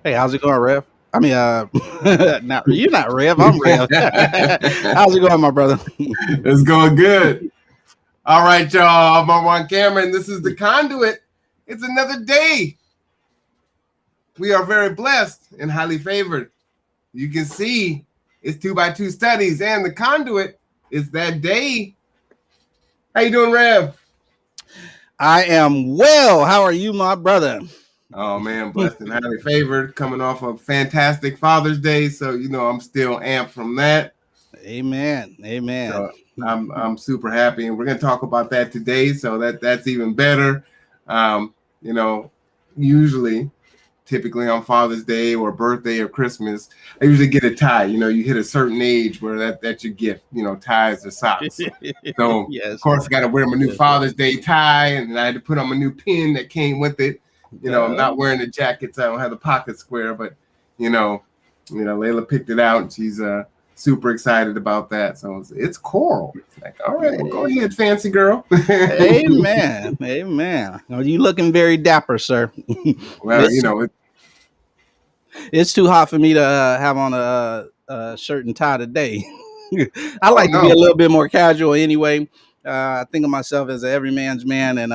Hey, how's it going, Rev? I mean, not you're not Rev. I'm Rev. How's it going, my brother? It's going good. All right, y'all. I'm on camera, and this is the Conduit. It's another day. We are very blessed and highly favored. You can see it's 2x2 studies, and the Conduit is that day. How you doing, Rev? I am well. How are you, my brother? Oh man, blessed and highly favored. Coming off of fantastic Father's Day, so I'm still amped from that. Amen. Amen. So I'm super happy, and we're gonna talk about that today. So that's even better. Um, you know, usually, typically on Father's Day or birthday or Christmas, I usually get a tie. You hit a certain age where that's your gift. Ties or socks. So Yes. of course, I got to wear my new Father's Day tie, and I had to put on my new pin that came with it. I'm not wearing the jacket, so I don't have the pocket square, but Layla picked it out, and she's super excited about that. So it's coral. Like, all right, well, go ahead, fancy girl. Amen. Amen. You looking very dapper, sir. Well, it's too hot for me to have on a shirt and tie today. I like to be a no. little bit more casual anyway. I think of myself as an everyman's man, and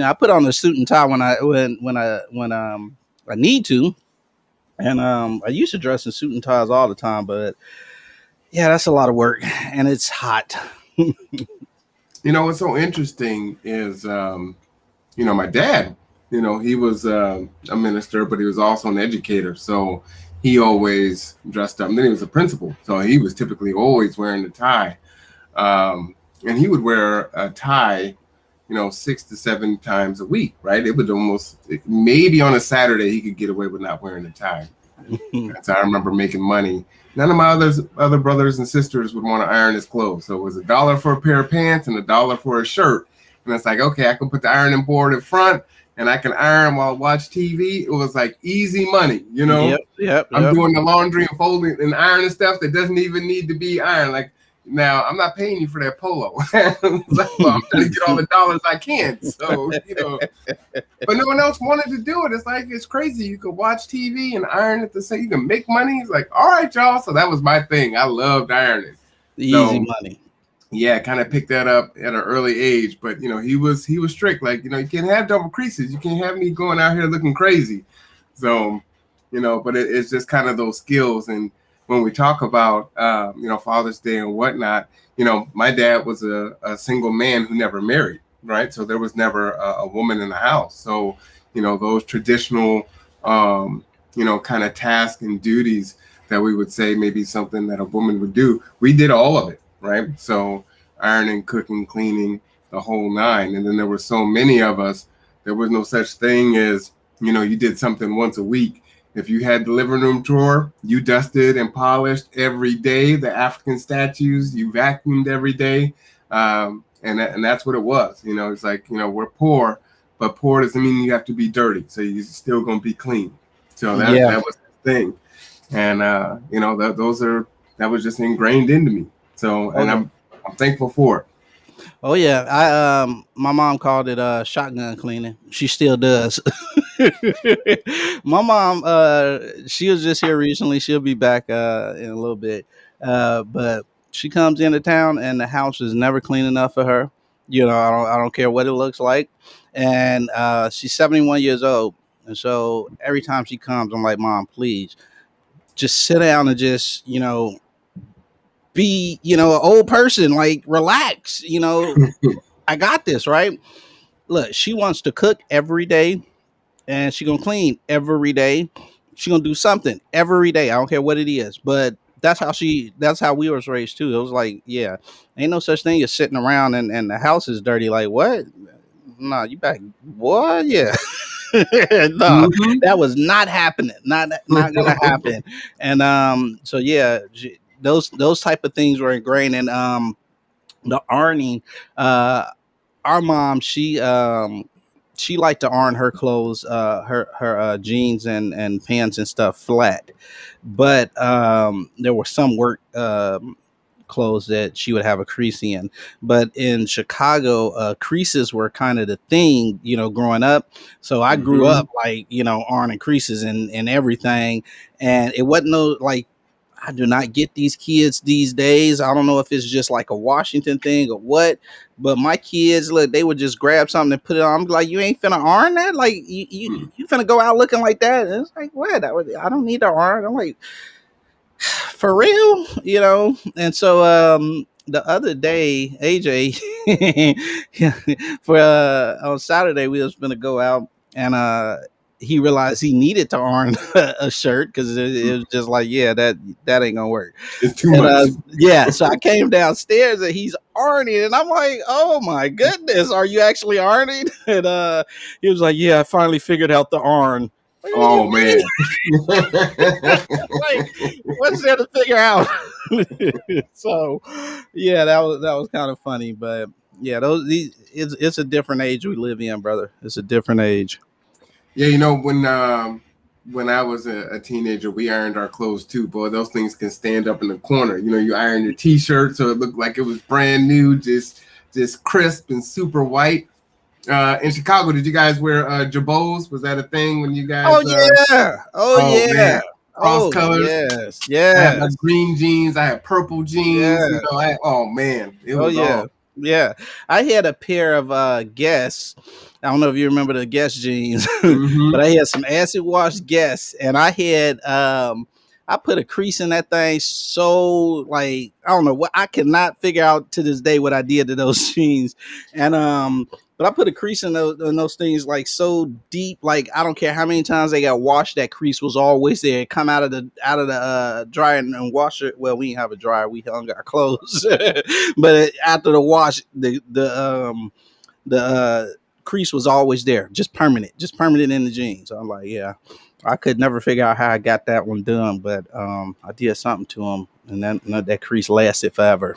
I put on a suit and tie when I need to, and I used to dress in suit and ties all the time, but yeah, that's a lot of work, and it's hot. What's so interesting is, my dad. He was a minister, but he was also an educator, so he always dressed up. And then he was a principal, so he was typically always wearing a tie, and he would wear a tie 6 to 7 times a week, right? It would maybe on a Saturday he could get away with not wearing a tie. So I remember making money. None of my other brothers and sisters would want to iron his clothes. So it was $1 for a pair of pants and $1 for a shirt. And it's like, okay, I can put the ironing board in front and I can iron while I watch TV. It was like easy money, Yep. I'm doing the laundry and folding and ironing stuff that doesn't even need to be ironed. Like, now, I'm not paying you for that polo. Like, well, I'm trying to get all the dollars I can. So, but no one else wanted to do it. It's like, it's crazy. You could watch TV and iron at the same. You can make money. It's like, all right, y'all. So that was my thing. I loved ironing. Easy money. Yeah, kind of picked that up at an early age. But, he was strict. Like, you can't have double creases. You can't have me going out here looking crazy. So, but it's just kind of those skills. And when we talk about, Father's Day and whatnot, my dad was a single man who never married, right? So there was never a woman in the house. So, those traditional, kind of tasks and duties that we would say maybe something that a woman would do, we did all of it, right? So ironing, cooking, cleaning, the whole nine. And then there were so many of us, there was no such thing as, you did something once a week. If you had the living room drawer, you dusted and polished every day. The African statues, you vacuumed every day. And that's what it was. It's like, we're poor, but poor doesn't mean you have to be dirty. So you're still going to be clean. So that was the thing. And, that was just ingrained into me. So, and I'm thankful for it. Oh yeah, my mom called it shotgun cleaning. She still does. My mom, she was just here recently. She'll be back in a little bit. But she comes into town and the house is never clean enough for her. I don't care what it looks like. And she's 71 years old. And so every time she comes, I'm like, Mom, please just sit down and just, be, an old person, like relax, I got this, right? Look, she wants to cook every day and she gonna clean every day. She gonna do something every day. I don't care what it is, but that's how we was raised too. It was like, yeah, ain't no such thing as sitting around and the house is dirty. Like, what? No, you back. What? Yeah. No, that was not happening. Not gonna happen. And so yeah, those type of things were ingrained. And the ironing, our mom, she liked to iron her clothes, her jeans and pants and stuff flat, but there was some work clothes that she would have a crease in. But in Chicago, creases were kind of the thing, growing up. So I grew Mm-hmm. up like, ironing creases and everything. And it wasn't no like, I do not get these kids these days. I don't know if it's just like a Washington thing or what, but my kids, look, they would just grab something and put it on. I'm like, you ain't finna iron that? Like, you finna go out looking like that? And it's like, what? I don't need to iron. I'm like, for real, And so the other day, AJ, for on Saturday, we was gonna go out, and he realized he needed to iron a shirt because it was just like, yeah, that ain't gonna work. It's too And much. yeah, so I came downstairs and he's ironing, and I'm like, oh my goodness, are you actually ironing? And he was like, yeah, I finally figured out the iron. Oh man. Like, what's there to figure out? So, yeah, that was kind of funny, but yeah, it's a different age we live in, brother. It's a different age. Yeah, when I was a teenager, we ironed our clothes too. Boy, those things can stand up in the corner. You iron your t-shirt so it looked like it was brand new, just crisp and super white. In Chicago, did you guys wear jabots? Was that a thing when you guys? Oh yeah, Oh man, cross oh colors. yes, I had my yes, green jeans. I had purple jeans. yes. Oh man, it Oh was yeah, all. yeah. I had a pair of Guess. I don't know if you remember the Guess jeans, Mm-hmm. but I had some acid wash Guess, and I had I put a crease in that thing. So like I don't know what, I cannot figure out to this day what I did to those jeans, and but I put a crease in those things like so deep, like I don't care how many times they got washed, that crease was always there. Come out of the dryer and wash it. Well, we didn't have a dryer; we hung our clothes. But after the wash, the crease was always there, just permanent in the jeans. So I'm like, yeah, I could never figure out how I got that one done, but I did something to them, and that crease lasted forever.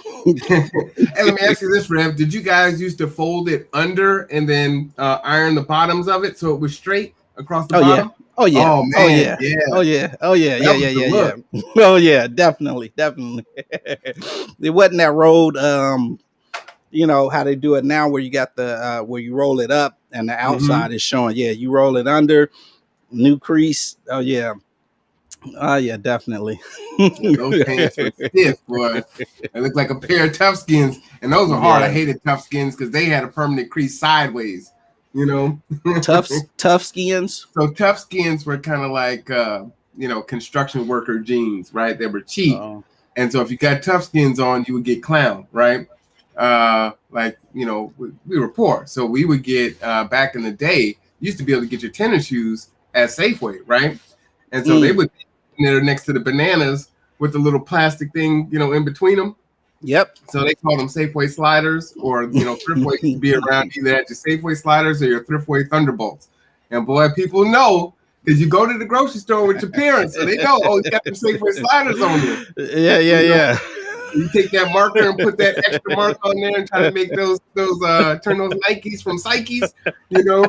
Hey, let me ask you this, Rev. Did you guys used to fold it under and then iron the bottoms of it so it was straight across the Oh yeah. bottom? Oh yeah. Oh Oh man, yeah. yeah, Oh yeah. Oh yeah. that Yeah. was Yeah. the Yeah. look. Yeah. Oh yeah. Definitely. Definitely. It wasn't that road. How they do it now, where you got the where you roll it up and the Mm-hmm. outside is showing. Yeah, you roll it under, new crease. Oh yeah. Oh yeah. Definitely. Yeah, those pants were stiff, boy. They looked like a pair of tough skins, and those were hard. I Yeah. hated tough skins because they had a permanent crease sideways. You know, Tough skins. so tough skins were kind of like construction worker jeans, right? They were cheap, Oh. and so if you got tough skins on, you would get clown, right? We were poor, so we would get back in the day. You used to be able to get your tennis shoes at Safeway, right? And so they would be there next to the bananas with the little plastic thing, in between them. Yep. So they call them Safeway sliders, or Thriftway used to be around either at your Safeway sliders or your Thriftway Thunderbolts. And boy, people know because you go to the grocery store with your parents, so they know, oh, you got them Safeway sliders on you. Yeah. Yeah. Yeah. You take that marker and put that extra mark on there and try to make those turn those Nikes from Psyches, Yeah.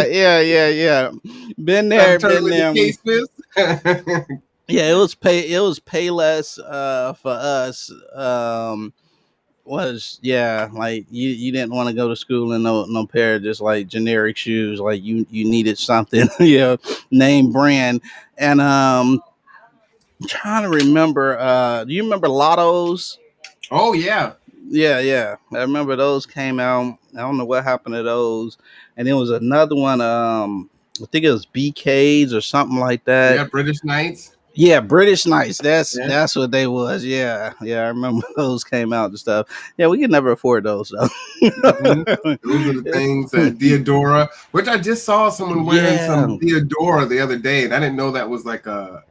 Yeah. Yeah. Yeah. Been there. turn Been with the there. case fist. Yeah, it was pay less for us. Was yeah, like you didn't want to go to school in no pair of just like generic shoes. Like you needed something, name brand. And I'm trying to remember, do you remember Lottos? Oh yeah. Yeah, yeah. I remember those came out. I don't know what happened to those. And there was another one, I think it was BKs or something like that. Yeah, British Knights. Yeah, British Knights. That's Yeah. that's what they was. Yeah, yeah. I remember those came out and stuff. Yeah, we could never afford those though. Mhm. Those are the things. Diodora, which I just saw someone wearing some Diodora the other day, and I didn't know that was like I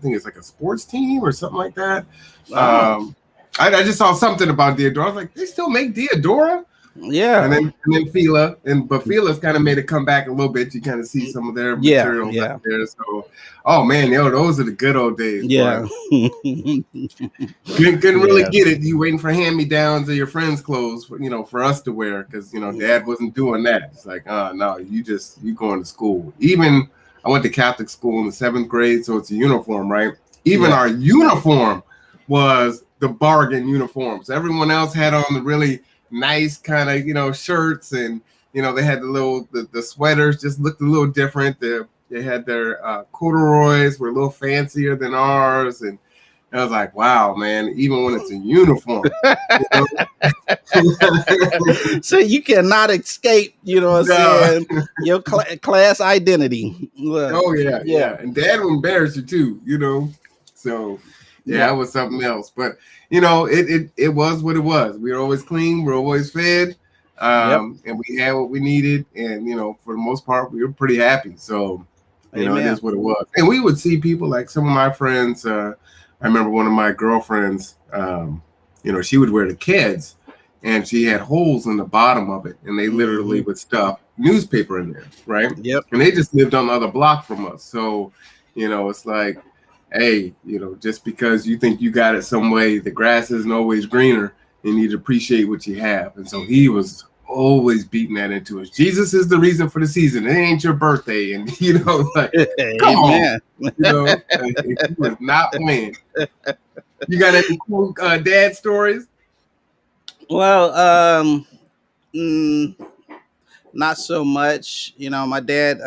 think it's like a sports team or something like that. Oh, I just saw something about Diodora. I was like, they still make Diodora? yeah. And then Fila, but Fila's kind of made it come back a little bit. You kind of see some of their Yeah, materials yeah. out there. So, oh man, those are the good old days. Yeah. Couldn't really Yeah. get it. You waiting for hand-me-downs of your friends' clothes, for us to wear, because Dad wasn't doing that. It's like, no, you going to school. Even I went to Catholic school in the 7th grade, so it's a uniform, right? Even Yeah. our uniform was the bargain uniforms. Everyone else had on the really nice kind of, shirts, and they had the sweaters just looked a little different. They had their corduroys were a little fancier than ours, and I was like, wow, man, even when it's a uniform. So you cannot escape, what I'm saying, your class identity. Oh yeah. And Dad will embarrass you too, So yeah, it was something else. But it was what it was. We were always clean, we were always fed, and we had what we needed, and for the most part, we were pretty happy. So it is what it was. And we would see people like some of my friends. I remember one of my girlfriends. She would wear the kids, and she had holes in the bottom of it, and they literally would stuff newspaper in there, right? Yep. And they just lived on the other block from us. So, it's like, hey, just because you think you got it some way, the grass isn't always greener. You need to appreciate what you have. And so he was always beating that into us. Jesus is the reason for the season. It ain't your birthday. And, like, come on. He was not playing. You got any cool dad stories? Well, not so much. My dad,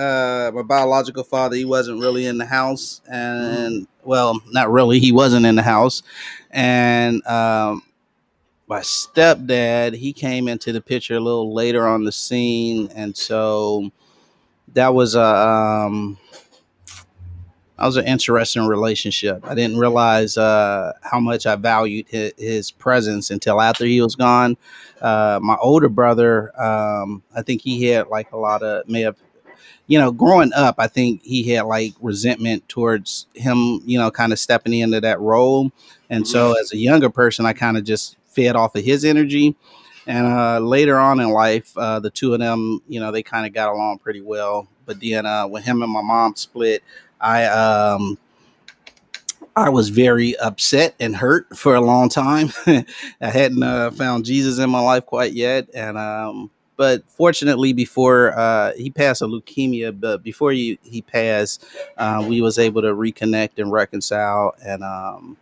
my biological father, he wasn't really in the house, and well, not really. He wasn't in the house, and my stepdad, he came into the picture a little later on the scene, and so that was an interesting relationship. I didn't realize how much I valued his presence until after he was gone. My older brother, I think he had like a lot of growing up, I think he had like resentment towards him, kind of stepping into that role. And so as a younger person, I kind of just fed off of his energy. And later on in life, the two of them, they kind of got along pretty well. But then when him and my mom split, I I was very upset and hurt for a long time. I hadn't found Jesus in my life quite yet, and but fortunately, before he passed of leukemia, but before he passed, we was able to reconnect and reconcile, and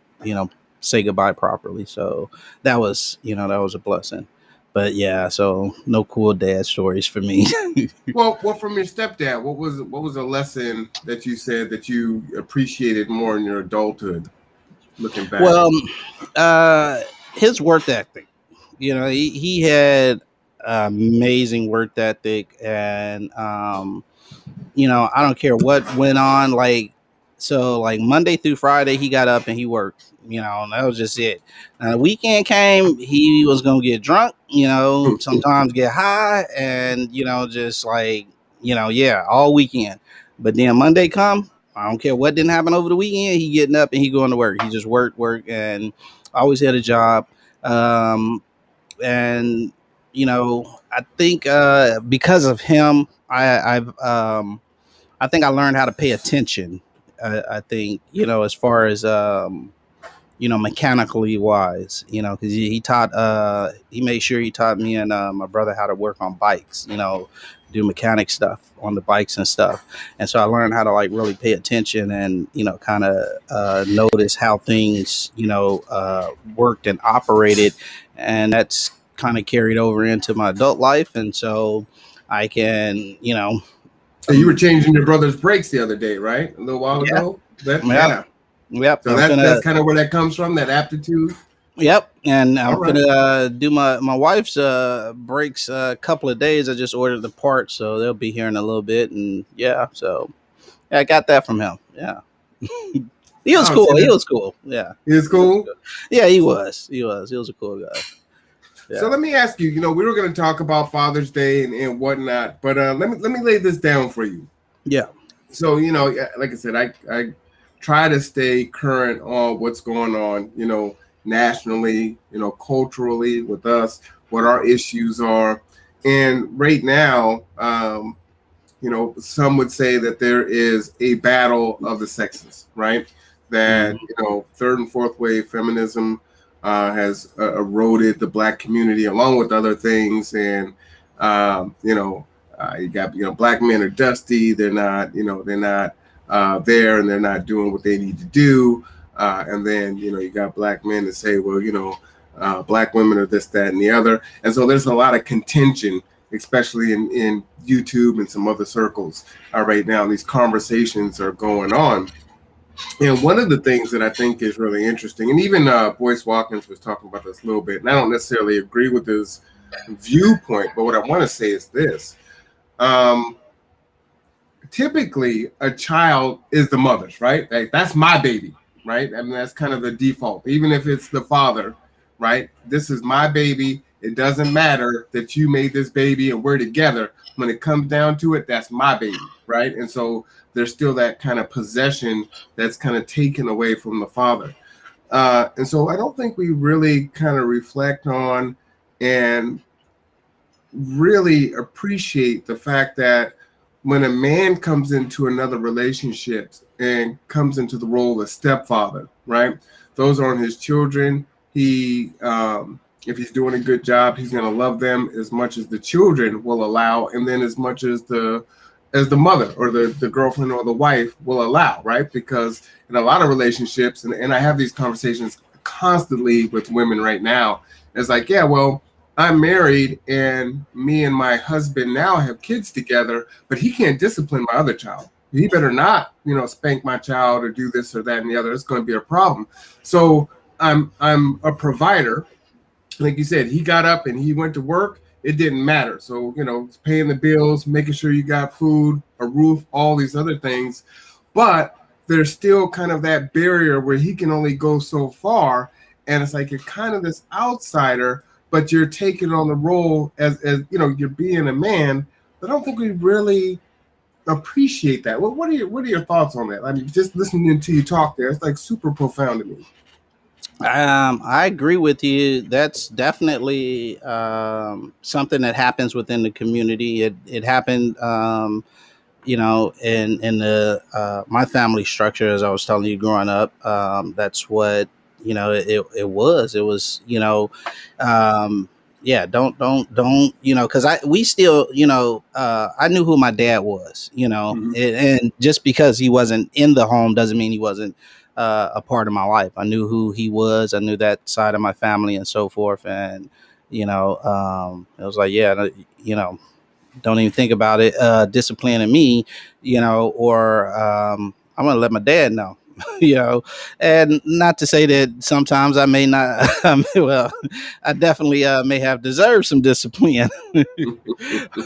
say goodbye properly. So that was a blessing. But yeah, so no cool dad stories for me. Well, from your stepdad, what was a lesson that you said that you appreciated more in your adulthood, looking back? Well, his work ethic. He had amazing work ethic, and I don't care what went on. Like Monday through Friday, he got up and he worked. And that was just it. The weekend came, he was gonna get drunk. Sometimes get high, and just like yeah, all weekend. But then Monday come, I don't care what didn't happen over the weekend. He getting up and he going to work. He just work, and always had a job. And I think because of him, I think I learned how to pay attention. I think as far as mechanically wise, because he made sure he taught me and my brother how to work on bikes, do mechanic stuff on the bikes and stuff. And so I learned how to like really pay attention and, kind of notice how things, worked and operated. And that's kind of carried over into my adult life. And so I can, So you were changing your brother's brakes the other day, right? A little while ago? Yeah. Yep. So that's kind of where that comes from, that aptitude. Yep. And I'm gonna do my wife's brakes a couple of days. I just ordered the parts, so they'll be here in a little bit. And yeah, so yeah, I got that from him. Yeah. He was cool. He was cool. Yeah. He was cool? Yeah, he was. He was a cool guy. Yeah. So let me ask you, we were going to talk about Father's Day and whatnot, but let me lay this down for you. Yeah. So, like I said, I try to stay current on what's going on, nationally, culturally with us, what our issues are. And right now, some would say that there is a battle of the sexes, right? That, third and fourth wave feminism has eroded the Black community along with other things. And, you got, Black men are dusty. They're not, there, and they're not doing what they need to do. And then you got black men that say, well, black women are this, that, and the other. And so there's a lot of contention, especially in YouTube and some other circles right now. These conversations are going on. And one of the things that I think is really interesting, and even Boyce Watkins was talking about this a little bit, and I don't necessarily agree with his viewpoint, but what I want to say is this. Um, Typically, a child is the mother's, right? Like, that's my baby, right? I mean, that's kind of the default, even if it's the father, right? This is my baby. It doesn't matter that you made this baby and we're together. When it comes down to it, that's my baby, right? And so there's still that kind of possession that's kind of taken away from the father. And so I don't think we really kind of reflect on and really appreciate the fact that when a man comes into another relationship and comes into the role of stepfather, right? Those aren't his children. If he's doing a good job, he's going to love them as much as the children will allow, and then as much as the mother or the girlfriend or the wife will allow, right? Because in a lot of relationships, and I have these conversations constantly with women right now, it's like, yeah, well, I'm married and me and my husband now have kids together, but he can't discipline my other child. He better not, spank my child or do this or that and the other. It's going to be a problem. So I'm a provider. Like you said, he got up and he went to work. It didn't matter. So, paying the bills, making sure you got food, a roof, all these other things. But there's still kind of that barrier where he can only go so far. And it's like you're kind of this outsider, but you're taking on the role as you're being a man. But I don't think we really appreciate that. Well, what are your thoughts on that? I mean, just listening to you talk there, it's like super profound to me. I agree with you. That's definitely something that happens within the community. It happened, in the my family structure, as I was telling you growing up. That's what it was. Um, yeah, don't because we still I knew who my dad was. Mm-hmm. And just because he wasn't in the home doesn't mean he wasn't a part of my life. I knew who he was. I knew that side of my family and so forth. And it was like, yeah, don't even think about it disciplining me, or I'm gonna let my dad know. And not to say that sometimes I may not well, I definitely may have deserved some discipline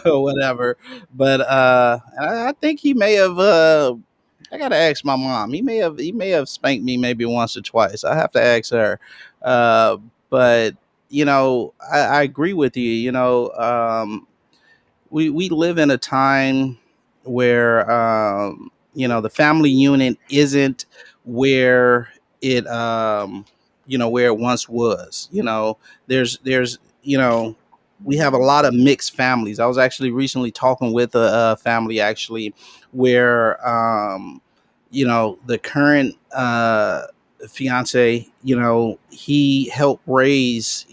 or whatever, but I think he may have I gotta ask my mom. He may have spanked me maybe once or twice. I have to ask her. But I agree with you. We live in a time where the family unit isn't where it where it once was. There's we have a lot of mixed families. I was actually recently talking with a family actually where the current fiance, he helped raise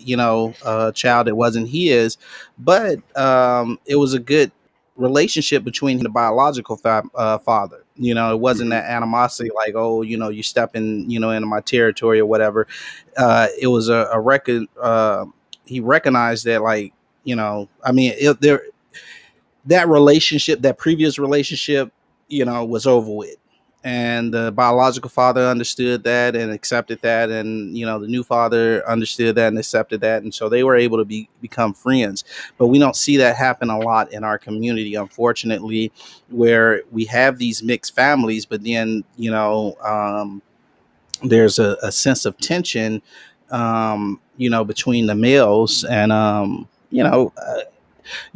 a child that wasn't his, but it was a good relationship between the biological father. It wasn't Mm-hmm. that animosity like, oh, you stepping into my territory or whatever. It was a record. He recognized that, like, I mean, there, that relationship, that previous relationship, was over with. And the biological father understood that and accepted that. And, the new father understood that and accepted that. And so they were able to become friends. But we don't see that happen a lot in our community, unfortunately, where we have these mixed families, but then, there's a sense of tension, between the males. And, you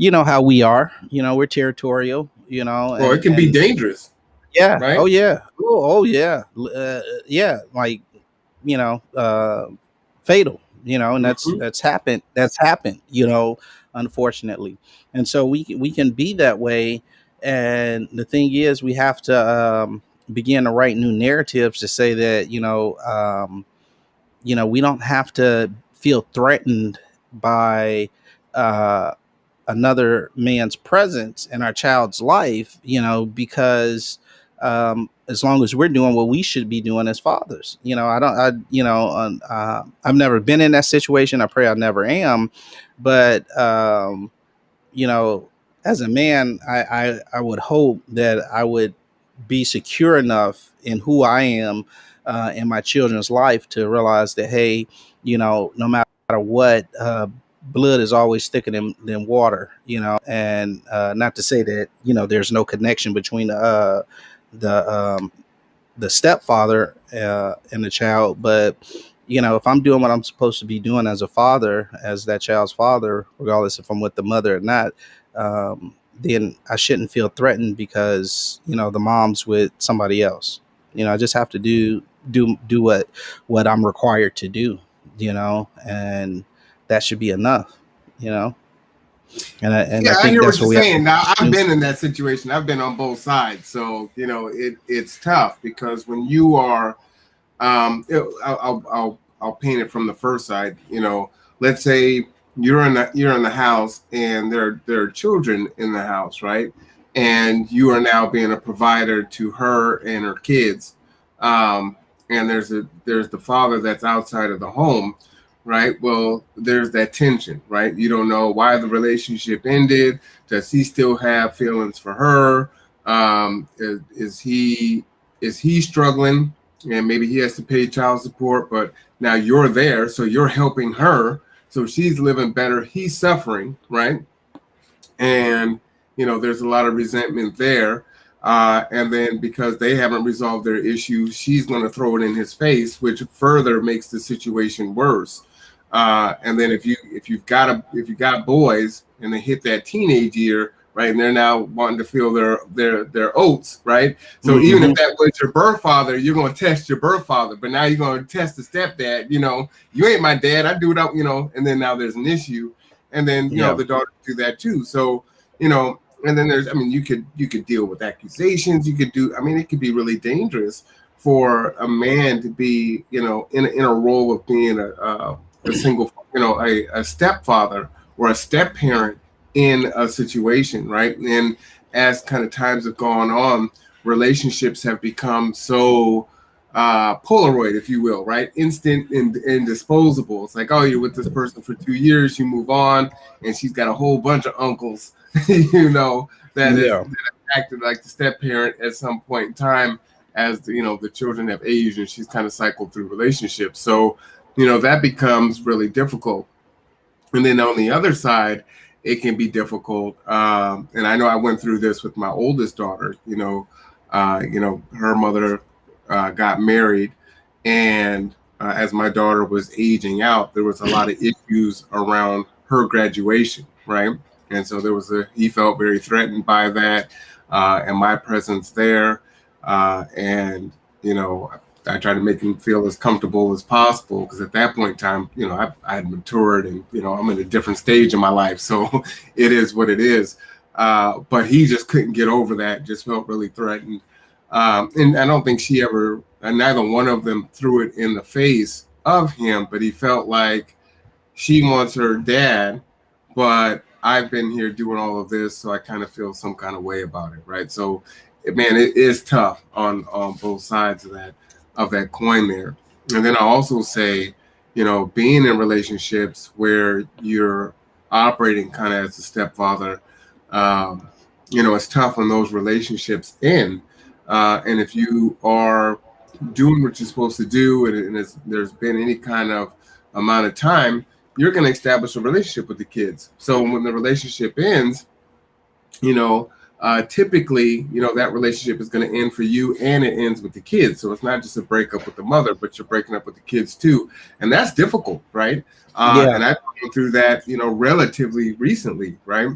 know how we are. We're territorial. Well, it can be And dangerous, yeah, oh right? yeah, oh yeah, yeah, like fatal. And Mm-hmm. that's happened. That's happened. Unfortunately, and so we can be that way. And the thing is, we have to begin to write new narratives to say that we don't have to feel threatened by uh, another man's presence in our child's life, because as long as we're doing what we should be doing as fathers. I don't, I've never been in that situation. I pray I never am. But, you know, as a man, I would hope that I would be secure enough in who I am in my children's life to realize that, hey, no matter what, blood is always thicker than water, and not to say that, there's no connection between the the stepfather and the child, but if I'm doing what I'm supposed to be doing as a father, as that child's father, regardless if I'm with the mother or not, then I shouldn't feel threatened because the mom's with somebody else. I just have to do what I'm required to do, and that should be enough, you know. And Yeah, I I think hear that's what what you're we have to saying. Now, I've do. been in that situation. I've been on both sides, so it's tough because when you are, I'll paint it from the first side. Let's say you're in the house and there are children in the house, right? And you are now being a provider to her and her kids. Um, and there's the father that's outside of the home, right? Well, there's that tension, right? You don't know why the relationship ended. Does he still have feelings for her? Is he struggling? And maybe he has to pay child support, but now you're there, so you're helping her. So she's living better. He's suffering, right? And there's a lot of resentment there. And then because they haven't resolved their issues, she's going to throw it in his face, which further makes the situation worse. And then if you got boys and they hit that teenage year, right, and they're now wanting to feel their oats, right? So even if Hmm. that was your birth father, you're going to test your birth father, but now you're going to test the stepdad. You ain't my dad. I do it up, and then now there's an issue, and then Yeah. the daughter do that too. So and then there's, I mean, you could deal with accusations. You could do, I mean, it could be really dangerous for a man to be, in a role of being a single, a stepfather or a step parent in a situation, right? And as kind of times have gone on, relationships have become so Polaroid, if you will, right? Instant and disposable. It's like, oh, you're with this person for 2 years, you move on, and she's got a whole bunch of uncles, that Yeah. acted like the step parent at some point in time as the children have aged and she's kind of cycled through relationships. So, that becomes really difficult. And then on the other side, it can be difficult. And I know I went through this with my oldest daughter. Her mother got married, and as my daughter was aging out, there was a lot of issues around her graduation, right? And so he felt very threatened by that, and my presence there, and you know, I tried to make him feel as comfortable as possible because at that point in time, I had matured and I'm in a different stage in my life, so it is what it is. But he just couldn't get over that; just felt really threatened, and I don't think neither one of them threw it in the face of him, but he felt like she wants her dad, but I've been here doing all of this, so I kind of feel some kind of way about it, right? So, man, it is tough on both sides of that coin there. And then I also say, being in relationships where you're operating kind of as a stepfather, it's tough when those relationships end. And if you are doing what you're supposed to do, and there's been any kind of amount of time, you're going to establish a relationship with the kids. So when the relationship ends, typically, that relationship is going to end for you, and it ends with the kids. So it's not just a breakup with the mother, but you're breaking up with the kids too, and that's difficult, right? Yeah. And I've gone through that, relatively recently, right?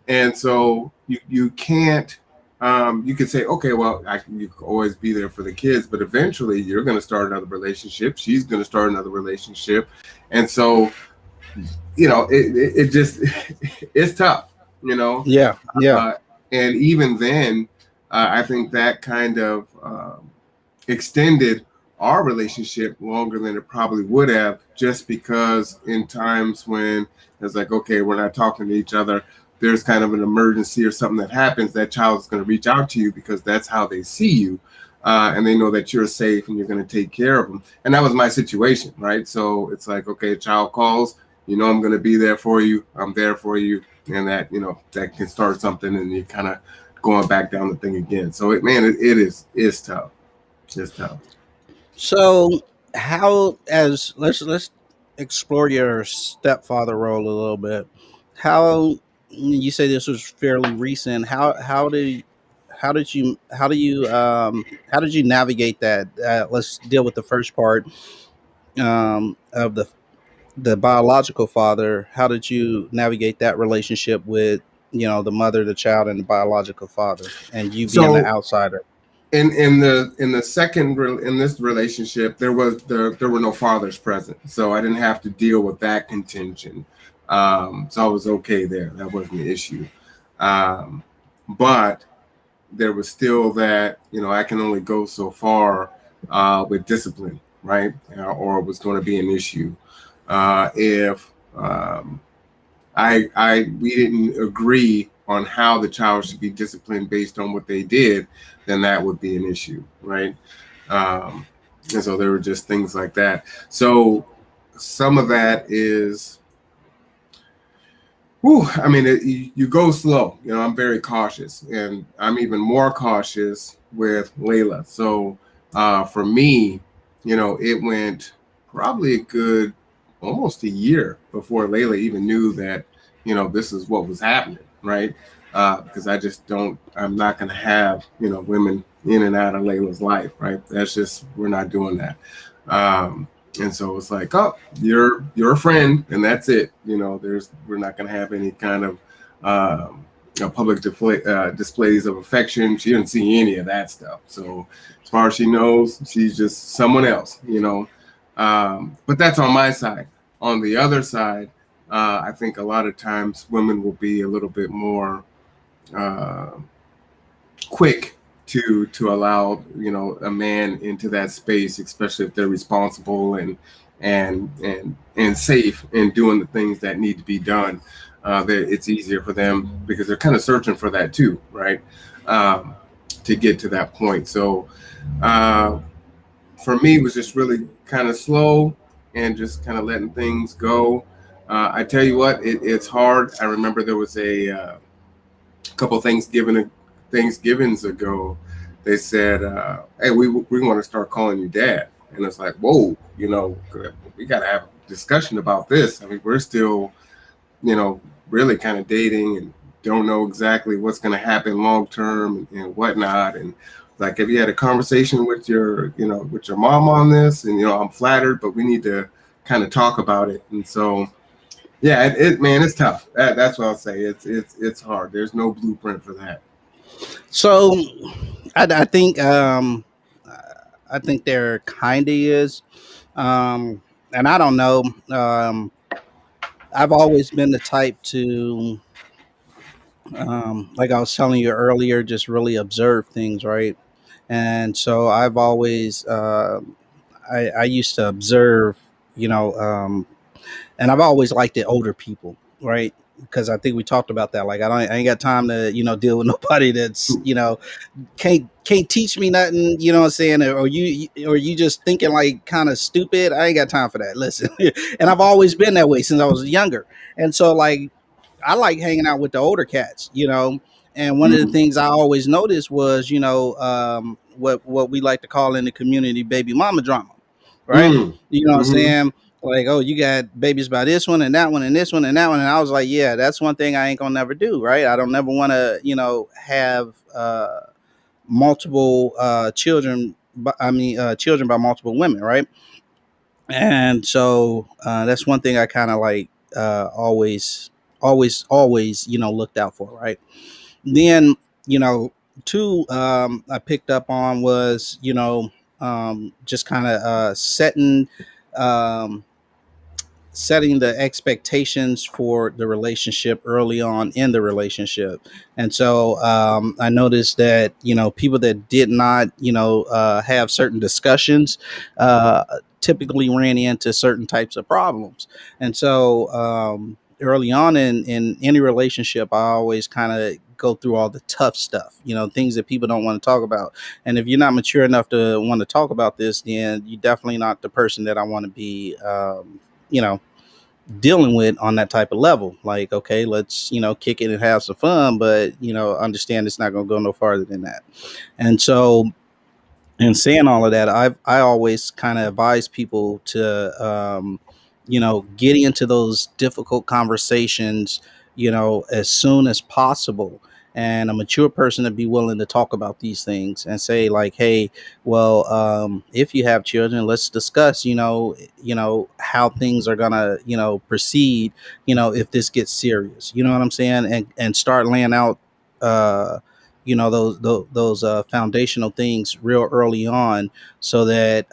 And so you can't. You could say, okay, well, you can always be there for the kids, but eventually you're going to start another relationship. She's going to start another relationship, and so it just it's tough, Yeah. Yeah. uh, and even then, I think that kind of extended our relationship longer than it probably would have, just because in times when it's like, okay, we're not talking to each other, there's kind of an emergency or something that happens, that child is going to reach out to you because that's how they see you. and they know that you're safe and you're going to take care of them. And that was my situation, right? So it's like, okay, a child calls, you know, I'm going to be there for you. I'm there for you, and that, you know, that can start something, and you kind of going back down the thing again. So it is it's tough. It's tough. So how as let's explore your stepfather role a little bit. How you say this was fairly recent. How did you navigate that? Let's deal with the first part of the biological father. How did you navigate that relationship with the mother, the child, and the biological father, and you being the So outsider? in the in this relationship, there were no fathers present, so I didn't have to deal with that contention. So I was okay there. That wasn't the issue. Um, but there was still that, you know, I can only go so far with discipline, right? Or it was going to be an issue if we didn't agree on how the child should be disciplined based on what they did, then that would be an issue, right? Um, and so there were just things like that. So some of that is, whew, I mean, you go slow. You know, I'm very cautious, and I'm even more cautious with Layla. So for me, you know, it went probably a good almost a year before Layla even knew that, you know, this is what was happening, right? Because I just don't, I'm not going to have, you know, women in and out of Layla's life, right? That's just, we're not doing that. Um, and so it's like, oh, you're a friend, and that's it. You know, we're not going to have any kind of public displays of affection. She didn't see any of that stuff. So as far as she knows, she's just someone else. You know, but that's on my side. On the other side, I think a lot of times women will be a little bit more uh, quick to allow, you know, a man into that space, especially if they're responsible and safe in doing the things that need to be done. It's easier for them because they're kind of searching for that too, right? Um, to get to that point. So uh, for me, it was just really kind of slow and just kind of letting things go. I tell you what, it's hard. I remember there was a couple Thanksgivings ago, they said, "Hey, we want to start calling you Dad," and it's like, whoa, you know, we got to have a discussion about this. I mean, we're still, you know, really kind of dating and don't know exactly what's going to happen long term and whatnot. And like, have you had a conversation with your, you know, with your mom on this? And you know, I'm flattered, but we need to kind of talk about it. And so yeah, man, it's tough. That's what I'll say. It's hard. There's no blueprint for that. So I think I think there kind of is, and I don't know. I've always been the type to, like I was telling you earlier, just really observe things, right? And so I've always, I used to observe, you know, and I've always liked the older people, right? Because I think we talked about that. Like I ain't got time to deal with nobody that's can't teach me nothing. You know what I'm saying? Or you just thinking like kind of stupid. I ain't got time for that. Listen, and I've always been that way since I was younger. And so like I like hanging out with the older cats, And one of the Mm, things I always noticed was, what we like to call in the community baby mama drama, right? mm, You know what I'm mm-hmm, saying? Like, oh, you got babies by this one and that one and this one and that one. And I was like, yeah, that's one thing I ain't gonna never do, right? I don't never want to, have multiple children. Children by multiple women, right? And so that's one thing I kind of like always looked out for, right? Then you know two I picked up on was just kind of um, setting the expectations for the relationship early on in the relationship. And so I noticed that people that did not have certain discussions typically ran into certain types of problems. And so early on in any relationship, I always kind of go through all the tough stuff, things that people don't want to talk about. And if you're not mature enough to want to talk about this, then you're definitely not the person that I want to be, you know, dealing with on that type of level. Like, okay, let's, kick it and have some fun, but, understand it's not going to go no farther than that. And so, and saying all of that, I always kind of advise people to get into those difficult conversations, as soon as possible. And a mature person to be willing to talk about these things and say like, hey, well, if you have children, let's discuss, how things are gonna, proceed, if this gets serious. You know what I'm saying? And start laying out uh those foundational things real early on, so that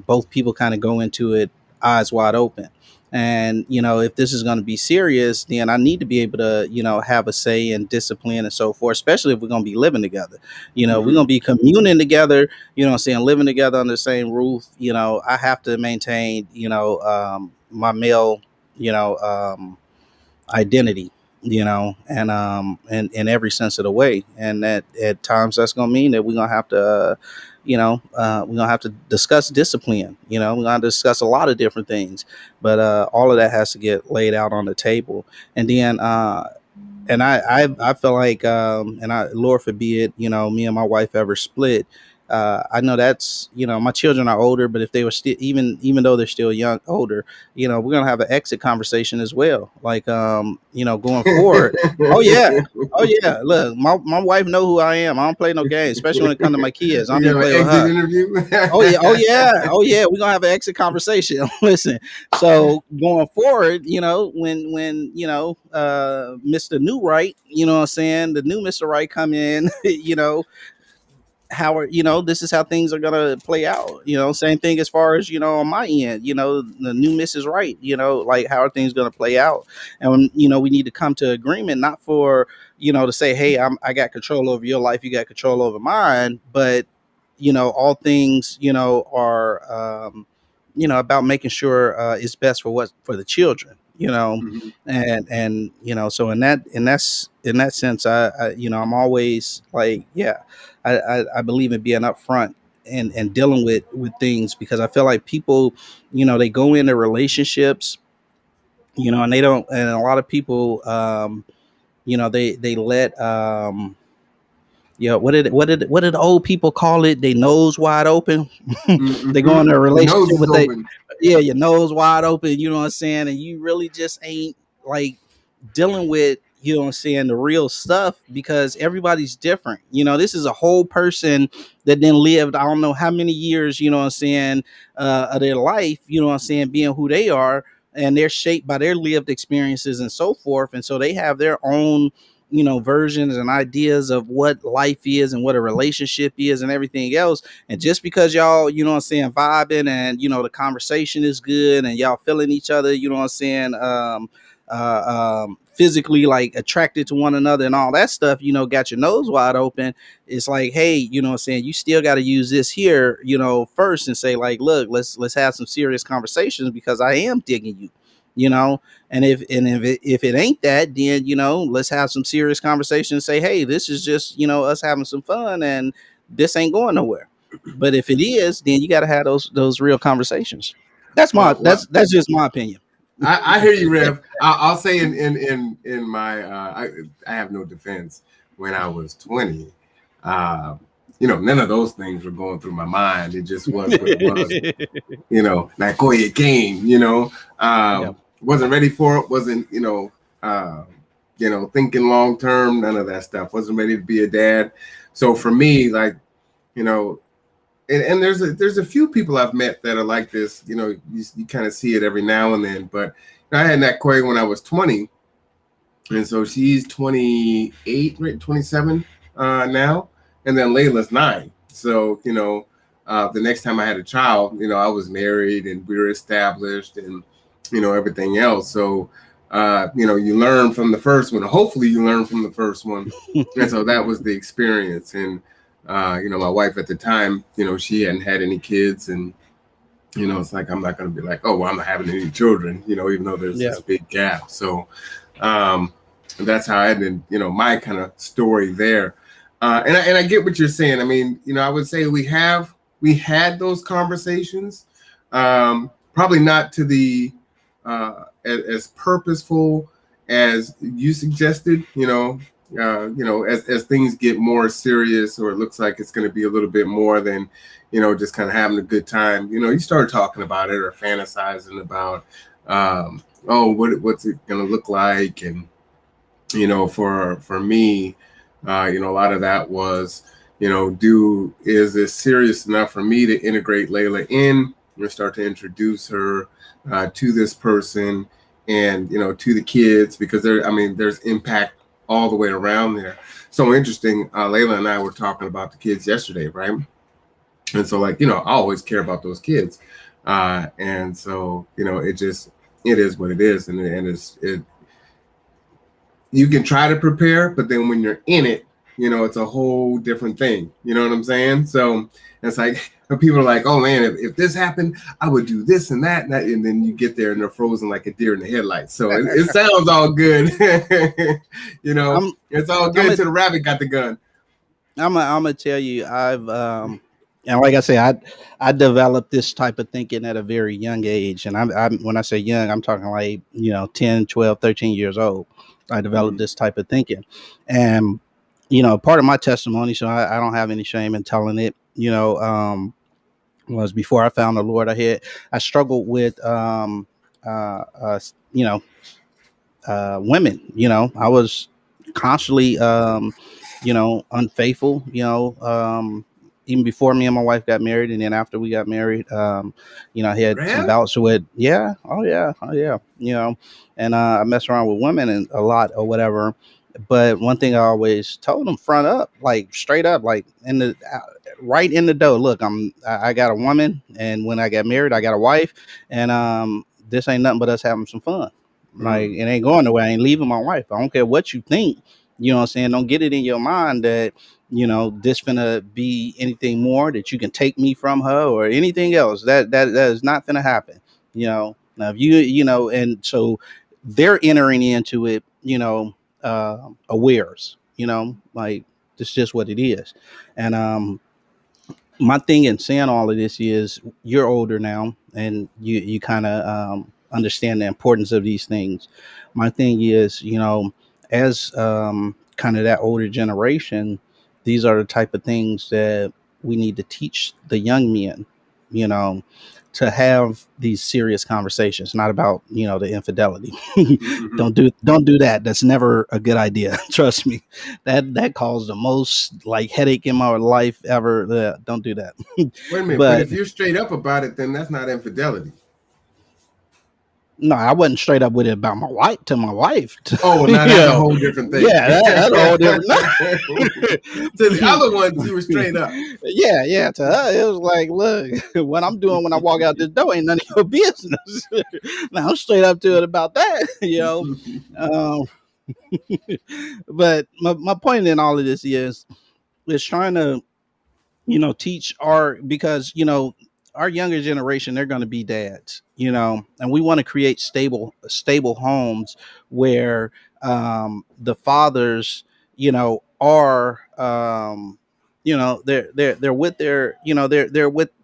both people kind of go into it eyes wide open. And if this is going to be serious, then I need to be able to have a say in discipline and so forth, especially if we're going to be living together. We're going to be communing together, saying, living together under the same roof. I have to maintain my male identity, and in every sense of the way. And that at times that's gonna mean that we're gonna have to we're gonna have to discuss discipline. We're gonna discuss a lot of different things, but all of that has to get laid out on the table. And then and I feel like, and I, Lord forbid, me and my wife ever split. I know that's, my children are older, but if they were still, even though they're still young, older, we're gonna have an exit conversation as well. Like, going forward. Oh yeah, oh yeah. Look, my wife know who I am. I don't play no games, especially when it comes to my kids. I don't You even have an play with exit her. interview. Oh yeah, oh yeah, oh yeah. We're gonna have an exit conversation. Listen, so going forward, when Mr. New Right, what I'm saying, the new Mr. Right come in, how are this is how things are gonna play out. Same thing as far as on my end. The new Mrs. Right. Like, how are things gonna play out? And when, we need to come to agreement, not for to say, hey, I got control over your life, you got control over mine, but all things are about making sure it's best for what for the children. Mhm. And so in that sense, I'm always like, yeah, I believe in being upfront and dealing with things, because I feel like people, they go into relationships, and they don't, and a lot of people, they let, yeah, what did the old people call it? They nose wide open. They go in a Your nose relationship is with they, open. yeah, your nose wide open. You know what I'm saying? And you really just ain't like dealing with, what I'm saying, the real stuff, because everybody's different. This is a whole person that then lived, I don't know how many years, what I'm saying, of their life, what I'm saying, being who they are, and they're shaped by their lived experiences and so forth. And so they have their own, versions and ideas of what life is and what a relationship is and everything else. And just because y'all, what I'm saying, vibing, and the conversation is good, and y'all feeling each other, what I'm saying, physically like attracted to one another and all that stuff, got your nose wide open. It's like, hey, what I'm saying, you still got to use this here, first, and say like, look, let's have some serious conversations, because I am digging you, you know. And if it ain't that, then let's have some serious conversations. Say, hey, this is just us having some fun, and this ain't going nowhere. But if it is, then you got to have those real conversations. That's my Well, that's just my opinion. I hear you, Rev. I'll say in my I have no defense. When I was 20, uh, none of those things were going through my mind. It just was what it was. Nakoya came. Yep. Wasn't ready for it. Wasn't thinking long term. None of that stuff. Wasn't ready to be a dad. So for me, like, and there's a few people I've met that are like this. You kind of see it every now and then. But I had Nat Quay when I was 20, and so she's 28, right, 27 now, and then Layla's 9. So the next time I had a child, I was married and we were established, and everything else. So you learn from the first one. Hopefully, you learn from the first one, and so that was the experience. And my wife at the time, she hadn't had any kids, and it's like, I'm not going to be like, oh, well, I'm not having any children, even though there's Yeah. this big gap. So, um, And that's how I ended, my kind of story there. And I get what you're saying. I mean, I would say we had those conversations, probably not to the as purposeful as you suggested. As things get more serious, or it looks like it's going to be a little bit more than, just kind of having a good time. You start talking about it or fantasizing about, oh, what's it going to look like, and for me, a lot of that was, is this serious enough for me to integrate Layla in, start to introduce her to this person, and to the kids, because there's impact all the way around there. So interesting. Layla and I were talking about the kids yesterday, right? And so, like, I always care about those kids, and so it is what it is, and it you can try to prepare, but then when you're in it, it's a whole different thing. You know what I'm saying? So it's like people are like, "Oh man, if this happened, I would do this and that," and then you get there and they're frozen like a deer in the headlights. So it sounds all good, I'm it's all I'm good a, till the rabbit got the gun. I'm gonna tell you, and like I say, I developed this type of thinking at a very young age. And I'm when I say young, I'm talking like, 10, 12, 13 years old. I developed Mm-hmm. this type of thinking. And, part of my testimony, so I don't have any shame in telling it, was before I found the Lord, I struggled with, you know, women. I was constantly, unfaithful. Even before me and my wife got married, and then after we got married, I had some Really? bouts with, yeah, oh yeah, oh yeah, and I messed around with women and a lot or whatever. But one thing I always told them, front up, like straight up, like right in the door. Look, I got a woman, and when I got married, I got a wife, and this ain't nothing but us having some fun. Like, Mm. it ain't going nowhere. I ain't leaving my wife. I don't care what you think. You know what I'm saying? Don't get it in your mind that, this gonna be anything more, that you can take me from her or anything else. That is not gonna happen. Now if and so they're entering into it, awares, like it's just what it is. And my thing in saying all of this is, you're older now, and you kind of understand the importance of these things. My thing is, as kind of that older generation, these are the type of things that we need to teach the young men, you know to have these serious conversations, not about, the infidelity. Mm-hmm. Don't do that. That's never a good idea. Trust me. That caused the most like headache in my life ever. Don't do that. Wait a minute, but But if you're straight up about it, then that's not infidelity. no, I wasn't straight up with it about my wife to my wife. Oh, now that's a whole different thing. Yeah, that's a whole different. To the other ones, you were straight up. Yeah, yeah. To her, it was like, look, what I'm doing when I walk out this door ain't none of your business. Now I'm straight up to it about that. Um, but my point in all of this is trying to, teach because, our younger generation, they're going to be dads, and we want to create stable homes where the fathers, are, they're with their,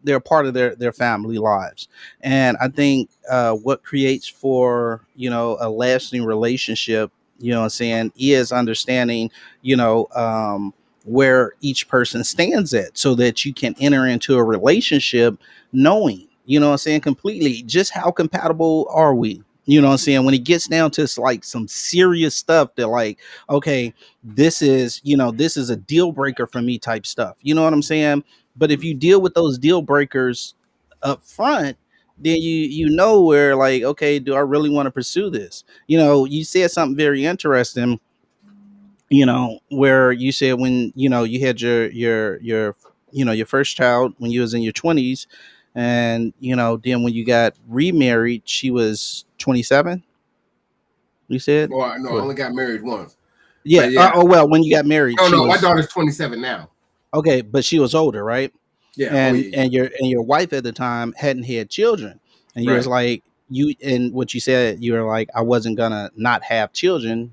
they're part of their family lives. And I think what creates for, a lasting relationship, what I'm saying, is understanding, you know where each person stands at, so that you can enter into a relationship knowing, what I'm saying, completely just how compatible are we. What I'm saying? When it gets down to like some serious stuff that, like, okay, this is a deal breaker for me type stuff. You know what I'm saying? But if you deal with those deal breakers up front, then you know where, like, okay, do I really want to pursue this? You said something very interesting, where you said, when, you had your first child when you was in your 20s, and, then when you got remarried, she was 27, you said? Well, no, I What? only got married once. Yeah. But yeah. Oh, well, when you got married, Oh she no, my was daughter's 27 now. okay, but she was older, right? Yeah. Oh and yeah, yeah. and your wife at the time hadn't had children, and you was Right. like, and what you said, you were like, I wasn't gonna not have children,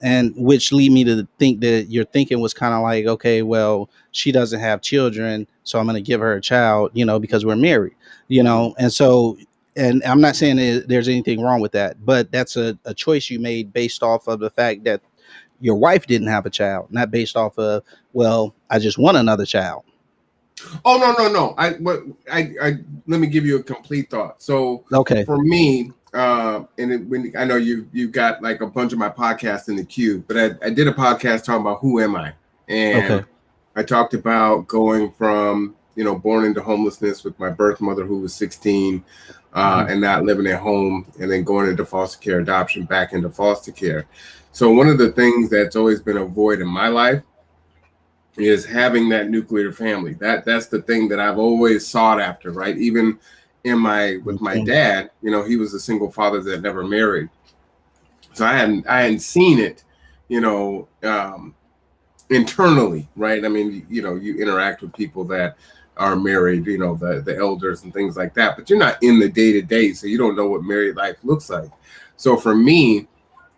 and which lead me to think that your thinking was kind of like, okay, well, she doesn't have children, so I'm going to give her a child, because we're married, Mhm. and so, and I'm not saying that there's anything wrong with that, but that's a choice you made based off of the fact that your wife didn't have a child, not based off of, well, I just want another child. Oh no. I let me give you a complete thought. So Okay. for me, when I know you've got like a bunch of my podcasts in the queue, but I did a podcast talking about who am I, Okay. and I talked about going from born into homelessness with my birth mother who was 16, Hmm. and not living at home, and then going into foster care, adoption, back into foster care. So one of the things that's always been a void in my life is having that nuclear family. That's the thing that I've always sought after, right? Even in my with my Okay. dad, he was a single father that never married. So I hadn't seen it, you know, um, internally, right? I mean, you interact with people that are married, the elders and things like that, but you're not in the day to day, so you don't know what married life looks like. So for me,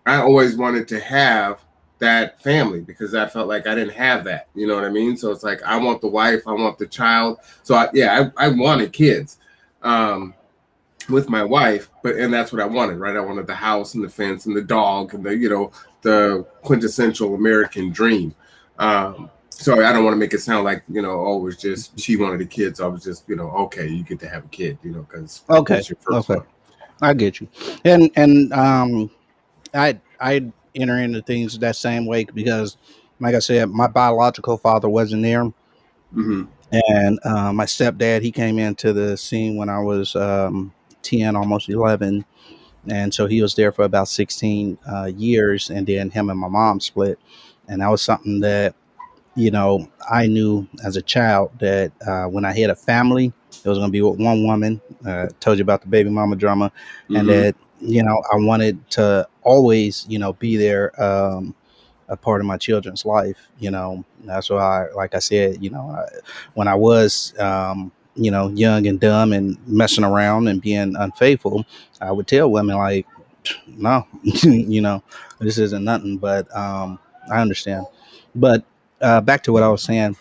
I always wanted to have that family because I felt like I didn't have that. You know what I mean? So it's like I want the wife, I want the child. So I wanted kids with my wife, and that's what I wanted, right? I wanted the house and the fence and the dog and the quintessential American dream. So I don't want to make it sound like oh, it was just she wanted a kid, so I was just okay, you get to have a kid, because Okay. it's your first Okay. one. I get you. And I enter into things that same way because, like I said, my biological father wasn't there, Mm-hmm. and my stepdad, he came into the scene when I was 10, almost 11, and so he was there for about 16 years, and then him and my mom split, and that was something that I knew as a child that when I had a family, it was going to be with one woman. Told you about the baby mama drama, and Mm-hmm. that I wanted to always be there, a part of my children's life. That's why, like I said, when I was young and dumb and messing around and being unfaithful, I would tell women like, no, this isn't nothing. But I understand. But back to what I was saying,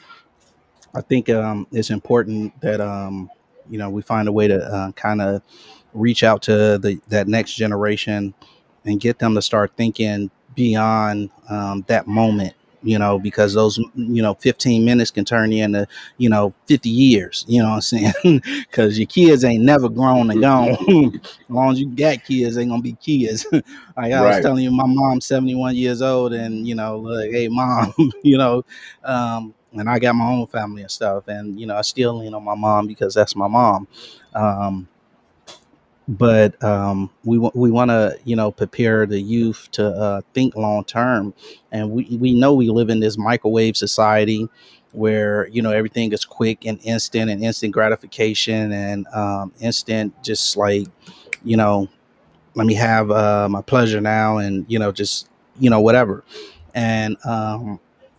I think it's important that we find a way to kind of reach out to that next generation and get them to start thinking beyond that moment. Because those 15 minutes can turn you into 50 years. You know what I'm saying? Because your kids ain't never grown and gone. As long as you got kids, they gonna be kids. Like I was Right. telling you, my mom's 71 years old, and like, hey, mom, and I got my own family and stuff, and I still lean on my mom because that's my mom. Um, but we want to prepare the youth to think long term, and we know we live in this microwave society where everything is quick and instant gratification and instant, just like you know let me have my pleasure now, and just whatever. And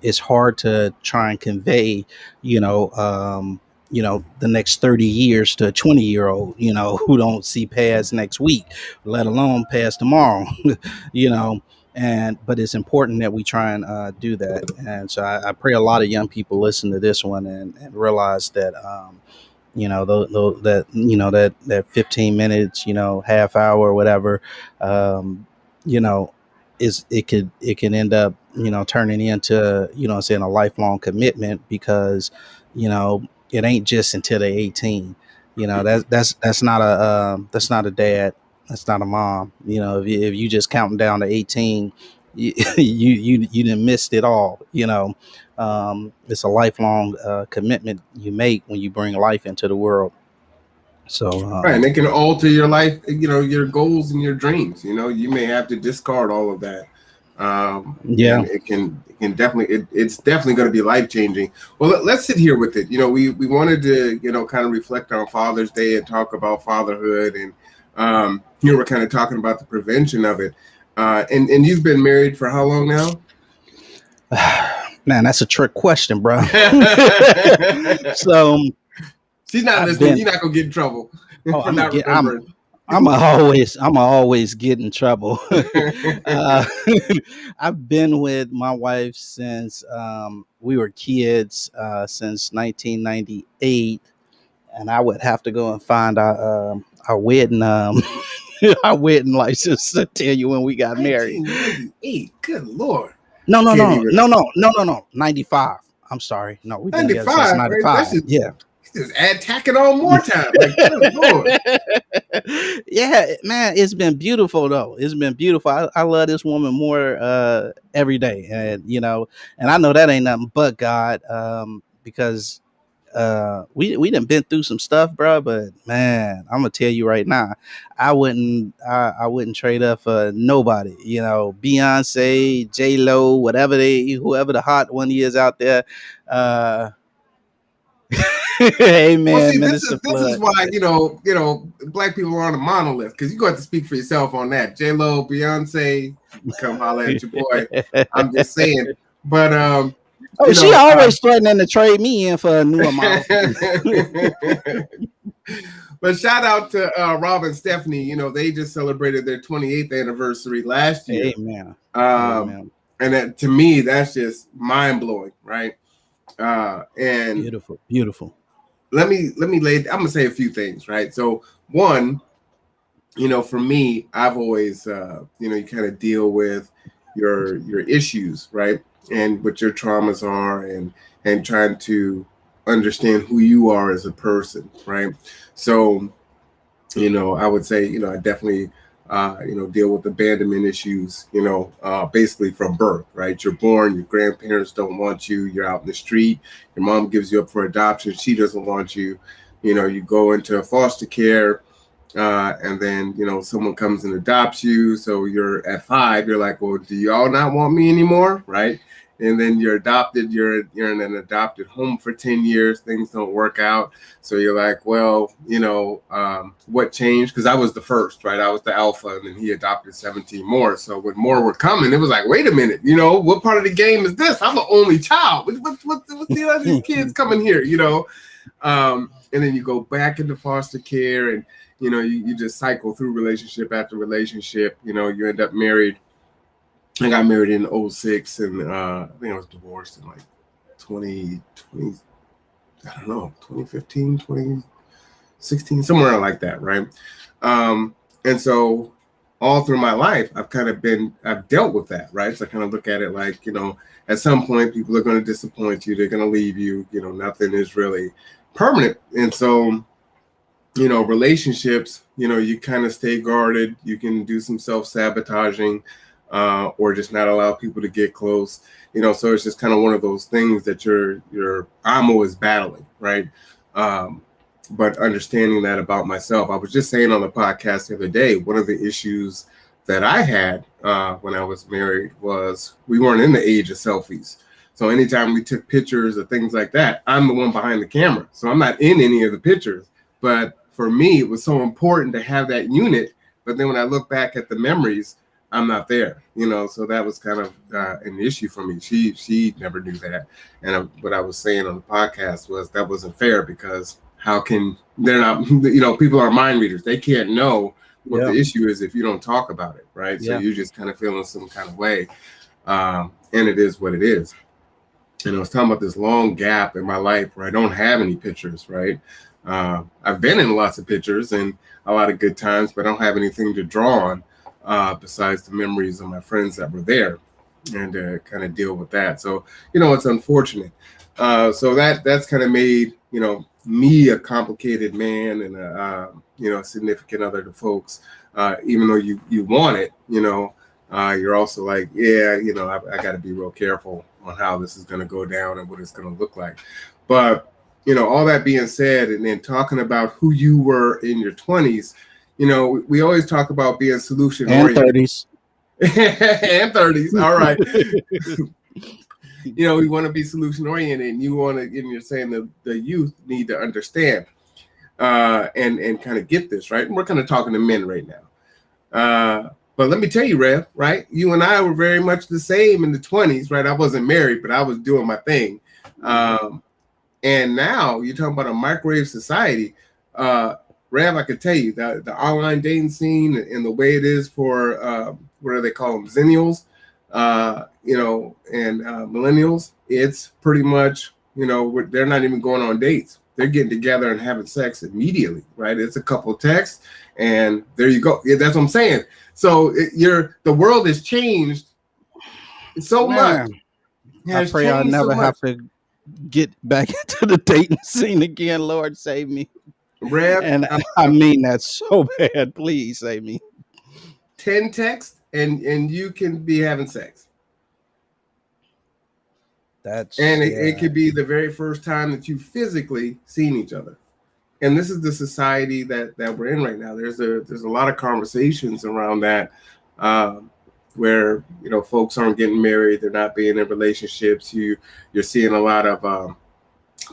it's hard to try and convey the next 30 years to a 20-year-old who don't see past next week, let alone past tomorrow. you know and but it's important that we try and do that. And so I pray a lot of young people listen to this one and realize that that 15 minutes, half hour or whatever, um, you know is it can end up turning into saying a lifelong commitment, because you know it ain't just until they're 18. That's not a dad, that's not a mom. If you just counting down to 18, you didn't missed it all. It's a lifelong commitment you make when you bring life into the world. So Right, and it can alter your life, your goals and your dreams. You may have to discard all of that, yeah. and it can definitely it's definitely going to be life changing. Well, let's sit here with it. We wanted to kind of reflect on Father's Day and talk about fatherhood, and we're kind of talking about the prevention of it. And you've been married for how long now? Man, that's a trick question, bro. So She's not I've listening. been You're not gonna get in trouble oh for I'm gonna not get I'm remembering. I'm always get in trouble. uh, I've been with my wife since we were kids, since 1998, and I would have to go and find our wedding our wedding license to tell you when we got married. 1998. Good Lord. No, no, Can't no, even. no, no, no, no, no. 95. I'm sorry. No, we've been together since 95, right? That's 95. Yeah. just add tacking on more time. Like, good Lord. Yeah, man, it's been beautiful though. It's been beautiful. I love this woman more every day, and and I know that ain't nothing but God, because we done been through some stuff, bro. But man, I'm gonna tell you right now, I wouldn't trade up for nobody. Beyonce, J Lo, whoever the hot one is out there. Uh, Well, see, Amen, this is Minister this is Flood. why black people are on a monolith because you got to speak for yourself on that. J Lo, Beyonce, come holler at your boy. I'm just saying, but Oh, you she know, always threatening to trade me in for a newer model. but shout out to Rob and Stephanie. They just celebrated their 28th anniversary last year. Amen. Um, Amen. and that, to me, that's just mind blowing, right? And Beautiful, beautiful. let me lay. I'm gonna say a few things, right? So one, for me, I've always, you kind of deal with your issues, right, and what your traumas are, and trying to understand who you are as a person, right? So, I would say, I definitely, deal with abandonment issues, basically from birth, right? You're born, your grandparents don't want you, you're out in the street, your mom gives you up for adoption, she doesn't want you, you go into foster care, and then someone comes and adopts you. So you're at 5. You're like, well, do y'all not want me anymore, right? And then you're adopted. You're in an adopted home for 10 years. Things don't work out. So you're like, well, what changed? Because I was the first, right? I was the alpha, and then he adopted 17 more. So when more were coming, it was like, wait a minute, what part of the game is this? I'm the only child. What's the other kids coming here? And then you go back into foster care, and you just cycle through relationship after relationship. You end up married. I got married in 06, and I think I was divorced in like 2020, I don't know, 2015, 2016, somewhere like that, right? And so all through my life, I've dealt with that, right? So I kind of look at it like, at some point, people are going to disappoint you. They're going to leave you. Nothing is really permanent. And so, relationships, you kind of stay guarded. You can do some self-sabotaging, or just not allow people to get close. So it's just kind of one of those things that I'm always battling, right? But understanding that about myself. I was just saying on the podcast the other day, one of the issues that I had when I was married was we weren't in the age of selfies. So anytime we took pictures or things like that, I'm the one behind the camera. So I'm not in any of the pictures. But for me, it was so important to have that unit. But then when I look back at the memories, I'm not there, so that was kind of an issue for me. She never knew that. And what I was saying on the podcast was that wasn't fair, because how can they're not, people are mind readers. They can't know what the issue is if you don't talk about it, right? So you're just kind of feeling some kind of way. And it is what it is. And I was talking about this long gap in my life where I don't have any pictures, right? I've been in lots of pictures and a lot of good times, but I don't have anything to draw on besides the memories of my friends that were there, and kind of deal with that. So, it's unfortunate. So that's kind of made, me a complicated man and a significant other to folks. Even though you want it, you're also like, yeah, I got to be real careful on how this is going to go down and what it's going to look like. But, all that being said, and then talking about who you were in your 20s, we always talk about being solution oriented. And 30s. And 30s. All right. We want to be solution oriented, and you're saying that the youth need to understand and kind of get this, right? And we're kind of talking to men right now. But let me tell you, Rev, right? You and I were very much the same in the 20s, right? I wasn't married, but I was doing my thing. And now you're talking about a microwave society. Rev, I could tell you that the online dating scene and the way it is for what do they call them, Zennials, and millennials, it's pretty much, they're not even going on dates. They're getting together and having sex immediately, right? It's a couple of texts, and there you go. Yeah, that's what I'm saying. So the world has changed so much. Man, It I has pray I changed so never have much. to get back into the dating scene again. Lord, save me. Rev, And I mean that so bad. Please save me. 10 texts, and you can be having sex. That's And it yeah. could be the very first time that you physically seen each other. And this is the society that we're in right now. There's a lot of conversations around that, um, where folks aren't getting married, they're not being in relationships. You're seeing a lot of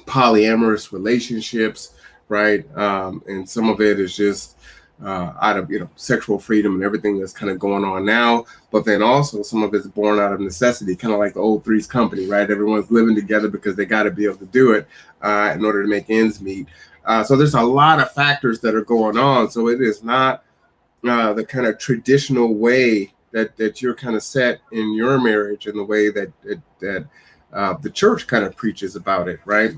polyamorous relationships, right? And some of it is just out of sexual freedom and everything that's kind of going on now. But then also some of it's born out of necessity, kind of like the old Three's Company, right? Everyone's living together because they got to be able to do it in order to make ends meet. So there's a lot of factors that are going on. So it is not the kind of traditional way that you're kind of set in your marriage, and the way that the church kind of preaches about it, right?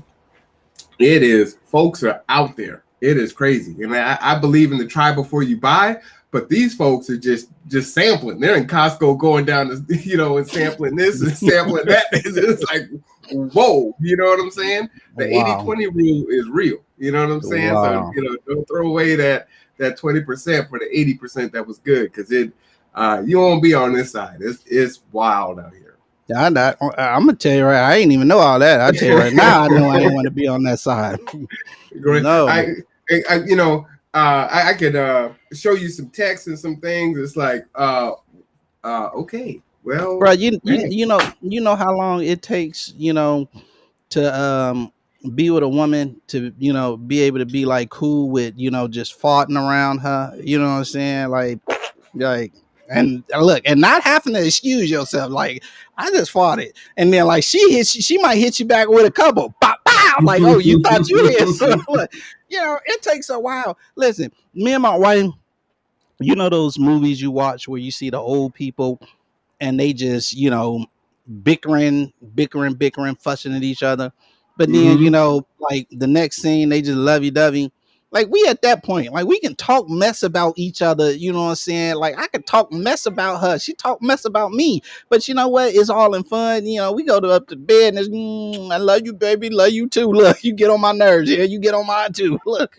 It is, folks are out there. It is crazy. And I believe in the try before you buy, but these folks are just sampling. They're in Costco going down to, and sampling this and sampling that. It's like, whoa, you know what I'm saying? The Wow. 80-20 rule is real. You know what I'm saying? So, Wow. don't throw away that 20% for the 80% that was good, because you won't be on this side. It's wild out here. I'm gonna tell you right. I ain't even know all that. I tell you right now. I know I ain't want to be on that side. Great. No, I could show you some text and some things. It's like, okay, bro. well, You dang. you know how long it takes. To be with a woman, to be able to be like cool with just farting around her. You know what I'm saying? Like and look, and not having to excuse yourself. Like, I just farted, and then like she might hit you back with a couple pop pow. Like, oh, you thought you had some. Look, it takes a while. Listen, me and my wife. Those movies you watch where you see the old people and they just bickering, fussing at each other. But then Hmm. like the next scene, they just lovey dovey. Like, we at that point, like, we can talk mess about each other. You know what I'm saying? Like, I could talk mess about her. She talk mess about me. But you know what? It's all in fun. We go to up to bed and it's, I love you, baby. Love you too. Look, you get on my nerves. Yeah, you get on mine too. Look,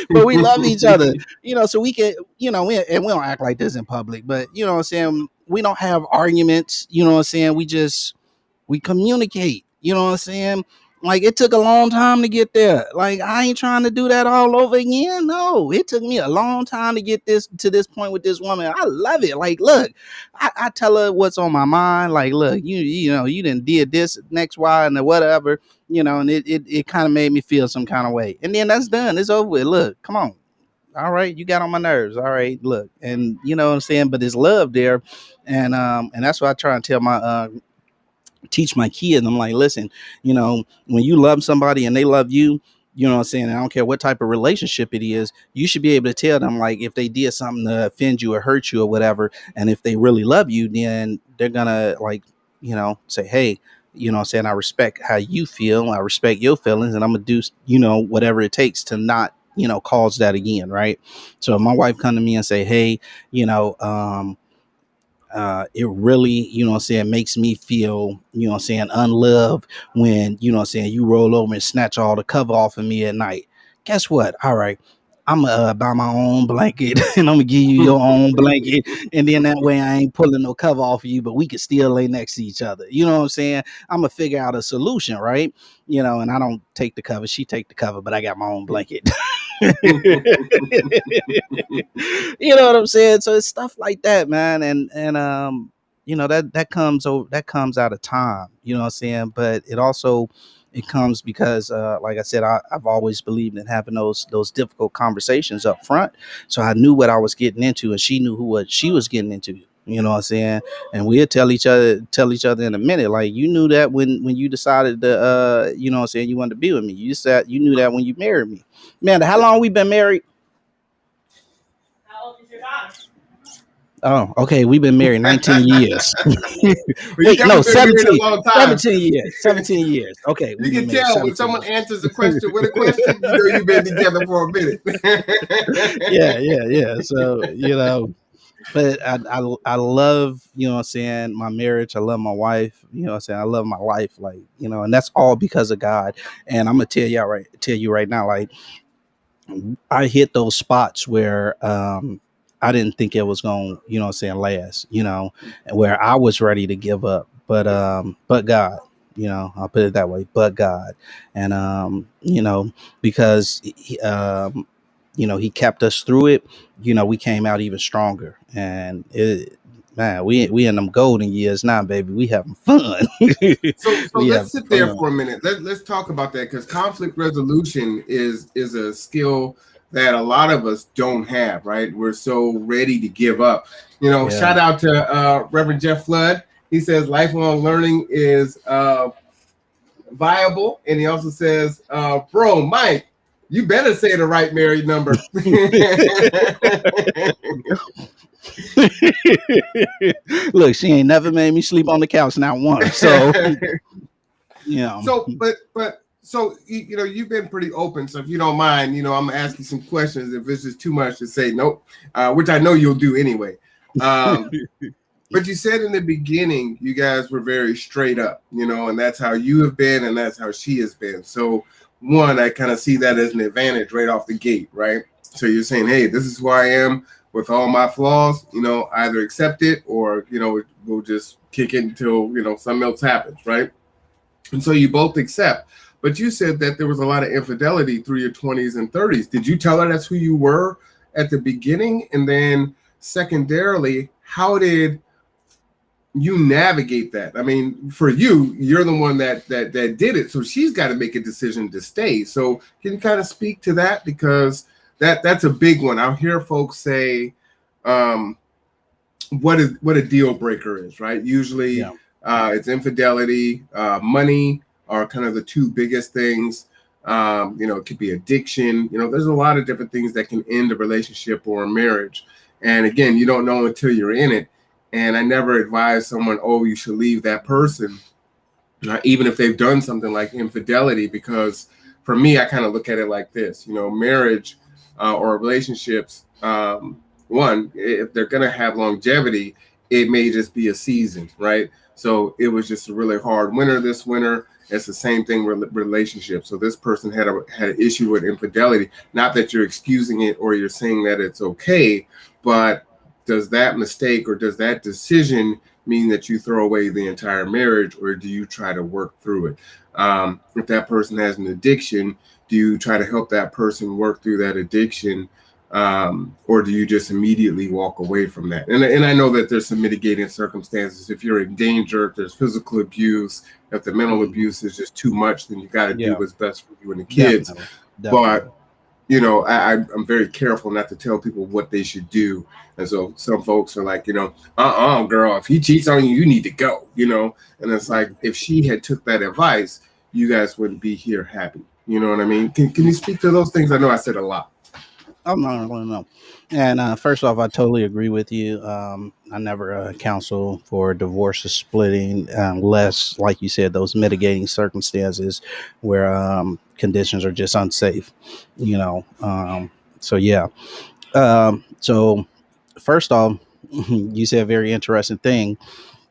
but we love each other, so we can, and we don't act like this in public, but you know what I'm saying? We don't have arguments, you know what I'm saying? We communicate, you know what I'm saying? Like, it took a long time to get there. Like, I ain't trying to do that all over again. No, it took me a long time to get this to this point with this woman. I love it. Like, look, I tell her what's on my mind. Like, look, you didn't did this next Y and the whatever, and it kind of made me feel some kind of way. And then that's done. It's over with. Look, come on. All right, you got on my nerves. All right, look, and you know what I'm saying. But there's love there, and that's what I try and tell my teach my kids. I'm like, listen, when you love somebody and they love you, you know what I'm saying? I don't care what type of relationship it is, you should be able to tell them, like, if they did something to offend you or hurt you or whatever. And if they really love you, then they're gonna, like, say, hey, you know what I'm saying, I respect how you feel, I respect your feelings, and I'm gonna do, whatever it takes to not, cause that again, right? So if my wife come to me and say, hey, it really, what I'm saying, makes me feel, what I'm saying, unloved when, what I'm saying, you roll over and snatch all the cover off of me at night. Guess what? All right. I'm gonna buy my own blanket and I'm gonna give you your own blanket. And then that way I ain't pulling no cover off of you, but we can still lay next to each other. You know what I'm saying? I'm gonna figure out a solution, right? And I don't take the cover, she take the cover, but I got my own blanket. You know what I'm saying? So it's stuff like that, man, and that comes out of time. You know what I'm saying? But it comes because, like I said, I've always believed in having those difficult conversations up front, so I knew what I was getting into, and she knew what she was getting into. You know what I'm saying? And we'll tell each other in a minute. Like, you knew that when you decided to, you know what I'm saying, you wanted to be with me. You knew that when you married me. Man, how long we been married? Oh, okay. We've been married 19 years. Well, you Wait, no, definitely been married a 17. long time. 17 years. 17 years. Okay, You we've been can married tell when 17 someone years. answers a question with a question, you know you've been together for a minute. Yeah, yeah, yeah. So, but I love, what I'm saying, my marriage. I love my wife, what I'm saying. I love my life, like, and that's all because of God. And I'm gonna tell you right now, like, I hit those spots where I didn't think it was going, what I'm saying, last, and where I was ready to give up. But God, I'll put it that way, but God. And because he kept us through it, we came out even stronger. And it man, we in them golden years now, baby. We having fun. So We let's having sit there for a fun. minute. Let's talk about that because conflict resolution is a skill that a lot of us don't have. Right, we're so ready to give up. Yeah. Shout out to Reverend Jeff Flood. He says lifelong learning is viable, and he also says, "Bro, Mike, you better say the right married number." Look, she ain't never made me sleep on the couch, not once. So, yeah, So you've been pretty open. So if you don't mind, I'm gonna ask you some questions. If this is too much to say, nope, which I know you'll do anyway. But you said in the beginning, you guys were very straight up, and that's how you have been, and that's how she has been. So one, I kind of see that as an advantage right off the gate, right? So you're saying, hey, this is who I am with all my flaws. Either accept it or we'll just kick it until something else happens, right? And so you both accept. But you said that there was a lot of infidelity through your 20s and 30s. Did you tell her that's who you were at the beginning? And then secondarily, how did you navigate that? I mean, for you, you're the one that did it. So she's got to make a decision to stay. So can you kind of speak to that? Because that's a big one. I'll hear folks say, um, what a deal breaker is, right? Usually yeah, it's infidelity, money are kind of the two biggest things. It could be addiction. There's a lot of different things that can end a relationship or a marriage. And again, you don't know until you're in it. And I never advise someone, oh, you should leave that person, even if they've done something like infidelity, because for me, I kind of look at it like this, marriage or relationships, one, if they're going to have longevity, it may just be a season, right? So it was just a really hard winter this winter. It's the same thing with relationships. So this person had an issue with infidelity. Not that you're excusing it or you're saying that it's okay, but does that mistake or does that decision mean that you throw away the entire marriage, or do you try to work through it? If that person has an addiction, do you try to help that person work through that addiction? Or do you just immediately walk away from that? And I know that there's some mitigating circumstances. If you're in danger, if there's physical abuse, if the mental mhm, abuse is just too much, then you got to do yeah, what's best for you and the kids. definitely, But definitely. I'm very careful not to tell people what they should do. And so some folks are like, girl, if he cheats on you, you need to go. And it's like, Mhm. if she had took that advice, you guys wouldn't be here happy. You know what I mean? Can you speak to those things? I know I said a lot. Oh, no, no, no. And first off, I totally agree with you. I never counsel for divorce or splitting unless, like you said, those mitigating circumstances where conditions are just unsafe. You know. So yeah. So first off, you said a very interesting thing,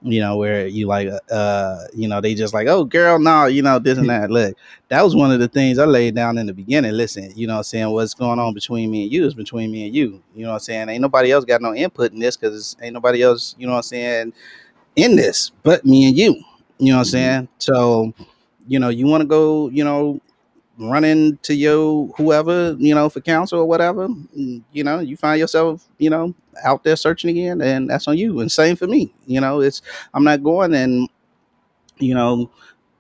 where you like, they just like, oh, girl, no, this and that. Look, that was one of the things I laid down in the beginning. Listen, what I'm saying, what's going on between me and you is between me and you. You know what I'm saying? Ain't nobody else got no input in this because ain't nobody else, what I'm saying, in this but me and you. You know what I'm Mhm. saying? So, you want to go, run into your whoever, for counsel or whatever, you find yourself, out there searching again, and that's on you. And same for me. It's I'm not going and, you know,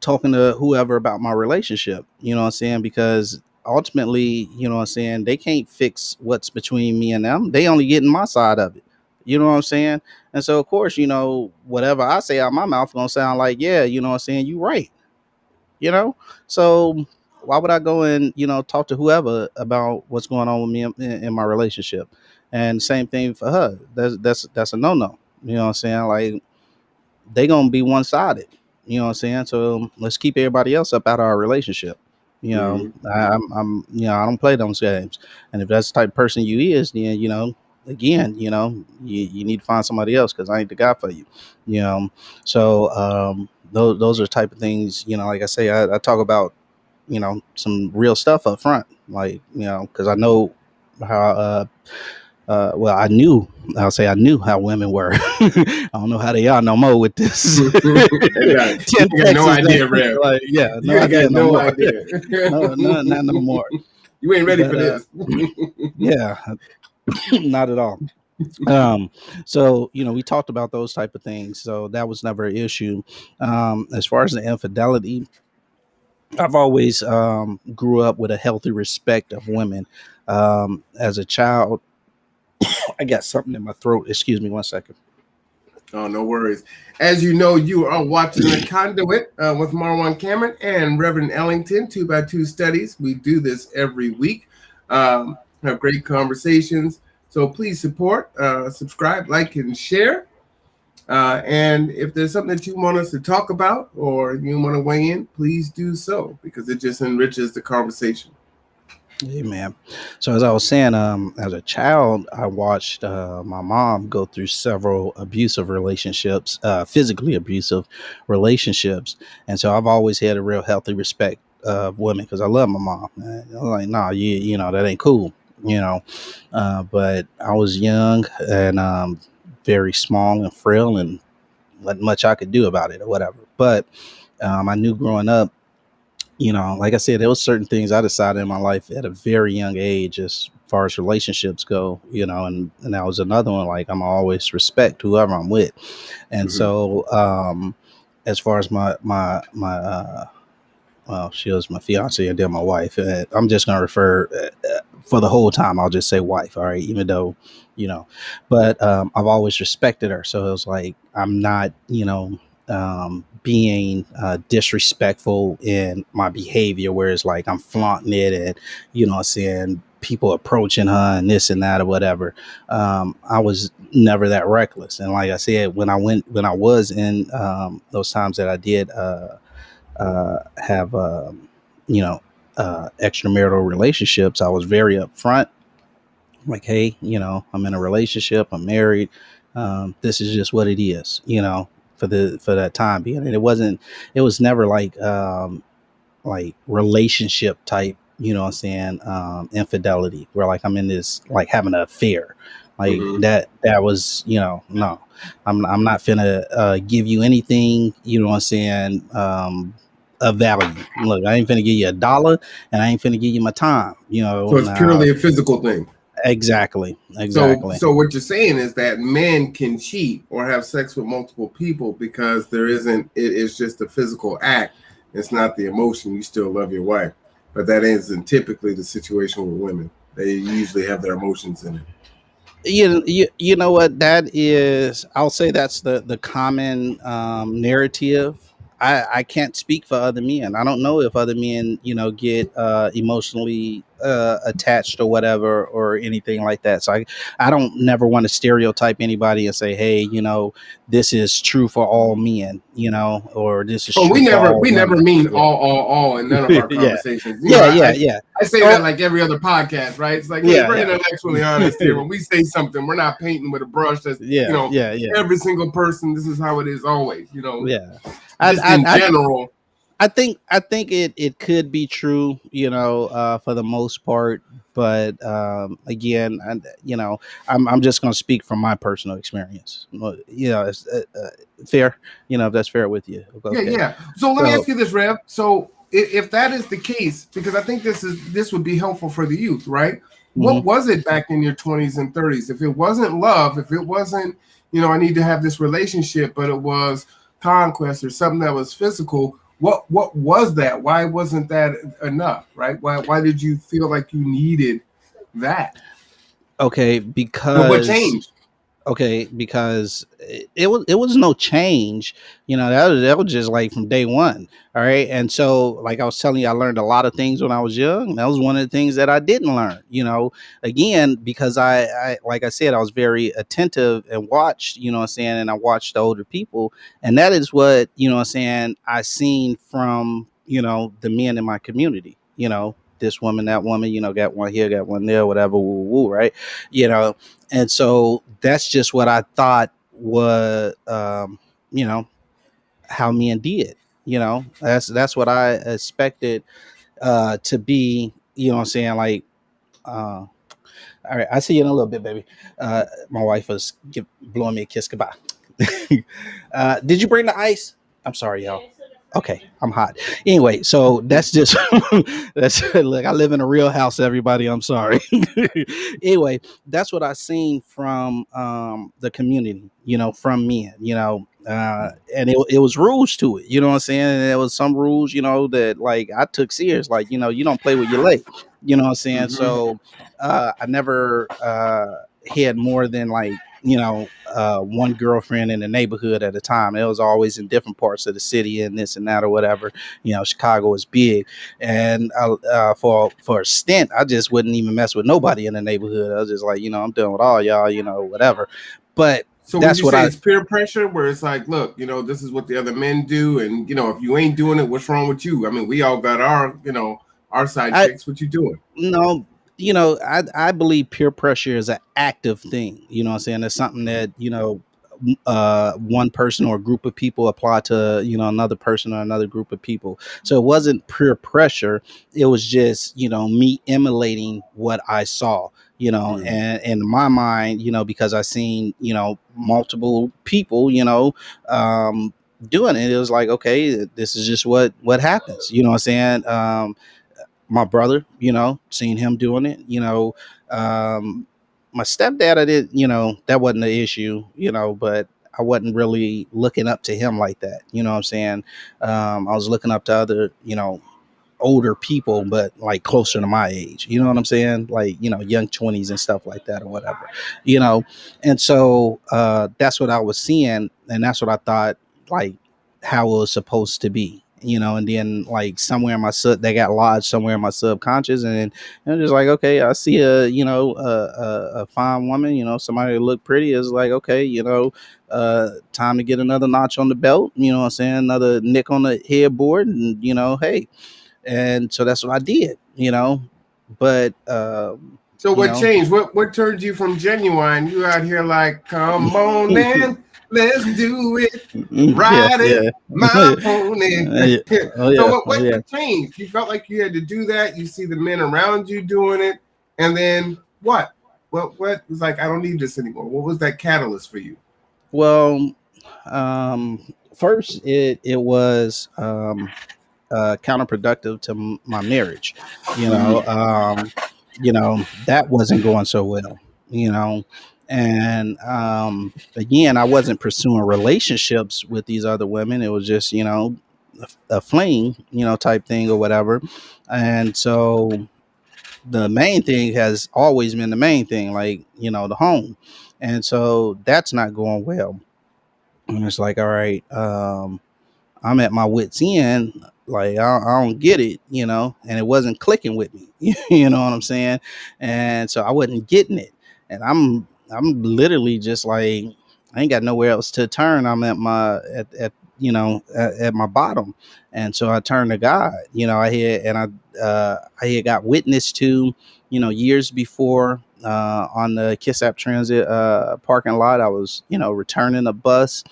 talking to whoever about my relationship, what I'm saying, because ultimately, what I'm saying, they can't fix what's between me and them. They only getting my side of it. You know what I'm saying? And so of course, whatever I say out my mouth gonna sound like, yeah, what I'm saying, you right, you know so why would I go and talk to whoever about what's going on with me in my relationship? And same thing for her. That's a no. You know what I'm saying? Like, they gonna be one sided. You know what I'm saying? So let's keep everybody else up out of our relationship. You know, Hmm. I don't play those games. And if that's the type of person you is, then again, you need to find somebody else because I ain't the guy for you. You know, so those are the type of things. Like I say, I talk about some real stuff up front, like because I know how well, I knew how women were. I don't know how they are no more with this You 10 got no Texas thing. idea, Rev. Like, yeah, no You ain't got idea no no more. idea. No, no, not no more. You ain't ready But for this. yeah, not at all. Um, so we talked about those type of things. So that was never an issue. As far as the infidelity, I've always grew up with a healthy respect of women. As a child, I got something in my throat. Excuse me one second. Oh, no worries. As you know, you are watching the Conduit with Marwan Cameron and Reverend Ellington, 2x2 Studies. We do this every week. Have great conversations. So please support, subscribe, like, and share. And if there's something that you want us to talk about or you want to weigh in, please do so because it just enriches the conversation. Amen. So as I was saying, as a child, I watched my mom go through several abusive relationships, physically abusive relationships, and so I've always had a real healthy respect of women because I love my mom. And I'm like, nah, that ain't cool, you know. But I was young and very small and frail, and wasn't much I could do about it or whatever. But I knew growing up, like I said, there was certain things I decided in my life at a very young age as far as relationships go, and that was another one. Like, I'm always respect whoever I'm with. And Mm-hmm. so as far as my well, she was my fiance and then my wife. And I'm just going to refer for the whole time. I'll just say wife. All right. Even though, you know, but I've always respected her. So it was like, I'm not, being disrespectful in my behavior, where it's like I'm flaunting it and, saying people approaching her and this and that or whatever. I was never that reckless. And like I said, when I was in those times that I did, have extramarital relationships, I was very upfront. Like, hey, I'm in a relationship, I'm married. This is just what it is, for that time being. And it was never like relationship type, what I'm saying, infidelity, where like I'm in this, like having an affair. Like Mm-hmm. that was, no. I'm not finna give you anything, what I'm saying, of value. Look, I ain't finna give you $1 and I ain't finna give you my time, So it's now. purely a physical thing. Exactly. So what you're saying is that men can cheat or have sex with multiple people because there isn't. It's just a physical act. It's not the emotion. You still love your wife, but that isn't typically the situation with women. They usually have their emotions in it. You know what that is. I'll say that's the common narrative. I can't speak for other men. I don't know if other men get emotionally attached or whatever or anything like that. So I don't never want to stereotype anybody and say, hey, this is true for all men, or this is Oh, true for all we never women. mean Yeah. all in none of our Yeah, conversations. yeah, yeah, yeah. I say Oh, that like every other podcast, right? It's like, hey, yeah, we're yeah. intellectually honest here. When we say something, we're not painting with a brush. That's Yeah, yeah, yeah, every single person. This is how it is always. yeah. Just in I general. I think it could be true, for the most part, but again, I'm just going to speak from my personal experience. Well, it's fair, if that's fair with you. Okay. Yeah. So let me So ask you this, Rev. So if that is the case, because I think this would be helpful for the youth, right? What mhm. was it back in your 20s and 30s? If it wasn't love, if it wasn't, I need to have this relationship, but it was conquest or something that was physical, what was that? Why wasn't that enough, right? Why did you feel like you needed that? Okay, And what because changed? Okay, because it was no change, that was just like from day one. All right, and so like I was telling you, I learned a lot of things when I was young. That was one of the things that I didn't learn, again, because I like I said, I was very attentive and watched, what I'm saying, and I watched the older people, and that is what, what I'm saying, I seen from, the men in my community. This woman, that woman, got one here, got one there, whatever, woo, woo, right? you know and so that's just what I thought was, you know, how men did. That's what I expected to be. What I'm saying, like, all right, I see you in a little bit, baby. My wife was blowing me a kiss goodbye. Did you bring the ice? I'm sorry, y'all. Okay, I'm hot. Anyway, so that's just that's look. I live in a real house, everybody. I'm sorry. Anyway, that's what I seen from the community. From men. And it was rules to it. You know what I'm saying? And there was some rules, that like I took serious. Like, you don't play with your leg. You know what I'm saying? Hmm. So I never had more than like, one girlfriend in the neighborhood at a time. It was always in different parts of the city and this and that or whatever. Chicago is big, and for a stint, I just wouldn't even mess with nobody in the neighborhood. I was just like, I'm done with all y'all, whatever. But So would that's you what say I it's peer pressure, where it's like, look, this is what the other men do, and if you ain't doing it, what's wrong with you? I mean, we all got our side I chicks. What you doing? no, I believe peer pressure is an active thing. You know what I'm saying? It's something that, one person or a group of people apply to, another person or another group of people. So it wasn't peer pressure. It was just, me emulating what I saw, Mm. and in my mind, because I seen, multiple people, doing it. It was like, okay, this is just what happens. You know what I'm saying? My brother, seeing him doing it, my stepdad, I did, that wasn't the issue, but I wasn't really looking up to him like that. You know what I'm saying? I was looking up to other, older people, but like closer to my age. You know what I'm saying? Like, young 20s and stuff like that or whatever, you know? And so that's what I was seeing. And that's what I thought, like, how it was supposed to be. And then like somewhere in my they got lodged somewhere in my subconscious, and I'm just like, okay, I see a fine woman, somebody that look pretty, is like, okay, time to get another notch on the belt, what I'm saying, another nick on the headboard, and hey, and so that's what I did, but So you what know changed? What turned you from genuine? You out here like, come on in, let's do it, yeah, ride it, yeah. my pony. Yeah. Oh So yeah, what, oh what yeah. what changed? You felt like you had to do that. You see the men around you doing it, and then what? What was like? I don't need this anymore. What was that catalyst for you? Well, first it was counterproductive to my marriage. That wasn't going so well. And again, I wasn't pursuing relationships with these other women. It was just, a fling, type thing or whatever. And so the main thing has always been the main thing, like, the home. And so that's not going well. And it's like, all right, I'm at my wits end. Like, I don't get it, and it wasn't clicking with me. You know what I'm saying? And so I wasn't getting it. And I'm literally just like, I ain't got nowhere else to turn. I'm at my bottom. And so I turned to God. I had got witness to, years before, on the Kiss App Transit parking lot. I was, returning a bus,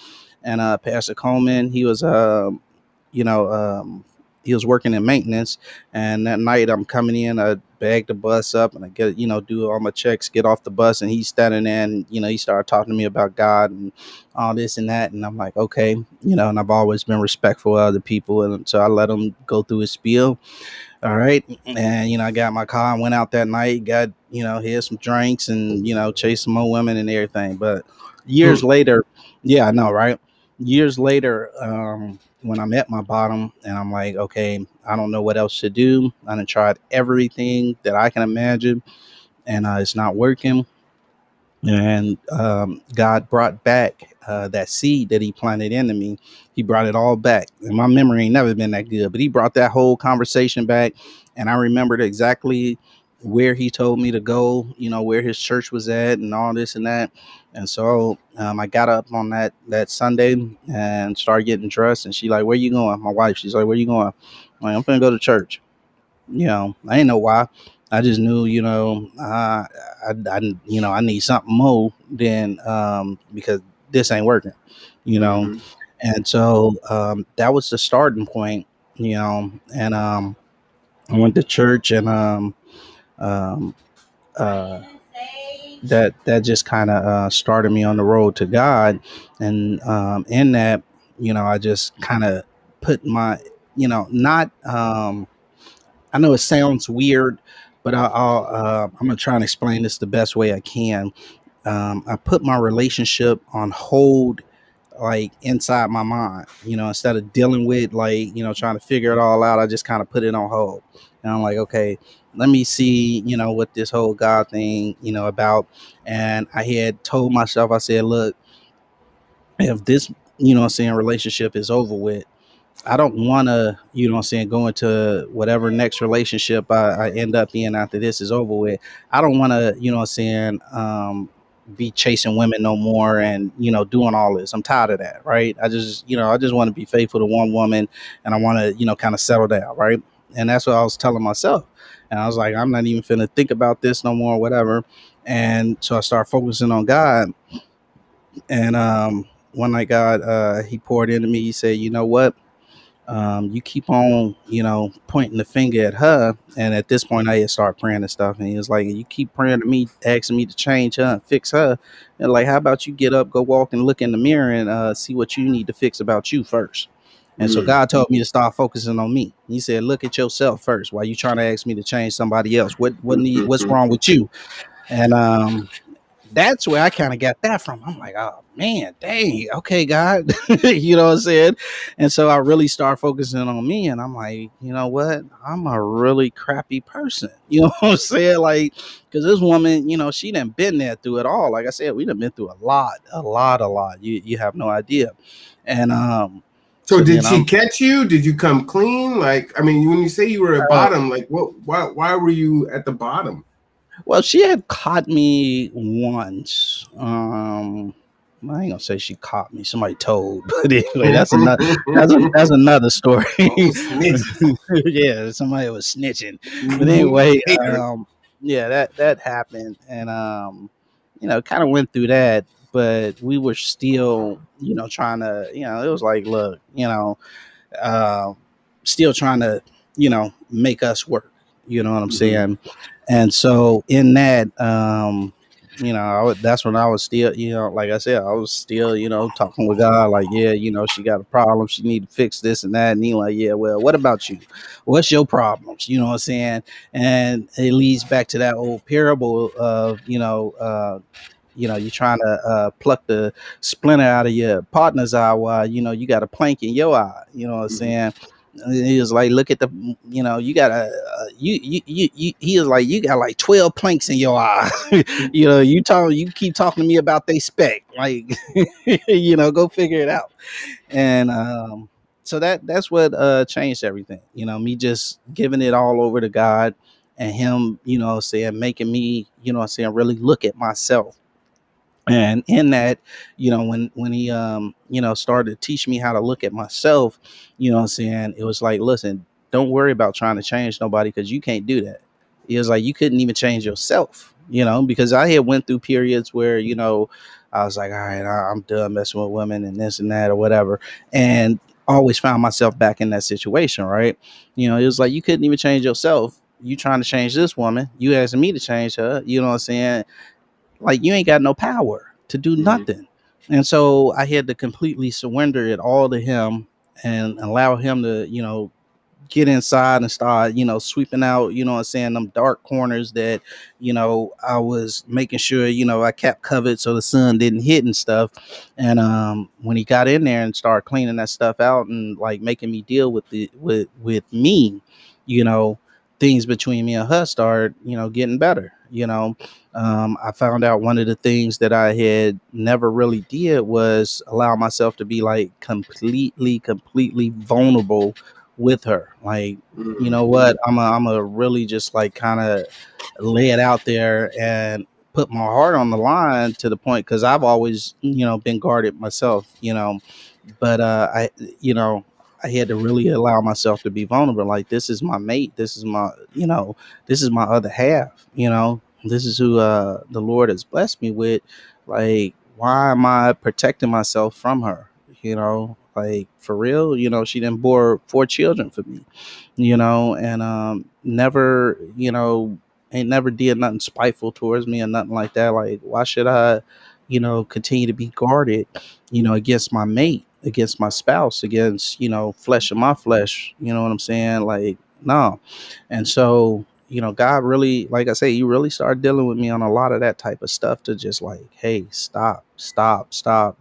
and Pastor Coleman, you know, um, he was working in maintenance. And that night I'm coming in, I bag the bus up, and I get, do all my checks, get off the bus, and he's standing there, and, he started talking to me about God and all this and that. And I'm like, okay, and I've always been respectful of other people. And so I let him go through his spiel. All right. And, I got my car and went out that night, got, had some drinks, and, chased some more women and everything. But years Hmm. later, yeah, I know, right? Years later, when I'm at my bottom and I'm like, okay, I don't know what else to do. I done tried everything that I can imagine, and it's not working. And God brought back that seed that He planted into me. He brought it all back, and my memory ain't never been that good. But He brought that whole conversation back, and I remembered exactly where He told me to go. Where His church was at, and all this and that. And so I got up on that Sunday and started getting dressed. And she like, "Where you going?" My wife, she's like, "Where you going?" I'm like, "I'm gonna go to church." I didn't know why. I just knew, I need something more than because this ain't working, you know. Mm-hmm. And so that was the starting point, and I went to church, and um, uh, that just kind of started me on the road to God. And in that, I just kind of put my, not I know it sounds weird, but I'm gonna try and explain this the best way I can. I put my relationship on hold, like inside my mind. Instead of dealing with, like, trying to figure it all out, I just kind of put it on hold. And I'm like, okay, let me see, what this whole God thing, about. And I had told myself, I said, look, if this, what I'm saying, relationship is over with, I don't want to, what I'm saying, go into whatever next relationship I end up in after this is over with. I don't want to, what I'm saying, be chasing women no more and, doing all this. I'm tired of that. Right. I just want to be faithful to one woman, and I want to, kind of settle down. Right. And that's what I was telling myself. And I was like, I'm not even finna think about this no more, whatever. And so I started focusing on God. And one night, God, He poured into me. He said, you know what? You keep on, pointing the finger at her. And at this point, I had started praying and stuff. And he was like, you keep praying to me, asking me to change her and fix her. And like, how about you get up, go walk and look in the mirror and see what you need to fix about you first. And so Mm-hmm. God told me to start focusing on me. He said, look at yourself first. Why you trying to ask me to change somebody else? What's wrong with you? And that's where I kind of got that from. I'm like, oh man, dang, okay, God, you know what I'm saying? And so I really start focusing on me, and I'm like, you know what? I'm a really crappy person. You know what I'm saying? Like, because this woman, she done been there through it all. Like I said, we done been through a lot, a lot, a lot. You have no idea. And So so did then she I'm catch you? Did you come clean? Like, I mean, when you say you were at uh, bottom, like, what? Why were you at the bottom? Well, she had caught me once. I ain't gonna say she caught me. Somebody told, but anyway, that's another story. Oh, snitches. Yeah, somebody was snitching. But Mm-hmm. anyway, Hater. yeah, that happened, and kind of went through that. But we were still, trying to, it was like, look, uh, still trying to, make us work. You know what I'm Mm-hmm. saying? And so in that, that's when I was still, like I said, I was still, talking with God, like, yeah, she got a problem, she need to fix this and that. And he like, yeah, well, what about you? What's your problems? You know what I'm saying? And it leads back to that old parable of, you're trying to pluck the splinter out of your partner's eye while you got a plank in your eye. You know what I'm Mm-hmm. saying? He was like, look at the, you got a, he was like, you got like 12 planks in your eye. You keep talking to me about they spec, like, go figure it out. And so that's what changed everything. Me just giving it all over to God, and him, saying, making me, saying, really look at myself. And in that, when he started to teach me how to look at myself, what I'm saying, it was like, listen, don't worry about trying to change nobody, because you can't do that. It was like, you couldn't even change yourself, because I had went through periods where, I was like, all right, I'm done messing with women and this and that or whatever, and always found myself back in that situation, right? It was like, you couldn't even change yourself, you trying to change this woman, you asking me to change her, you know what I'm saying? Like, you ain't got no power to do Mm-hmm. nothing. And so I had to completely surrender it all to him, and allow him to, get inside and start, sweeping out, what I'm saying, them dark corners that, I was making sure, I kept covered so the sun didn't hit and stuff. And when he got in there and started cleaning that stuff out, and like making me deal with with me, you know, things between me and her started, getting better. I found out one of the things that I had never really did was allow myself to be like completely vulnerable with her. Like, you know what? I'm a really just like kind of lay it out there and put my heart on the line to the point because I've always, been guarded myself, but you know, I had to really allow myself to be vulnerable. Like, this is my mate. This is my, this is my other half. This is who the Lord has blessed me with. Like, why am I protecting myself from her? Like, for real. She then bore 4 children for me, and never, ain't never did nothing spiteful towards me or nothing like that. Like, why should I, continue to be guarded, against my mate, against my spouse, against, flesh of my flesh, you know what I'm saying? Like, no. And so, God really, like I say, he really started dealing with me on a lot of that type of stuff to just like, hey, stop.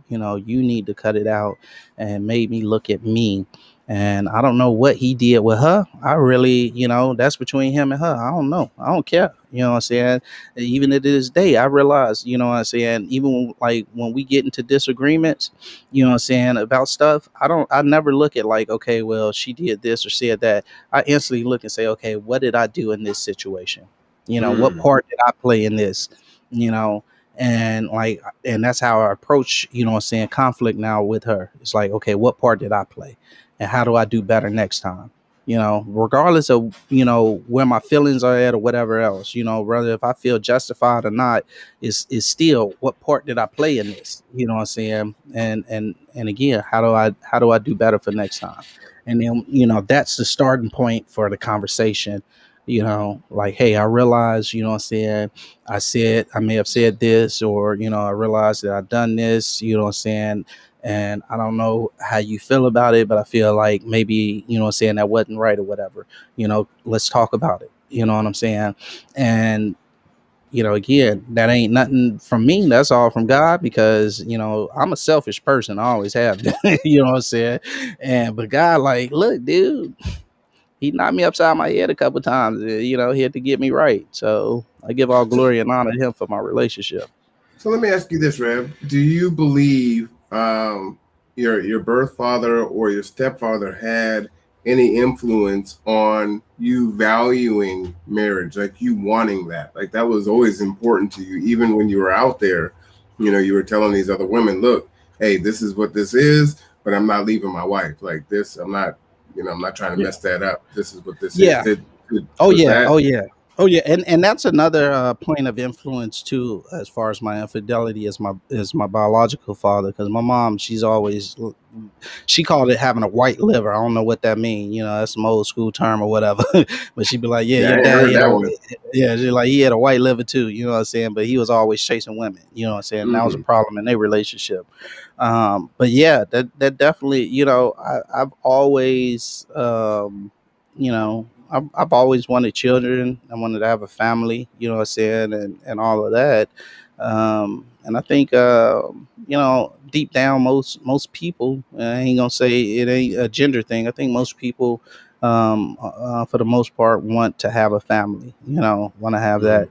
You need to cut it out, and made me look at me. And I don't know what he did with her. I really, that's between him and her. I don't know. I don't care. You know what I'm saying? Even to this day, I realize, what I'm saying, even like when we get into disagreements, what I'm saying, about stuff, I never look at like, okay, well, she did this or said that. I instantly look and say, okay, what did I do in this situation? What Mm. part did I play in this? You know, and like, and that's how I approach, what I'm saying, conflict now with her. It's like, okay, what part did I play? And how do I do better next time? Regardless of, where my feelings are at or whatever else, whether if I feel justified or not, is still what part did I play in this? You know what I'm saying? And again, how do I do better for next time? And then, that's the starting point for the conversation. Like, hey, I realize, what I'm saying, I may have said this, or, I realized that I've done this, what I'm saying, and I don't know how you feel about it, but I feel like maybe, what I'm saying, that wasn't right or whatever. Let's talk about it. You know what I'm saying? And, again, that ain't nothing from me. That's all from God, because, I'm a selfish person. I always have been. You know what I'm saying? But God, like, look, dude, he knocked me upside my head a couple times. He had to get me right. So I give all So, glory and honor to him for my relationship. so let me ask you this, Rev. Do you believe your birth father or your stepfather had any influence on you valuing marriage, like you wanting that? Like that was always important to you, even when you were out there. You were telling these other women, "Look, hey, this is what this is, but I'm not leaving my wife. Like this, I'm not. I'm not trying to Yeah. mess that up. This is what this is." Yeah. Oh Was yeah. that? Oh yeah. Oh yeah. And that's another point of influence too, as far as my infidelity, is my biological father. Because my mom, she called it having a white liver. I don't know what that means. That's some old school term or whatever. But she'd be like, yeah, Yeah, I your ain't dad heard had that a, one. yeah, she's like, he had a white liver too. You know what I'm saying? But he was always chasing women. You know what I'm saying? And that was a Mm, problem in their relationship. But yeah, that definitely, I've always, I've always wanted children. I wanted to have a family, you know what I'm saying, and all of that. And I think, deep down, most people, I ain't gonna say it ain't a gender thing. I think most people, for the most part, want to have a family. Want to have mm,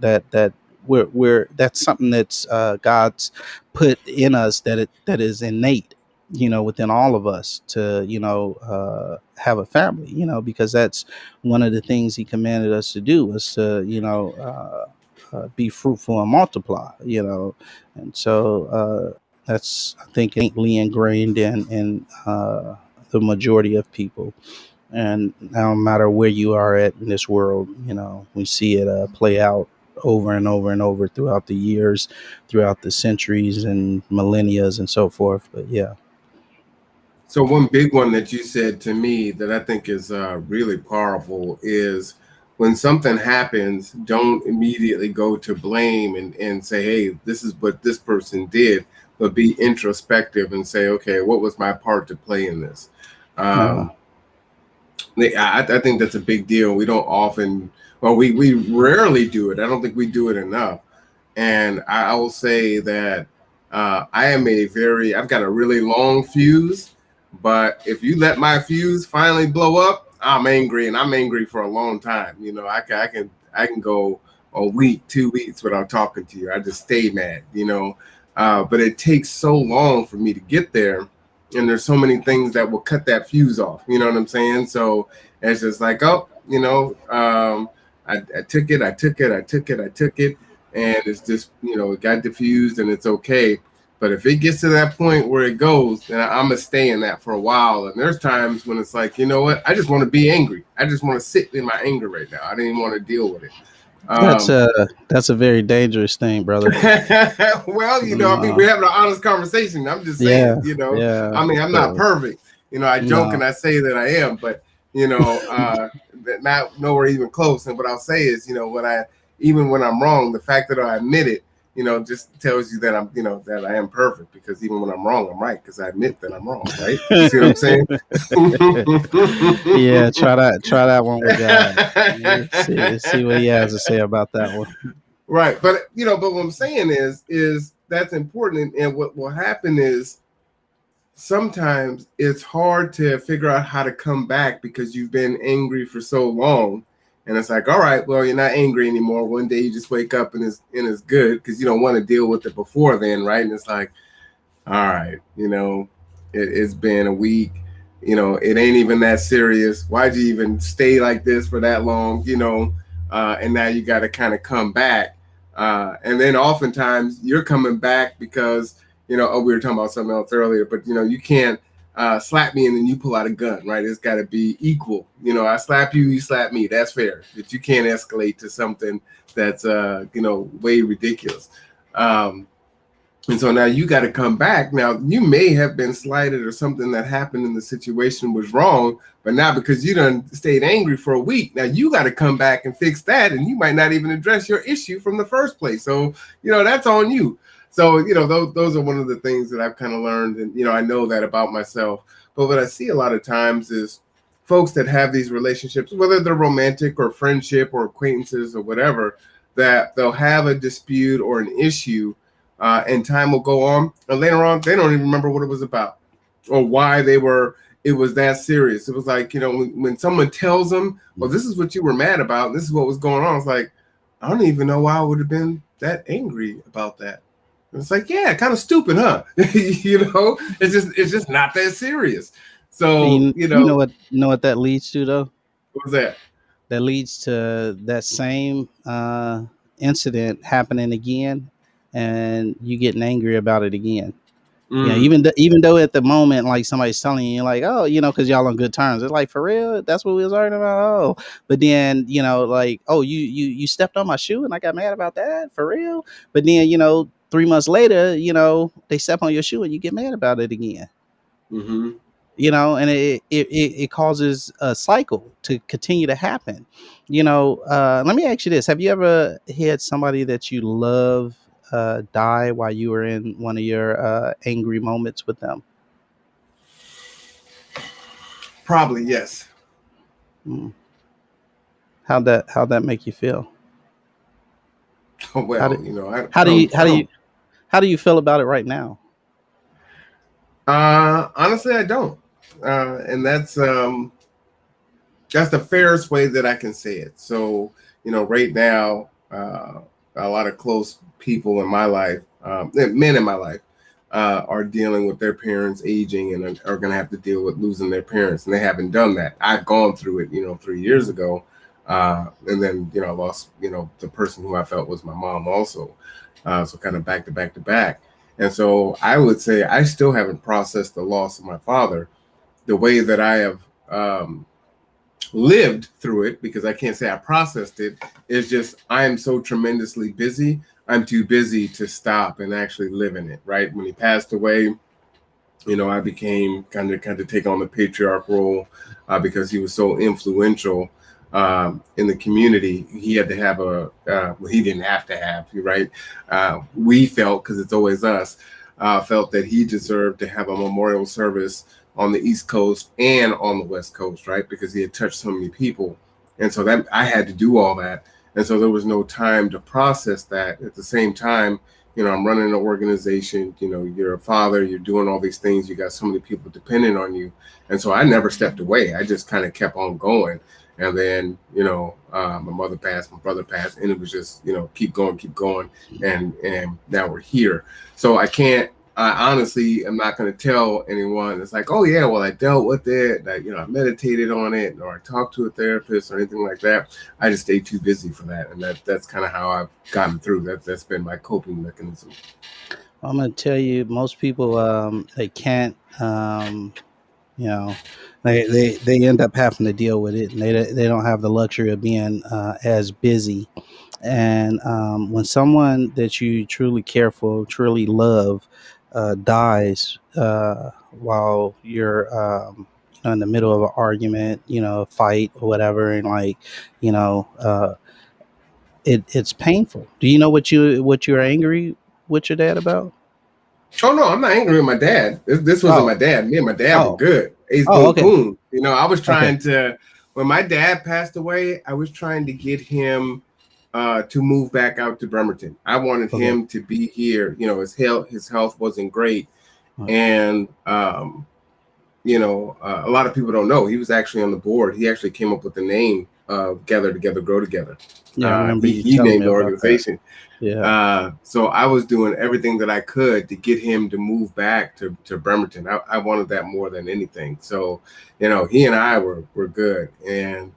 that we're that's something that's God's put in us, that is innate, within all of us, to have a family, because that's one of the things he commanded us to do, was to be fruitful and multiply, and so that's, I think, innately ingrained in the majority of people. And no matter where you are at in this world, we see it play out over and over and over throughout the years, throughout the centuries and millennia and so forth. But yeah. So one big one that you said to me that I think is really powerful is when something happens, don't immediately go to blame and say, hey, this is what this person did, but be introspective and say, okay, what was my part to play in this? uh, Um, I think that's a big deal. We don't often, well, we rarely do it. I don't think we do it enough. And I will say that I've got a really long fuse, but if you let my fuse finally blow up, I'm angry, and I'm angry for a long time. I can go a week, 2 weeks without talking to you. I just stay mad, you know. But it takes so long for me to get there, and there's so many things that will cut that fuse off. You know what I'm saying? So it's just like, oh, you know, I took it, I took it, I took it, I took it, and it's just, you know, it got diffused and it's okay. But if it gets to that point where it goes, then I'm gonna stay in that for a while. And there's times when it's like, you know what? I just want to be angry. I just want to sit in my anger right now. I didn't even want to deal with it. That's Um, a very dangerous thing, brother. well, you know, I mean, No. we're having an honest conversation. I'm just Yeah, saying, you know, yeah. I mean, I'm not So, perfect. You know, I joke no. and I say that I am, but you know, not nowhere even close. And what I'll say is, you know, even when I'm wrong, the fact that I admit it, you know, just tells you that I'm, you know, that I am perfect, because even when I'm wrong, I'm right because I admit that I'm wrong, right? You see what I'm saying? Yeah, try that one with God. Yeah, see what he has to say about that one. Right, but you know, but what I'm saying is that's important, and what will happen is sometimes it's hard to figure out how to come back because you've been angry for so long. And it's like, all right, well, you're not angry anymore. One day you just wake up and it's good because you don't want to deal with it before then, right? And it's like, all right, you know, it's been a week, you know, it ain't even that serious. Why'd you even stay like this for that long, you know? And now you got to kind of come back. And then oftentimes you're coming back because, you know, oh, we were talking about something else earlier, but, you know, you can't slap me and then you pull out a gun, right? It's got to be equal. You know, I slap you, you slap me. That's fair. But you can't escalate to something that's, you know, way ridiculous. And so now you got to come back. Now, you may have been slighted or something that happened in the situation was wrong, but now because you done stayed angry for a week, now you got to come back and fix that. And you might not even address your issue from the first place. So, you know, that's on you. So, you know, those are one of the things that I've kind of learned. And, you know, I know that about myself. But what I see a lot of times is folks that have these relationships, whether they're romantic or friendship or acquaintances or whatever, that they'll have a dispute or an issue. And time will go on, and later on, they don't even remember what it was about or why it was that serious. It was like, you know, when someone tells them, well, this is what you were mad about, and this is what was going on. It's like, I don't even know why I would have been that angry about that. And it's like, yeah, kind of stupid, huh? You know, it's just not that serious. So, You you you know know, what that leads to though? what was that? That leads to that same incident happening again, and you getting angry about it again. Yeah, Mm, even though at the moment, like somebody's telling you, like, oh, you know, because y'all on good terms. It's like, for real, that's what we was arguing about. Oh, but then, you know, like, oh, you stepped on my shoe and I got mad about that, for real. But then, you know, 3 months later, you know, they step on your shoe and you get mad about it again. mm-hmm. You know, and it causes a cycle to continue to happen. You know, let me ask you this: have you ever had somebody that you love die while you were in one of your angry moments with them? Probably yes. Mm. How'd that make you feel? How Well, did you know, how do you I how do you don't. how do you feel about it right now? Honestly, I don't. And that's the fairest way that I can say it. So, you know, right now, a lot of close people in my life, men in my life, are dealing with their parents aging and are going to have to deal with losing their parents, and they haven't done that. I've gone through it, you know, 3 years ago, and then you know, I lost, you know, the person who I felt was my mom also, so kind of back to back to back. And so I would say I still haven't processed the loss of my father the way that I have. Lived through it, because I can't say I processed it. It's just I am so tremendously busy. I'm too busy to stop and actually live in it. Right when he passed away, you know, I became kind of take on the patriarch role, because he was so influential in the community. He had to have well, he didn't have to have, right? We felt, because it's always us, felt that he deserved to have a memorial service on the East Coast and on the West Coast, right? Because he had touched so many people. And so that I had to do all that. And so there was no time to process that. At the same time, you know, I'm running an organization, you know, you're a father, you're doing all these things, you got so many people depending on you. And so I never stepped away. I just kind of kept on going. and then my mother passed, my brother passed, and it was just keep going, and now we're here. So I honestly am not going to tell anyone. It's like, oh yeah, well I dealt with it, I meditated on it, or I talked to a therapist or anything like that. I just stay too busy for that, and that's kind of how I've gotten through. That's been my coping mechanism. I'm gonna tell you, most people they can't you know they end up having to deal with it, and they don't have the luxury of being as busy. And when someone that you truly care for, truly love, dies while you're in the middle of an argument, a fight or whatever, and like it's painful. Do you know what you're angry with your dad about? Oh no, I'm not angry with my dad. This wasn't my Oh, dad. Me and my dad were oh, good. Ace oh, boom okay, boom. I was okay, trying to when my dad passed away, I was trying to get him to move back out to Bremerton. I wanted okay. him to be here. His health wasn't great, Uh, and a lot of people don't know he was actually on the board. He actually came up with the name Gather Together, Grow Together. yeah, I remember you He telling me named the about that. organization. Yeah. So I was doing everything that I could to get him to move back to Bremerton. I wanted that more than anything. So, he and I were good. And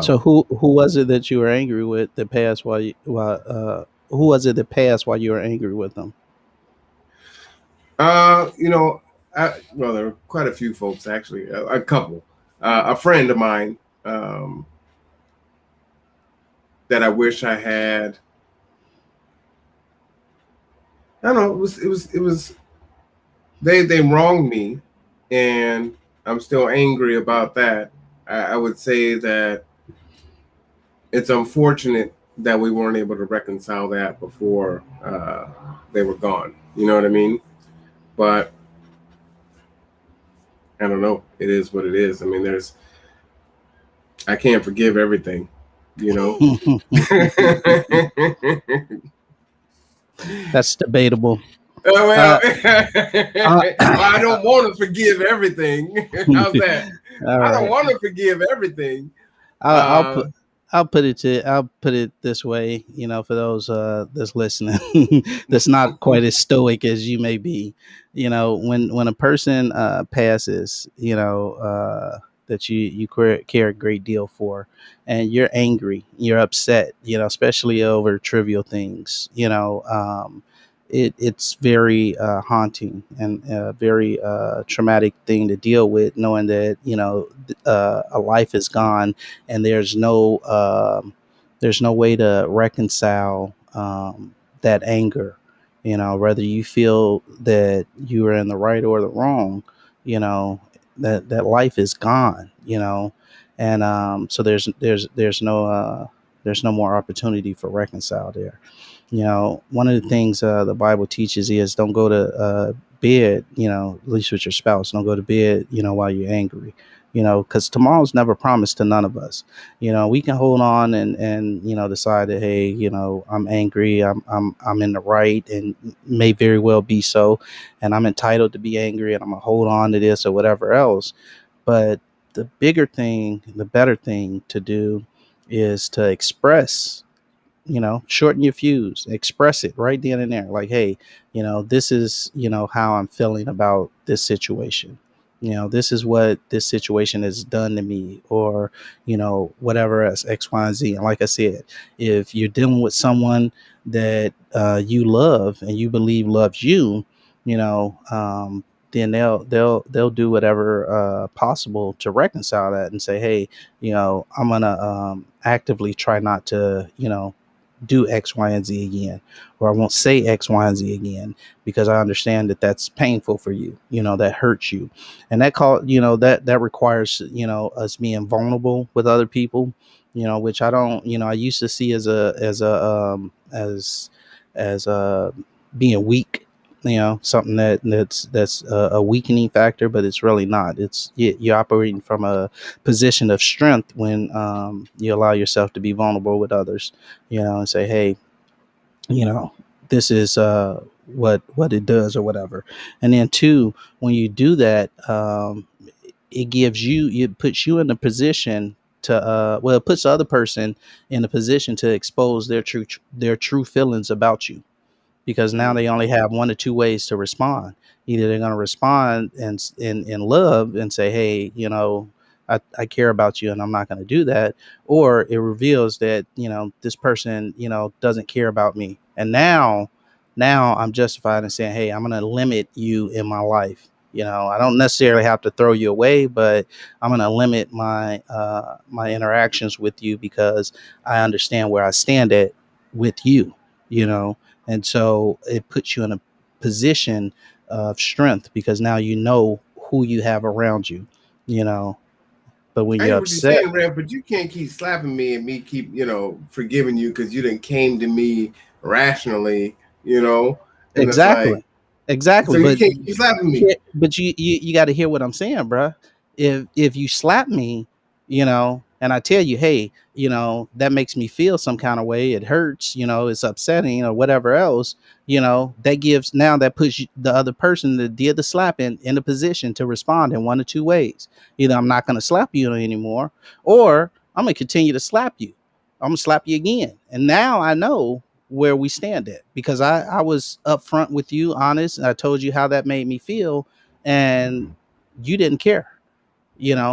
So who was it that you were angry with that passed who was it that passed while you were angry with them? uh, you know, well, there were quite a few folks actually, a couple. A friend of mine that I wish I had. I don't know. It was they wronged me, and I'm still angry about that. I would say that it's unfortunate that we weren't able to reconcile that before they were gone. You know what I mean? But I don't know. It is what it is. I mean, I can't forgive everything. You know. That's debatable. Well, Uh, uh, I don't want to forgive everything. How's that? all I don't right. want to forgive everything. I'll, I'll Uh, put I'll put it this way, for those that's listening, that's not quite as stoic as you may be. When a person passes, that you care a great deal for, and you're angry, you're upset, especially over trivial things. It's very haunting and a very traumatic thing to deal with, knowing that a life is gone, and there's no way to reconcile that anger. Whether you feel that you are in the right or the wrong, you know that life is gone. And so there's no more opportunity for reconcile there. One of the things the Bible teaches is don't go to bed, at least with your spouse, don't go to bed, while you're angry, because tomorrow's never promised to none of us. We can hold on and decide that, hey, I'm angry, I'm in the right, and may very well be so, and I'm entitled to be angry, and I'm gonna hold on to this or whatever else. But the bigger thing, the better thing to do is to express, shorten your fuse, express it right then and there. Like, hey, this is, how I'm feeling about this situation. This is what this situation has done to me, or, whatever else, X, Y, and Z. And like I said, if you're dealing with someone that you love and you believe loves you, then they'll do whatever possible to reconcile that and say, hey, I'm gonna actively try not to, do X, Y, and Z again, or I won't say X, Y, and Z again, because I understand that that's painful for you, that hurts you. And that requires, us being vulnerable with other people, which I don't, I used to see as being weak, something that's a weakening factor, but it's really not. You're operating from a position of strength when you allow yourself to be vulnerable with others, and say, hey, you know, this is what it does or whatever. And then two, when you do that, it puts you in a position well, it puts the other person in a position to expose their true feelings about you, because now Mhm. they only have one or two ways to respond. Either they're going to respond in love and say, hey, I care about you and I'm not going to do that. Or it reveals that, this person, doesn't care about me. And now I'm justified in saying, hey, I'm going to limit you in my life. I don't necessarily have to throw you away, but I'm going to limit my interactions with you because I understand where I stand at with you, you know and so it puts you in a position of strength because now you know who you have around you, you know. But when I you're hear what you're upset, saying, Rev, but you can't keep slapping me and me keep, forgiving you because you didn't came to me rationally, you know, and it's like, exactly, exactly. so you But can't keep slapping me. you got to hear what I'm saying, bruh. If you slap me, and I tell you, hey, that makes me feel some kind of way. It hurts, it's upsetting or whatever else. That puts the other person that did the slapping in a position to respond in one or two ways. Either I'm not going to slap you anymore, or I'm going to continue to slap you. I'm going to slap you again, and now I know where we stand at because I was upfront with you, honest, and I told you how that made me feel, and you didn't care,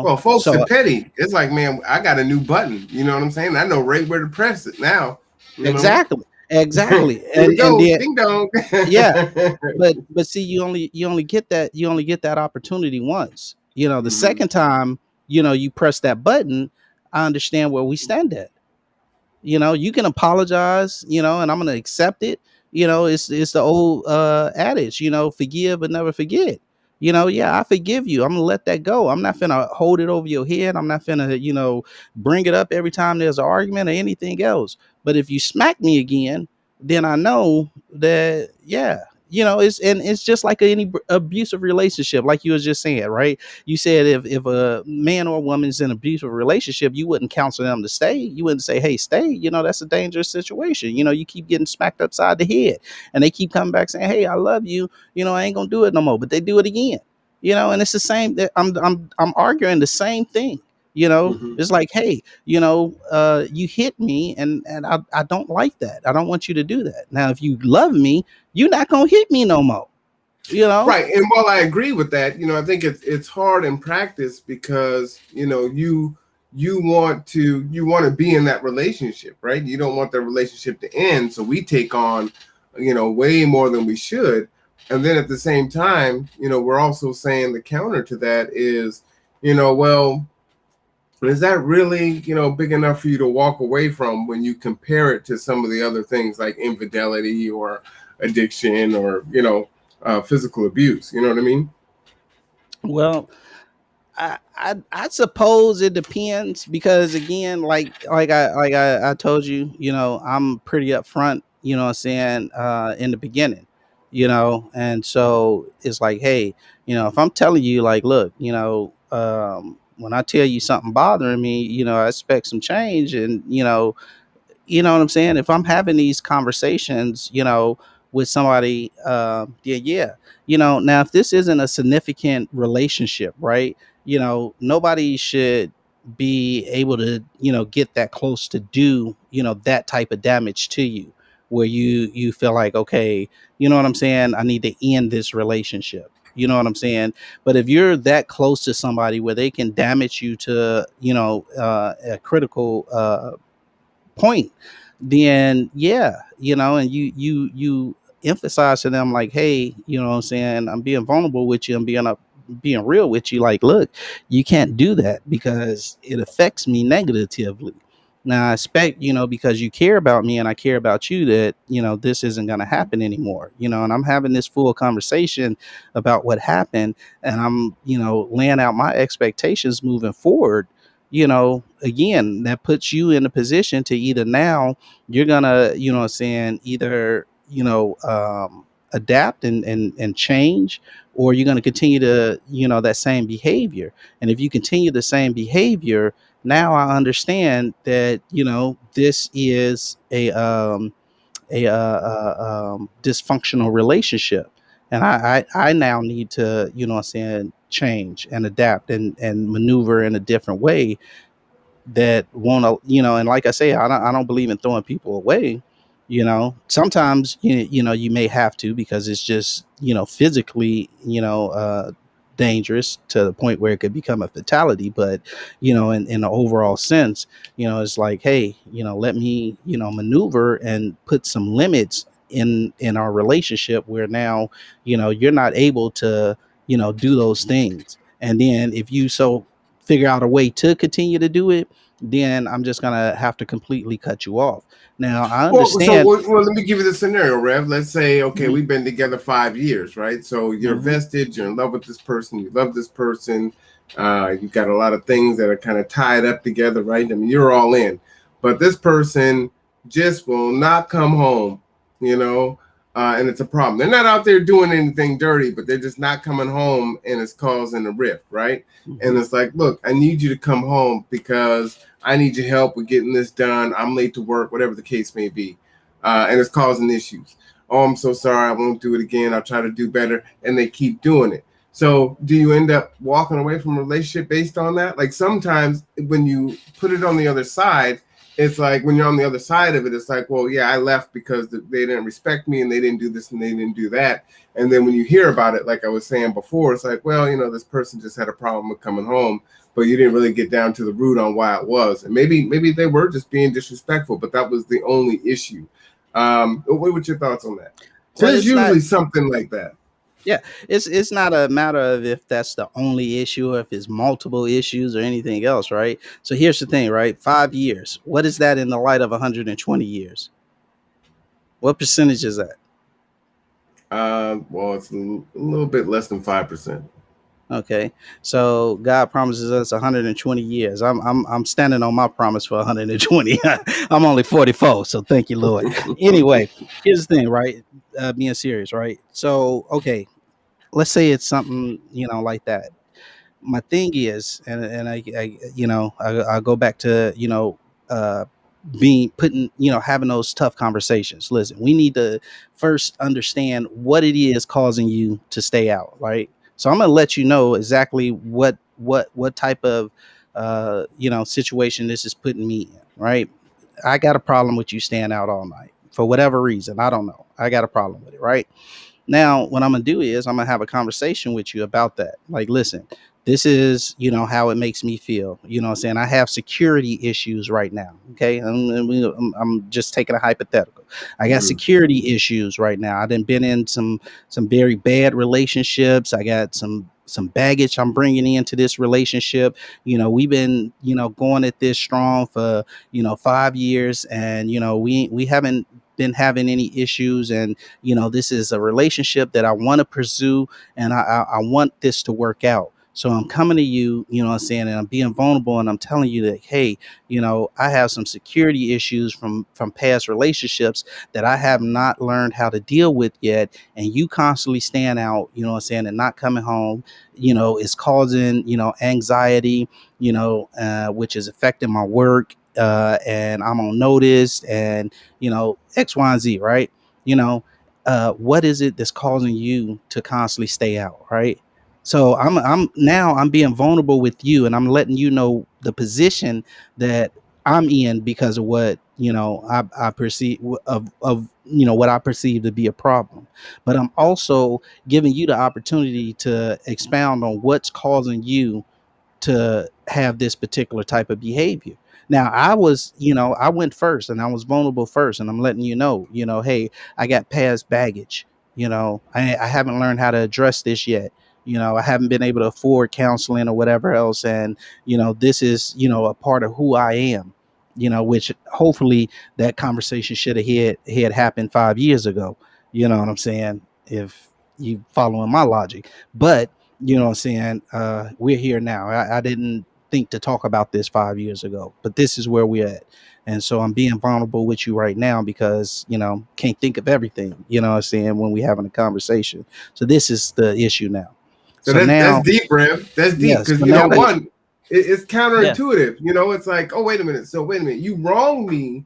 Well, folks are So petty. It's like, man, I got a new button. You know what I'm saying? I know right where to press it now. You know, exactly, exactly, here we and go, then ding dong. yeah, but see, you only get that opportunity once. The Hmm. second time, you press that button, I understand where we stand at. You can apologize, and I'm gonna accept it. It's the old adage, forgive but never forget. Yeah, I forgive you. I'm gonna let that go. I'm not gonna hold it over your head. I'm not gonna, bring it up every time there's an argument or anything else. But if you smack me again, then I know that, yeah. It's just like any abusive relationship, like you was just saying, right? You said if a man or a woman is in an abusive relationship, you wouldn't counsel them to stay. You wouldn't say, hey, stay. That's a dangerous situation. You keep getting smacked upside the head and they keep coming back saying, hey, I love you. I ain't gonna do it no more. But they do it again. And it's the same. I'm arguing the same thing. Hmm. It's like, hey, you hit me, and I don't like that. I don't want you to do that. Now, if you love me, you're not gonna hit me no more. You know, Right. And while I agree with that, I think it's hard in practice because, you want to be in that relationship, right? You don't want the relationship to end. So we take on, way more than we should. And then at the same time, we're also saying the counter to that is, well, is that really, big enough for you to walk away from when you compare it to some of the other things like infidelity or addiction or, physical abuse? You know what I mean? well, I suppose it depends because again, like I told you, I'm pretty upfront, what I'm saying, in the beginning, and so it's like, hey, if I'm telling you, like, look, when I tell you something bothering me, I expect some change, and what I'm saying? If I'm having these conversations, with somebody, yeah. Now if this isn't a significant relationship, right? Nobody should be able to, get that close to do, that type of damage to you where you feel like, okay, what I'm saying? I need to end this relationship. You know what I'm saying? But if you're that close to somebody where they can damage you to, a critical point, then yeah, and you emphasize to them like, hey, what I'm saying, I'm being vulnerable with you, I'm being real with you, like, look, you can't do that because it affects me negatively. Now I expect, because you care about me and I care about you, that this isn't going to happen anymore, and I'm having this full conversation about what happened, and I'm laying out my expectations moving forward. Again, that puts you in a position to either now you're gonna, what I'm saying, either, adapt and change, or you're gonna continue to, that same behavior. And if you continue the same behavior, now I understand that, this is a dysfunctional relationship. And I now need to, what I'm saying, change and adapt and maneuver in a different way, that won't, and like I say, I don't believe in throwing people away. Sometimes you may have to, because it's just physically dangerous to the point where it could become a fatality. But in the overall sense, it's like, hey, let me maneuver and put some limits in our relationship, where now you're not able to do those things. And then if you so figure out a way to continue to do it, then I'm just gonna have to completely cut you off. Now I understand. Let me give you the scenario, Rev. Let's say, okay, Mhm, we've been together 5 years, right? So you're mhm, vested, you're in love with this person, you love this person, you've got a lot of things that are kind of tied up together, right? I mean, you're all in, but this person just will not come home, you know, and it's a problem. They're not out there doing anything dirty, but they're just not coming home, and it's causing a rift, right? And mhm. it's like, look, I need you to come home because I need your help with getting this done. I'm late to work, whatever the case may be. And it's causing issues. Oh, I'm so sorry. I won't do it again. I'll try to do better. And they keep doing it. So do you end up walking away from a relationship based on that? Like sometimes when you put it on the other side, it's like when you're on the other side of it, it's like, well, yeah, I left because they didn't respect me and they didn't do this and they didn't do that. And then when you hear about it, like I was saying before, it's like, well, this person just had a problem with coming home, but you didn't really get down to the root on why it was. And maybe they were just being disrespectful, but that was the only issue. What were your thoughts on that? So Well, it's it's not. usually something like that. Yeah, it's not a matter of if that's the only issue or if it's multiple issues or anything else, right? So here's the thing, right? 5 years. What is that in the light of 120 years? What percentage is that? Well, it's a little bit less than 5%. Okay, so God promises us 120 years. I'm standing on my promise for 120. I'm only 44, so thank you, Lord. Anyway, here's the thing, right? Being serious, right? So, okay, let's say it's something like that. My thing is, and I go back to uh, being putting having those tough conversations. Listen, we need to first understand what it is causing you to stay out, right? So I'm gonna let you know exactly what type of situation this is putting me in, right? I got a problem with you staying out all night for whatever reason. I don't know. I got a problem with it, right? Now, what I'm gonna do is I'm gonna have a conversation with you about that. Like, listen, this is, how it makes me feel. You know what I'm saying? I have security issues right now. Okay. I'm just taking a hypothetical. I got Mm-hmm. security issues right now. I've been in some very bad relationships. I got some baggage I'm bringing into this relationship. We've been, going at this strong for, 5 years, and, we haven't been having any issues. And this is a relationship that I want to pursue, and I want this to work out. So I'm coming to you, what I'm saying, and I'm being vulnerable, and I'm telling you that, hey, I have some security issues from past relationships that I have not learned how to deal with yet. And you constantly staying out, what I'm saying, and not coming home, is causing, anxiety, which is affecting my work. And I'm on notice, and X, Y, and Z, right? you know what is it that's causing you to constantly stay out, right? So I'm being vulnerable with you, and I'm letting you know the position that I'm in, because of what I perceive of what I perceive to be a problem. But I'm also giving you the opportunity to expound on what's causing you to have this particular type of behavior. Now, I went first, and I was vulnerable first, and I'm letting hey, I got past baggage. I haven't learned how to address this yet. I haven't been able to afford counseling or whatever else. And, this is, a part of who I am, which hopefully that conversation should have had happened 5 years ago. You know what I'm saying? If you following my logic. But what I'm saying? We're here now. I didn't think to talk about this 5 years ago, but this is where we're at. And so I'm being vulnerable with you right now, because, can't think of everything, what I'm saying, when we having a conversation. So this is the issue now. So So that's now, deep, Rev. That's deep yes. because So now that, it's yeah. counterintuitive. It's like, oh, wait a minute. So wait a minute, you wronged me,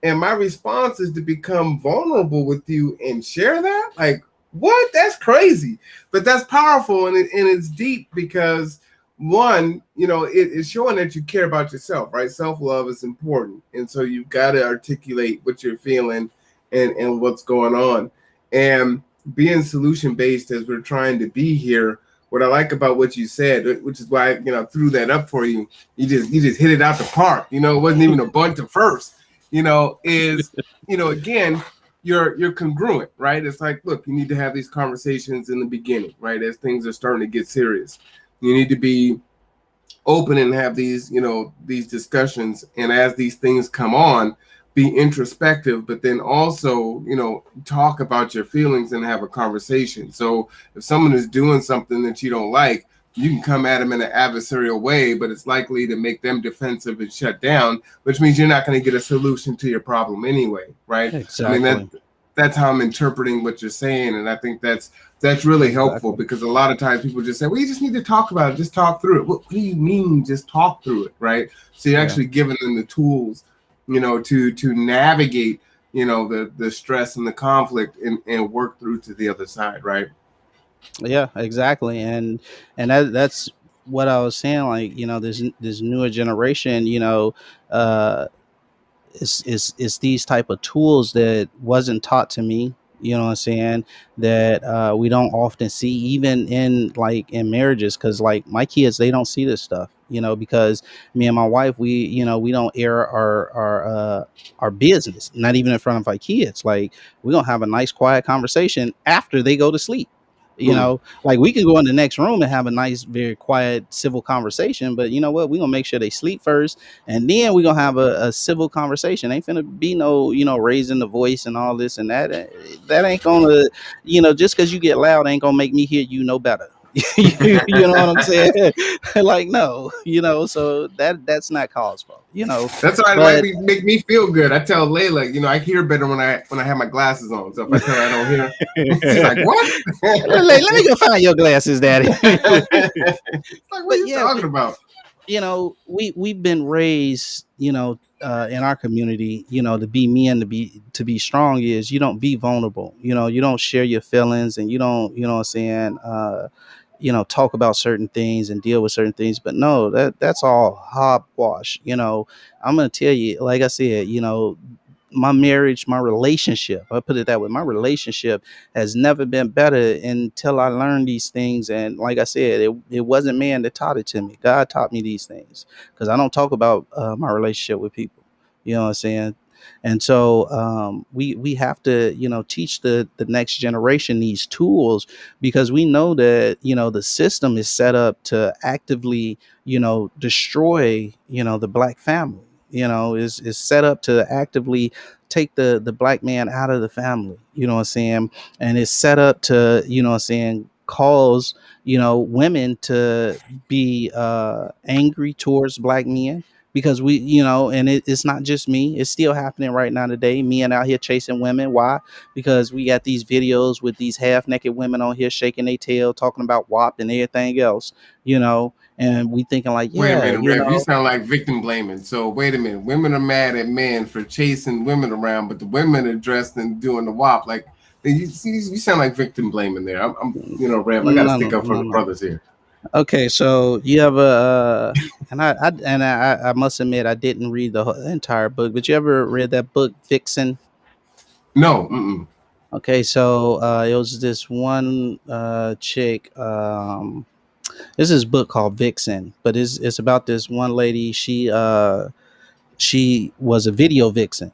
and my response is to become vulnerable with you and share that. Like, what? That's crazy, but that's powerful, and it's deep because one, it's showing that you care about yourself, right? Self-love is important. And so you've got to articulate what you're feeling and what's going on. And being solution based as we're trying to be here, what I like about what you said, which is why I threw that up for you. You just hit it out the park. It wasn't even a bunch at first. Is again, you're congruent, right? It's like, look, you need to have these conversations in the beginning, right? As things are starting to get serious. You need to be open and have these discussions, and as these things come on, be introspective, but then also talk about your feelings and have a conversation. So if someone is doing something that you don't like, you can come at them in an adversarial way, but it's likely to make them defensive and shut down, which means you're not going to get a solution to your problem anyway, right? I mean, Exactly. that's how I'm interpreting what you're saying, and I think that's really helpful, Exactly. because a lot of times people just say, well, you just need to talk about it, just talk through it. What do you mean just talk through it, right? So you're Yeah. actually giving them the tools, to navigate, the stress and the conflict, and work through to the other side, right? Yeah, exactly. And that's what I was saying. Like, this newer generation, uh, it's these type of tools that wasn't taught to me, you know what I'm saying, that we don't often see even in, like, in marriages, because like my kids, they don't see this stuff, because me and my wife, we don't air our business, not even in front of our kids. Like, we're gonna have a nice quiet conversation after they go to sleep. Hmm. Like, we can go in the next room and have a nice, very quiet, civil conversation, but you know what, we're gonna make sure they sleep first, and then we're gonna have a civil conversation. Ain't finna be no, raising the voice and all this and that. That ain't gonna, just because you get loud ain't gonna make me hear you no better. You know what I'm saying? Like, no, so that's not cause for, That's why it might but make me feel good. I tell Layla, I hear better when I have my glasses on. So if I tell her I don't hear, she's like, "What?" let me go find your glasses, daddy. It's like, what are But you yeah, talking about? we've been raised, in our community, to be men, to be strong, is you don't be vulnerable, you don't share your feelings, and you don't, what I'm saying, talk about certain things and deal with certain things. But no, that's all hogwash. I'm gonna tell you, like I said, my marriage, my relationship, I put it that way, my relationship has never been better until I learned these things. And like I said, it wasn't man that taught it to me. God taught me these things, because I don't talk about my relationship with people. You know what I'm saying? And so we have to, teach the next generation these tools, because we know that, the system is set up to actively, destroy, the black family. Is set up to actively take the black man out of the family. You know what I'm saying? And it's set up to, what I'm saying, cause, women to be angry towards black men, because we, and it's not just me, it's still happening right now today. Men out here chasing women. Why? Because we got these videos with these half naked women on here shaking their tail, talking about WAP and everything else, and we thinking like, Wait a yeah, minute, Rev. You sound like victim blaming. So wait a minute. Women are mad at men for chasing women around, but the women are dressed and doing the WAP. Like, you see, you sound like victim blaming there. Rev. I got to no, stick no, up for no, the no. brothers here. Okay, so you have I must admit, I didn't read the entire book, but you ever read that book, Vixen? No. Mm-mm. Okay, so it was this one chick. This is book called Vixen, but it's about this one lady. She was a video vixen.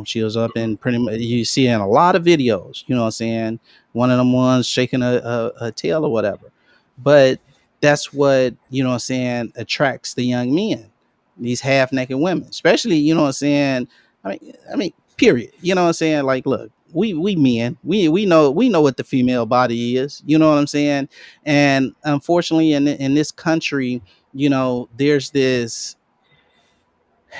She was up in, pretty much, you see in a lot of videos, what I'm saying, one of them ones shaking a tail or whatever. But that's what, what I'm saying, attracts the young men, these half naked women, especially, what I'm saying. I mean, period. You know what I'm saying? Like, look, we men, we know what the female body is, you know what I'm saying? And unfortunately, in this country, there's this,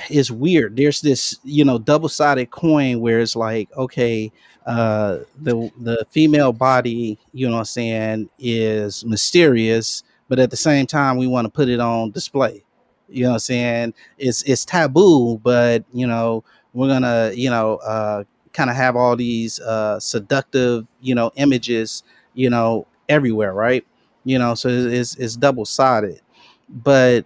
it's weird. There's this, double-sided coin, where it's like, okay, the female body, what I'm saying, is mysterious, but at the same time, we want to put it on display. You know what I'm saying? It's taboo, but we're gonna, kind of have all these seductive, images, everywhere, right? So it's double-sided. but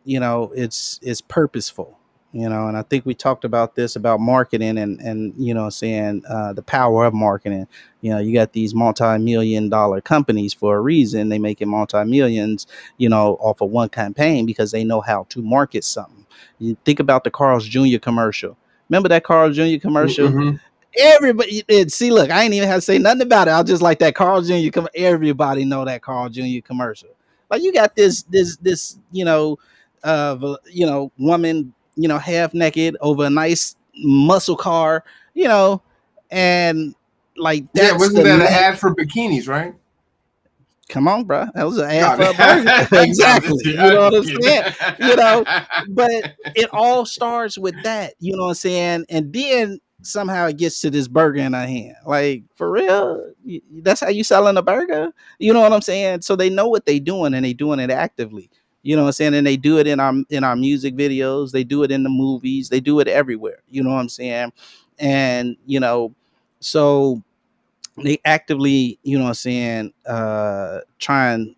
it's purposeful, and I think we talked about this about marketing and saying the power of marketing. You got these multi-million dollar companies for a reason. They making multi-millions off of one campaign because they know how to market something. You think about the Carl's Jr. commercial. Remember that Carl's Jr. commercial? Mm-hmm. Everybody see, look, I ain't even have to say nothing about it. I'll just like that Carl Jr. Everybody know that Carl Jr. commercial. Like, you got this woman, half naked over a nice muscle car, you know, and like Yeah, that's wasn't the that an main. ad for bikinis, right? Come on, bro. That was an ad No, for a burger. I'm just Exactly. kidding. You know I'm what just I'm kidding. saying? You know, but it all starts with that. You know what I'm saying? And then somehow it gets to this burger in our hand. Like, for real? That's how you selling a burger? You know what I'm saying? So they know what they doing, and they doing it actively. You know what I'm saying? And they do it in our music videos. They do it in the movies. They do it everywhere. You know what I'm saying? And so they actively, what I'm saying, try and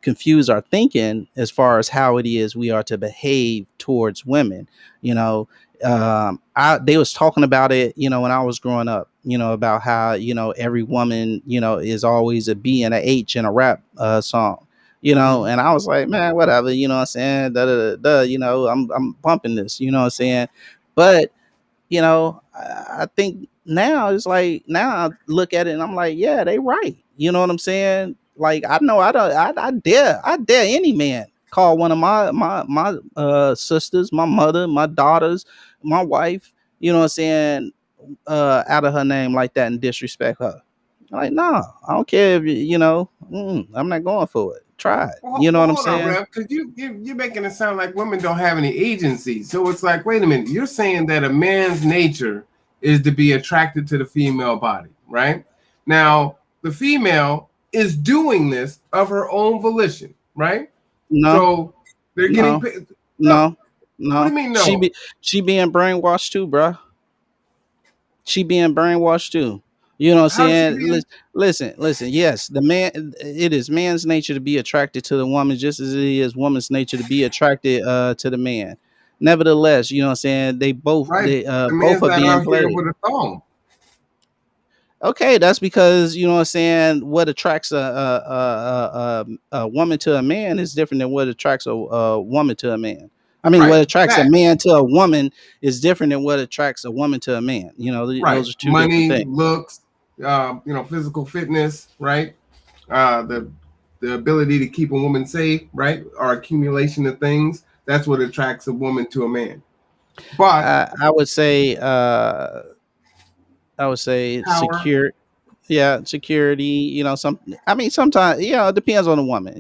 confuse our thinking as far as how it is we are to behave towards women. You know, they was talking about it, when I was growing up, about how, every woman, is always a B and a H in a rap song. Mhm. And I was like, man, whatever, what I'm saying, da, da, da, da, I'm bumping this, what I'm saying. But I think now it's like, now I look at it and I'm like, yeah, they right. You know what I'm saying? Like, I know I dare any man call one of my sisters, my mother, my daughters, my wife, you know what I'm saying, out of her name like that and disrespect her. Like, no, I don't care if I'm not going for it. Try it. Well, You know what I'm hold on, saying? Rev, because you're making it sound like women don't have any agency. So it's like, wait a minute, you're saying that a man's nature is to be attracted to the female body, right? Now, the female is doing this of her own volition, right? No, So they're getting no, paid. No, no, what do no. you mean She no? be she being brainwashed too, bruh. She being brainwashed too. You know what I'm How is she saying? being? Listen. Yes, the man. It is man's nature to be attracted to the woman, just as it is woman's nature to be attracted to the man. Nevertheless, you know what I'm saying. They both Right, they but the both man's are not being out here played. with a thong. Okay, that's because you know what I'm saying. What attracts a woman to a man is different than what attracts a woman to a man. I mean, what Right, attracts a facts. man to a woman is different than what attracts a woman to a man. Right, Those are two different money, things. looks, physical fitness, right? The ability to keep a woman safe, right? Or accumulation of things. That's what attracts a woman to a man. But I would say power, secure. Yeah, security. I mean, sometimes it depends on the woman.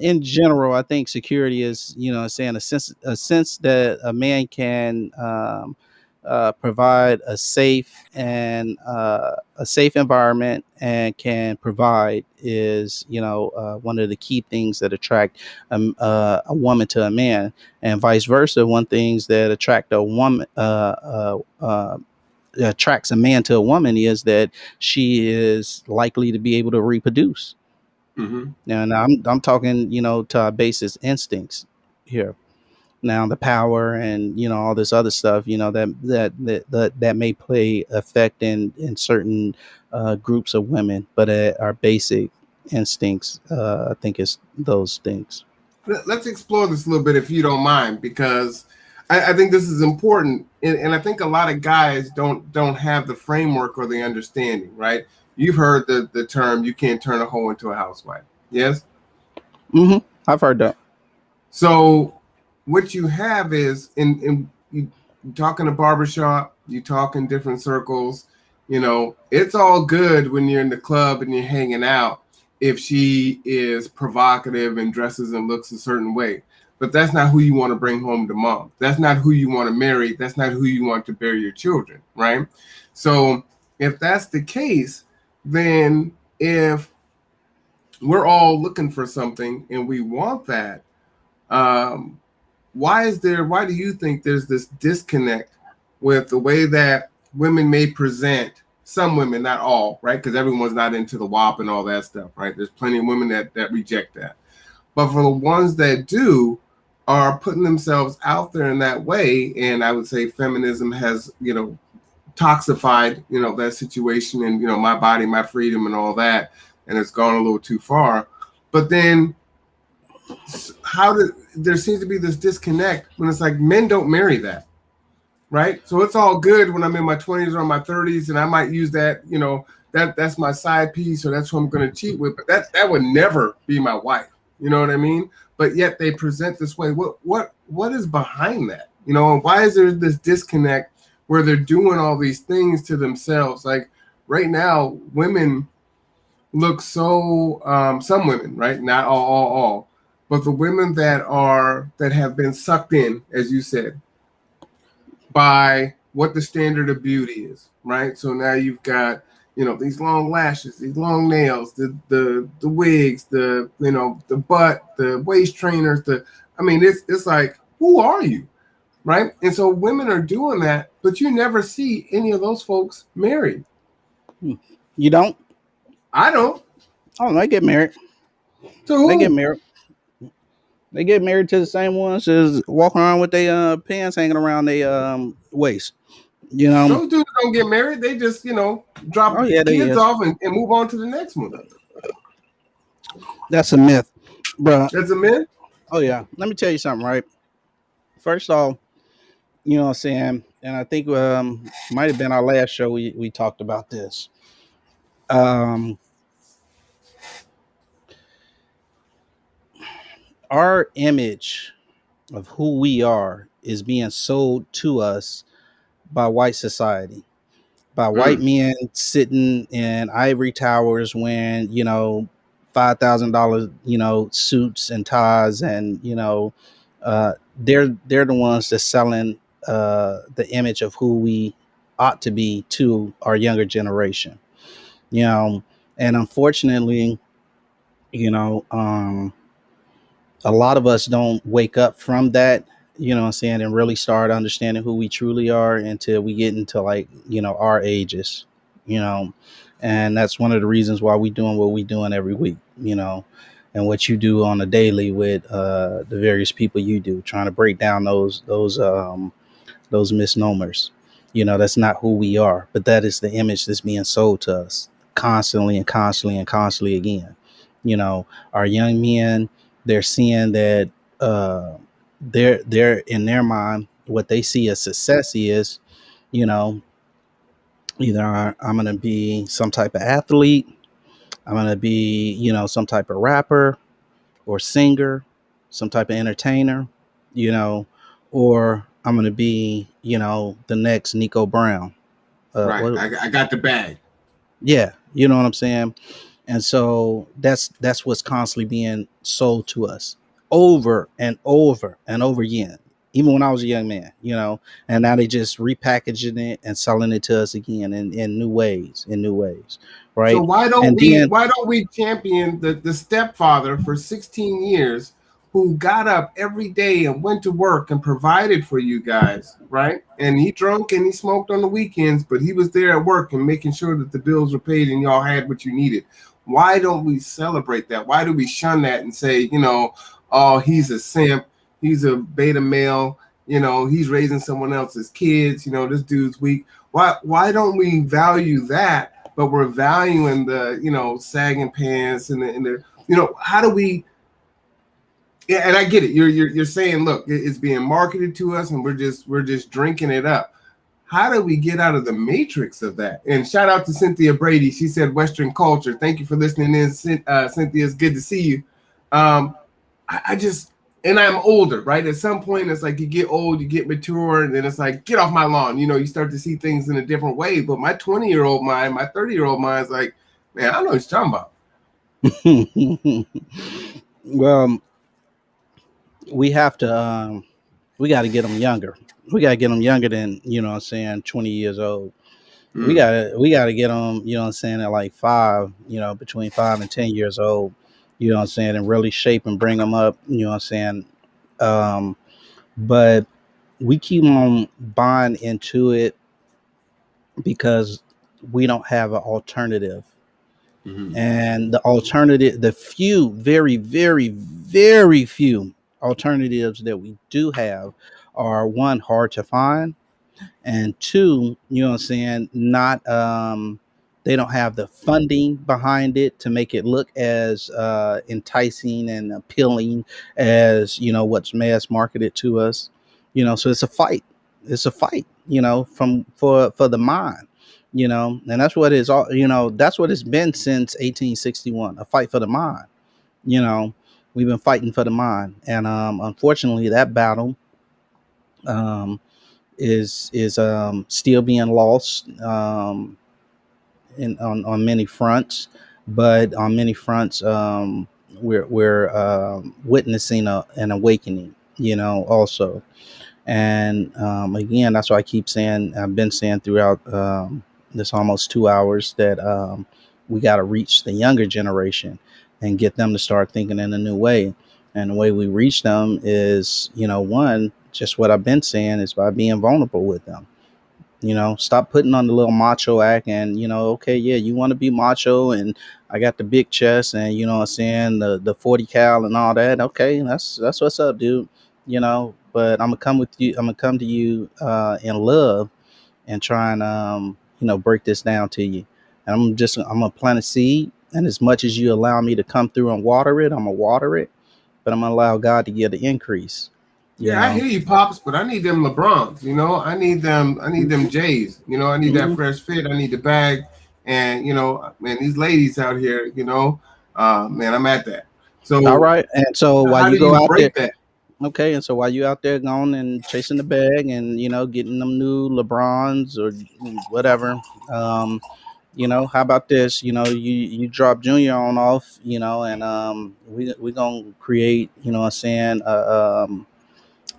In general, I think security is saying a sense that a man can provide a safe environment and can provide is one of the key things that attract a woman to a man, and vice versa. One things that attract a woman attracts a man to a woman is that she is likely to be able to reproduce. mm-hmm. Now I'm talking, to our basis instincts here. Now the power and all this other stuff, that may play effect in certain groups of women, but our basic instincts, I think, is those things. Let's explore this a little bit if you don't mind, because I think this is important, and I think a lot of guys don't have the framework or the understanding. Right? You've heard the term "you can't turn a hoe into a housewife." Yes. I've heard that. So what you have is in you talk in a barbershop, you talk in different circles, it's all good when you're in the club and you're hanging out if she is provocative and dresses and looks a certain way. But that's not who you want to bring home to mom. That's not who you want to marry. That's not who you want to bear your children, right? So if that's the case, then if we're all looking for something and we want that, um, why do you think there's this disconnect with the way that women may present, some women, not all, right? Because everyone's not into the WAP and all that stuff, right? There's plenty of women that reject that. But for the ones that do, are putting themselves out there in that way, and I would say feminism has, toxified, that situation, and my body, my freedom, and all that, and it's gone a little too far. But then, how did there seems to be this disconnect when it's like men don't marry that, right? So it's all good when I'm in my 20s or my 30s, and I might use that, that's my side piece, or that's who I'm going to cheat with. But that would never be my wife. You know what I mean? But yet they present this way. What is behind that? And why is there this disconnect where they're doing all these things to themselves? Like right now, women look so. Some women, right? Not all, but the women that have been sucked in, as you said, by what the standard of beauty is, right? So now you've got, these long lashes, these long nails, the wigs, the butt, the waist trainers, it's like, who are you? Right? And so women are doing that, but you never see any of those folks married. You don't? I don't. Oh, they get married. To They get who? married. They get married to the same ones as walking around with their pants hanging around their waist. You know? Those dudes don't get married. They just, Oh drop yeah, they kids is. off and move on to the next one. That's a myth, bro. That's a myth. Oh yeah. Let me tell you something, right? First off, you know what I'm saying, and I think might have been our last show we talked about this. Um, our image of who we are is being sold to us by white society, by white Mm, men sitting in ivory towers wearing, $5,000, suits and ties, and they're the ones that's selling the image of who we ought to be to our younger generation. You know, and unfortunately, you know, um, a lot of us don't wake up from that, what I'm saying, and really start understanding who we truly are until we get into, like, our ages, you know. And that's one of the reasons why we doing what we doing every week, and what you do on a daily with the various people you do, trying to break down those misnomers. That's not who we are, but that is the image that's being sold to us constantly and constantly and constantly again. Our young men, they're seeing that they're in their mind, what they see as success is, you know, either I'm gonna be some type of athlete, I'm gonna be, some type of rapper or singer, some type of entertainer, you know, or I'm gonna be, the next Nico Brown. right. What? I got the bag. Yeah, you know what I'm saying. And so that's what's constantly being sold to us over and over and over again. Even when I was a young man, and now they just repackaging it and selling it to us again in new ways, So right? why don't And we then why don't we champion the stepfather for 16 years who got up every day and went to work and provided for you guys, right? And he drunk and he smoked on the weekends, but he was there at work and making sure that the bills were paid and y'all had what you needed. Why don't we celebrate that? Why do we shun that and say, oh, he's a simp, he's a beta male, he's raising someone else's kids, this dude's weak. Why don't we value that? But we're valuing the sagging pants and how do we? Yeah, and I get it. You're saying, look, it's being marketed to us, and we're just drinking it up. How do we get out of the matrix of that? And shout out to Cynthia Brady. She said Western culture. Thank you for listening in, Cynthia. It's good to see you. I just, and I'm older, right? At some point, it's like you get old, you get mature, and then it's like, get off my lawn. You start to see things in a different way. But my 20-year-old mind, my 30-year-old mind is like, man, I don't know what you're talking about. well, we have to we got to get them younger. We got to get them younger than, 20 years old. Mm. We got to get them, at like 5, between 5 and 10 years old, and really shape and bring them up, um but we keep on buying into it because we don't have an alternative. Mm-hmm. And the alternative, the few, very, very, very few alternatives that we do have are, one, hard to find, and two, you know what I'm saying, not they don't have the funding behind it to make it look as enticing and appealing as, you know, what's mass marketed to us. You know, so it's a fight. It's a fight, you know, from for the mind, you know, and that's what it's all, you know, that's what it's been since 1861, a fight for the mind. You know, we've been fighting for the mind, and unfortunately that battle um is still being lost, on many fronts, but on many fronts, we're witnessing an awakening, you know, also. And again, that's why I keep saying, I've been saying throughout this almost 2 hours, that we got to reach the younger generation and get them to start thinking in a new way. And the way we reach them is, you know, one, just what I've been saying, is by being vulnerable with them. You know, stop putting on the little macho act, and, you know, okay, yeah, you want to be macho, and I got the big chest, and, you know what I'm saying, the 40 cal and all that. Okay, that's what's up, dude. You know, but I'm gonna come with you. I'm gonna come to you in love, and try and you know, break this down to you. And I'm gonna plant a seed, and as much as you allow me to come through and water it, I'm gonna water it, but I'm gonna allow God to give the increase. You Yeah, I know. hear you, pops, but I need them LeBrons. You know, I need them. I need them Jays. You know, I need that Mhm. fresh fit. I need the bag, and you know, man, these ladies out here. You know, man, I'm at that. All So, right. And so while how you do go you out there, break that? okay, and so while you out there going and chasing the bag, and, you know, getting them new LeBrons or whatever, um, you know, how about this? You know, you drop Junior on off, you know, and we gonna create, you know what I'm saying,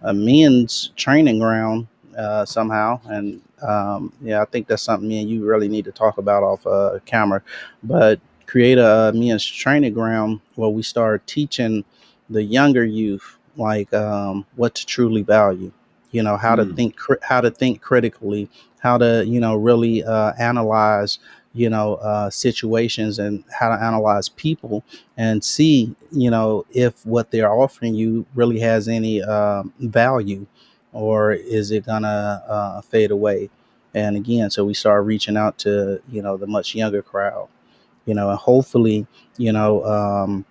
a men's training ground somehow. And yeah, I think that's something me and you really need to talk about off camera. But create a men's training ground where we start teaching the younger youth, like, what to truly value. You know, how to Mm. think, how to think critically, how to, you know, really analyze, you know, situations, and how to analyze people, and see, you know, if what they're offering you really has any value, or is it gonna fade away. And again, so we start reaching out to, you know, the much younger crowd, you know, and hopefully, you know,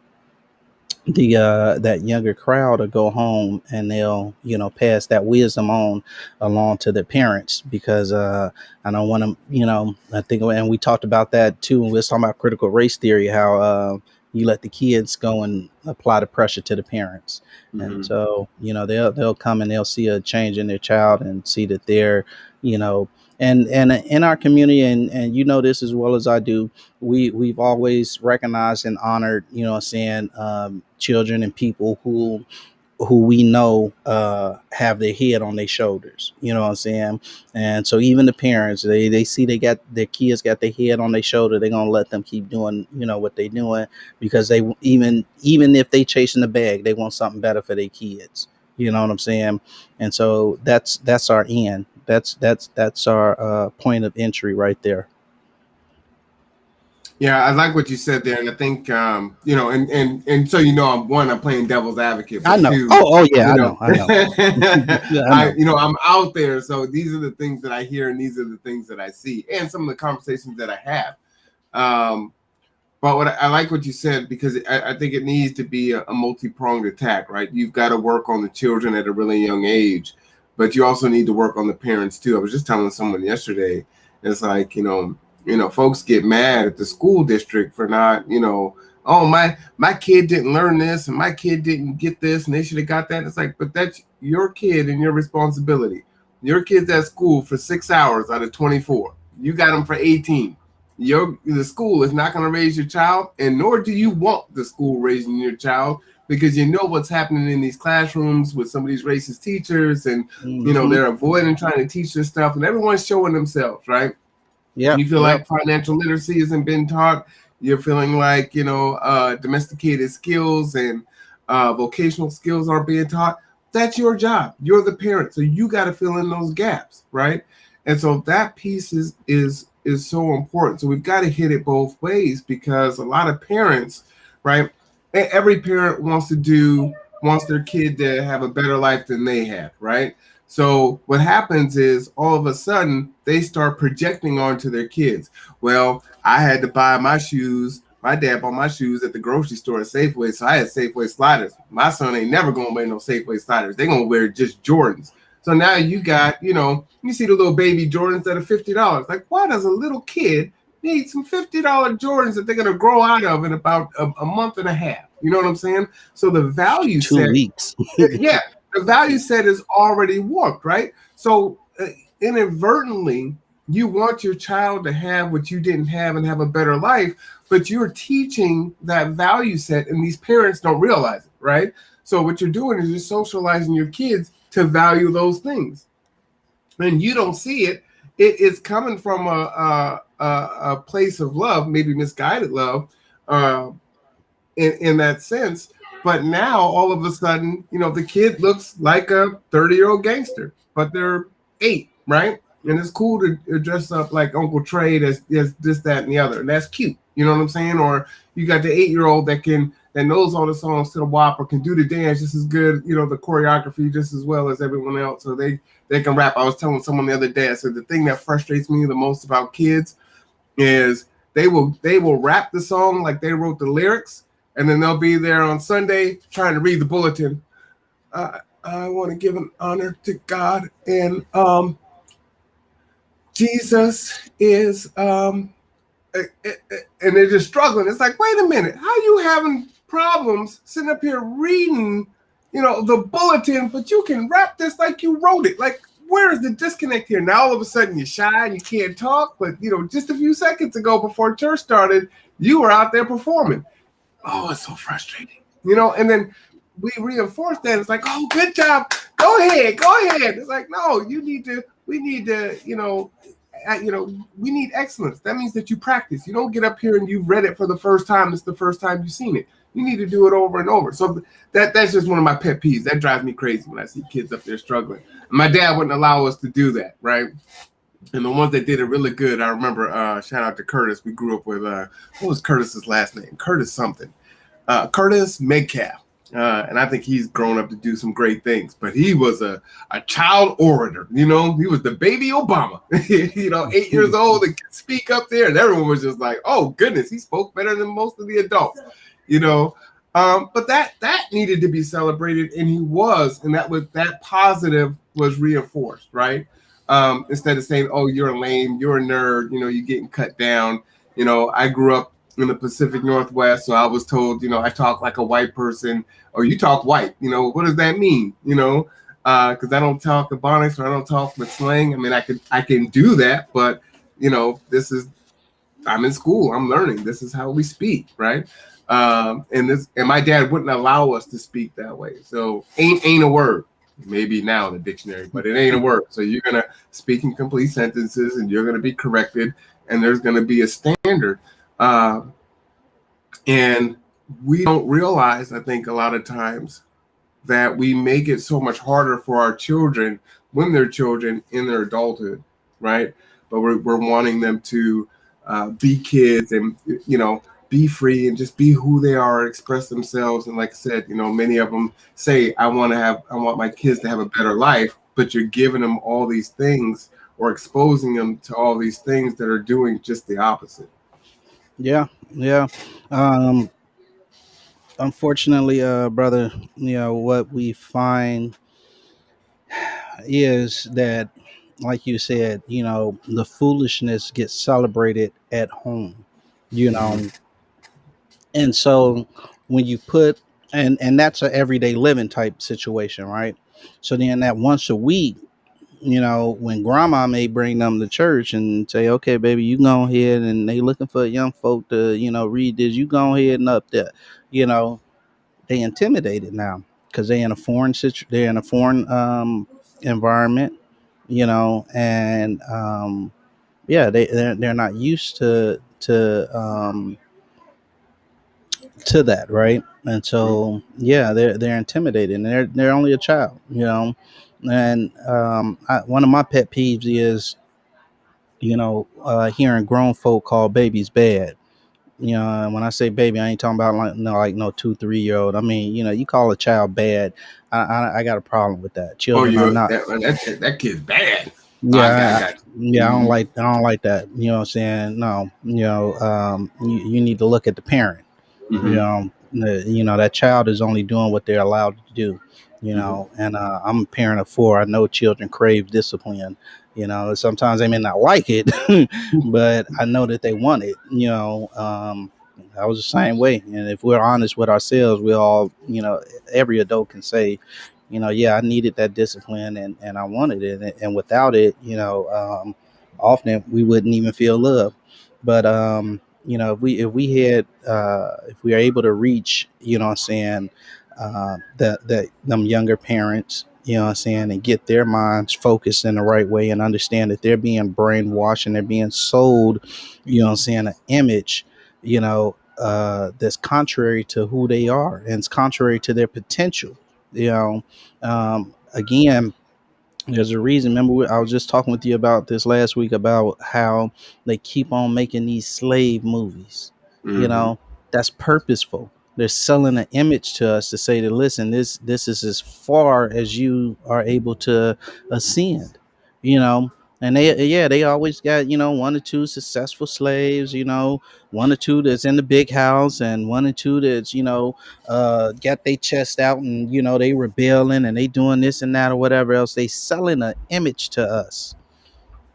the that younger crowd will go home, and they'll, you know, pass that wisdom on along to their parents, because I don't want to, you know, I think, and we talked about that too when we was talking about critical race theory, how you let the kids go and apply the pressure to the parents. And Mm-hmm. so, you know, they'll come and they'll see a change in their child, and see that they're, you know, and in our community, and you know this as well as I do, we've always recognized and honored, you know what I'm saying, children and people who we know have their head on their shoulders, you know what I'm saying. And so even the parents, they see they got their kids got their head on their shoulder, they're gonna let them keep doing, you know, what they doing, because they, even if they chasing the bag, they want something better for their kids, you know what I'm saying. And so that's our end, that's our point of entry right there. Yeah, I like what you said there, and I think you know, and so you know, I'm playing devil's advocate, I but know. two, Oh yeah, you I know, know. I know. Yeah, I I know. you know, I'm out there, so these are the things that I hear, and these are the things that I see, and some of the conversations that I have. Um, but what I like what you said, because I think it needs to be a multi-pronged attack, right? You've got to work on the children at a really young age, but you also need to work on the parents too. I was just telling someone yesterday, it's like, you know, folks get mad at the school district for not, you know, oh, my kid didn't learn this and my kid didn't get this and they should have got that. It's like, but that's your kid and your responsibility. Your kid's at school for 6 hours out of 24. You got them for 18. The school is not going to raise your child, and nor do you want the school raising your child, because you know what's happening in these classrooms with some of these racist teachers, and you know Hmm. they're avoiding trying to teach this stuff, and everyone's showing themselves, right? Yep. You feel Yep. like financial literacy isn't been taught. You're feeling like, you know, domesticated skills and vocational skills aren't being taught. That's your job. You're the parent, so you got to fill in those gaps, right? And so that piece is is so important. So we've got to hit it both ways, because a lot of parents, right? Every parent wants their kid to have a better life than they had, right? So what happens is all of a sudden they start projecting onto their kids. Well, I had to buy my shoes. My dad bought my shoes at the grocery store at Safeway, so I had Safeway sliders. My son ain't never gonna wear no Safeway sliders. They gonna wear just Jordans. So now you got, you see the little baby Jordans that are $50. Like, why does a little kid need some $50 Jordans that they're gonna grow out of in about a month and a half? You know what I'm saying? So the value Two set, weeks. yeah, the value set is already warped, right? So inadvertently, you want your child to have what you didn't have and have a better life, but you're teaching that value set, and these parents don't realize it, right? So what you're doing is you're socializing your kids to value those things, and you don't see it. It is coming from a place of love, maybe misguided love, uh, in that sense. But now all of a sudden, the kid looks like a 30-year-old gangster, but they're 8, right? And it's cool to dress up like Uncle Trey, as this, that, and the other, and that's cute. You know what I'm saying? Or you got the 8-year-old that knows all the songs to the WAP, or can do the dance just as good, the choreography just as well as everyone else, so they can rap. I was telling someone the other day, I said the thing that frustrates me the most about kids is they will rap the song like they wrote the lyrics, and then they'll be there on Sunday trying to read the bulletin. I want to give an honor to God, and Jesus is and they're just struggling. It's like, wait a minute, how are you having problems sitting up here reading, the bulletin, but you can rap this like you wrote it? Like, where is the disconnect here? Now all of a sudden you're shy and you can't talk, but just a few seconds ago before church started, you were out there performing. Oh, it's so frustrating, and then we reinforce that. It's like, oh, good job. Go ahead. It's like, no, we need to, we need excellence. That means that you practice. You don't get up here and you've read it for the first time. It's the first time you've seen it. You need to do it over and over. So that's just one of my pet peeves. That drives me crazy when I see kids up there struggling. And my dad wouldn't allow us to do that, right? And the ones that did it really good, I remember, shout out to Curtis. We grew up with, what was Curtis's last name? Curtis something. Curtis Metcalf. And I think he's grown up to do some great things, but he was a child orator. He was the baby Obama, 8 years old and could speak up there, and everyone was just like, oh goodness, he spoke better than most of the adults, but that needed to be celebrated, and he was, and that positive was reinforced, right? Instead of saying, oh, you're a lame, you're a nerd, you're getting cut down. I grew up in the Pacific Northwest, so I was told, I talk like a white person, or you talk white. What does that mean? Because I don't talk Ebonics, or I don't talk with slang. I mean, I can do that, but I'm in school, I'm learning. This is how we speak, right? And my dad wouldn't allow us to speak that way. So ain't a word. Maybe now in the dictionary, but it ain't a word. So you're gonna speak in complete sentences, and you're gonna be corrected, and there's gonna be a standard. And we don't realize, I think, a lot of times that we make it so much harder for our children when they're children in their adulthood, right? But we're wanting them to be kids and, be free and just be who they are, express themselves. And like I said, many of them say, I want my kids to have a better life, but you're giving them all these things or exposing them to all these things that are doing just the opposite. Yeah, yeah. Um, Unfortunately, brother, what we find is that, like you said, the foolishness gets celebrated at home, you Mm-hmm. know, and so when you put, and that's a everyday living type situation, right? So then that once a week, when grandma may bring them to church and say, okay, baby, you go ahead, and they looking for young folk to, read this, you go ahead and up there, you know, they intimidated now because they're in a foreign environment, and yeah, they're not used to that, right? And so yeah, they're intimidated, and they're only a child, and one of my pet peeves is hearing grown folk call babies bad. And when I say baby, I ain't talking about like no 2, 3 year old. I mean, you call a child bad. I got a problem with that. Oh, Children are you not. that kid's bad. I Yeah, got yeah, you. I don't like that. You know what I'm saying? No, you need to look at the parent. Mm-hmm. That child is only doing what they're allowed to do. Mm-hmm. And I'm a parent of four. I know children crave discipline. Sometimes they may not like it, but I know that they want it. I was the same way. And if we're honest with ourselves, we all, every adult can say, yeah, I needed that discipline and I wanted it. And without it, often we wouldn't even feel love. But if we are able to reach, what I'm saying, them younger parents, what I'm saying, and get their minds focused in the right way and understand that they're being brainwashed and they're being sold, what I'm saying, an image, that's contrary to who they are and it's contrary to their potential. Again, there's a reason. Remember, I was just talking with you about this last week about how they keep on making these slave movies. You Mm-hmm. know, that's purposeful. They're selling an image to us to say that, listen, this is as far as you are able to ascend. You know, and they always got one or two successful slaves. One or two that's in the big house, and one or two that's got their chest out and they rebelling and they doing this and that or whatever else. They selling an image to us.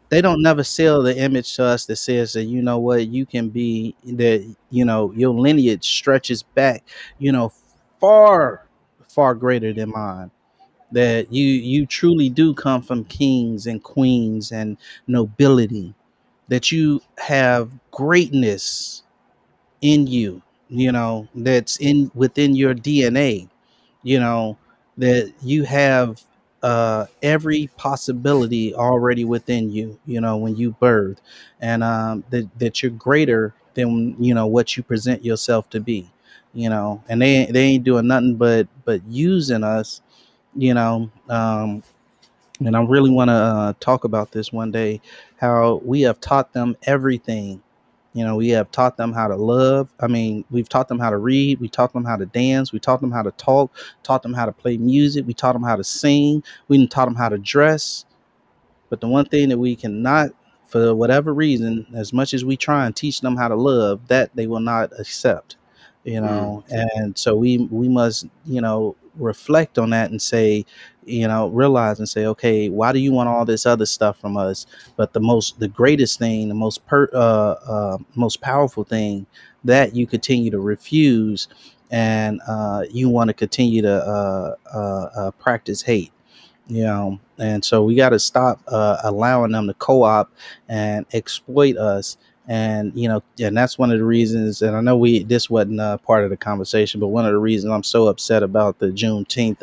They don't never sell the image to us that says that what you can be, that your lineage stretches back far far greater than mine, that you truly do come from kings and queens and nobility, that you have greatness in you, that's in within your DNA, you know, that you have every possibility already within you, when you birth, and that you're greater than what you present yourself to be, and they ain't doing nothing but using us, you know. And I really want to talk about this one day, how we have taught them everything. We have taught them how to love. I mean, we've taught them how to read. We taught them how to dance. We taught them how to talk, taught them how to play music. We taught them how to sing. We even taught them how to dress. But the one thing that we cannot, for whatever reason, as much as we try and teach them how to love, that they will not accept. Mm-hmm. And so we must, reflect on that and say, realize and say, okay, why do you want all this other stuff from us? But the greatest thing, the most powerful thing that you continue to refuse, and you want to continue to practice hate. And so we got to stop allowing them to co-op and exploit us. And and that's one of the reasons, and I know we this wasn't part of the conversation, but one of the reasons I'm so upset about the Juneteenth